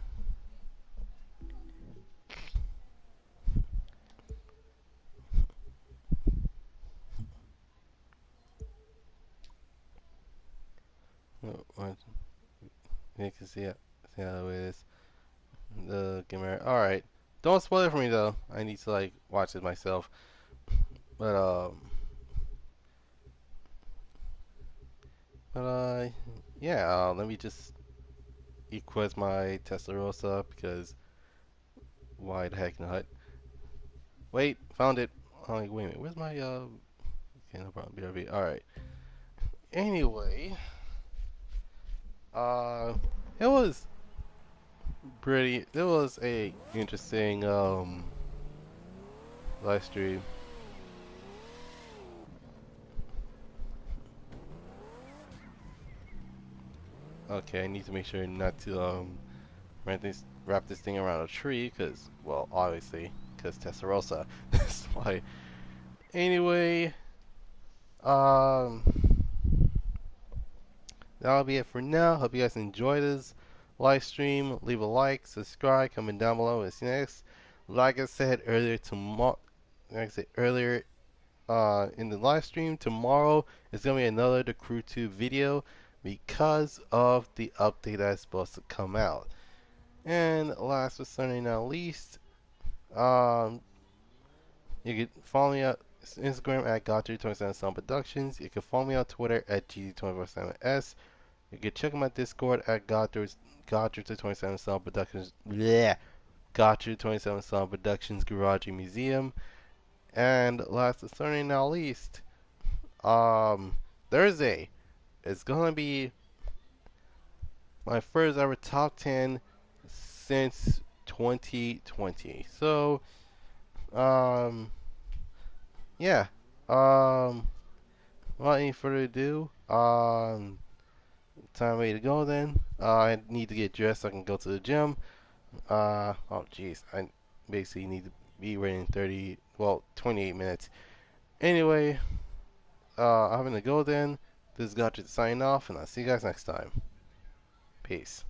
What? You can see how it is. The camera. All right. Don't spoil it for me though. I need to like watch it myself. But but yeah. Let me just equip my Testarossa because why the heck not? Wait, found it. Oh, wait a minute. Where's my Okay, no problem. BRB. All right. Anyway, uh, it was pretty. It was a interesting live stream. Okay, I need to make sure not to wrap this thing around a tree, because well, obviously, because Testarossa. That's why. Anyway, um, that'll be it for now. Hope you guys enjoyed this live stream. Leave a like, subscribe, comment down below, and see you next. Like I said earlier, in the live stream tomorrow is gonna be another The Crew 2 video because of the update that's supposed to come out. And last but certainly not least, um, you can follow me on Instagram at Goddrifter247sun Productions. You can follow me on Twitter at GD247S. You can check my Discord at Goddrifter247sun Productions. Yeah, Goddrifter247sun Productions Garage Museum. And last but certainly not least, um, Thursday is gonna be my first ever top 10 since 2020. So, um, yeah. Without any further ado, time ready to go then. I need to get dressed so I can go to the gym. Oh jeez, I basically need to be ready in 28 minutes. Anyway, I'm gonna go then. This is Gotcha to sign off, and I'll see you guys next time. Peace.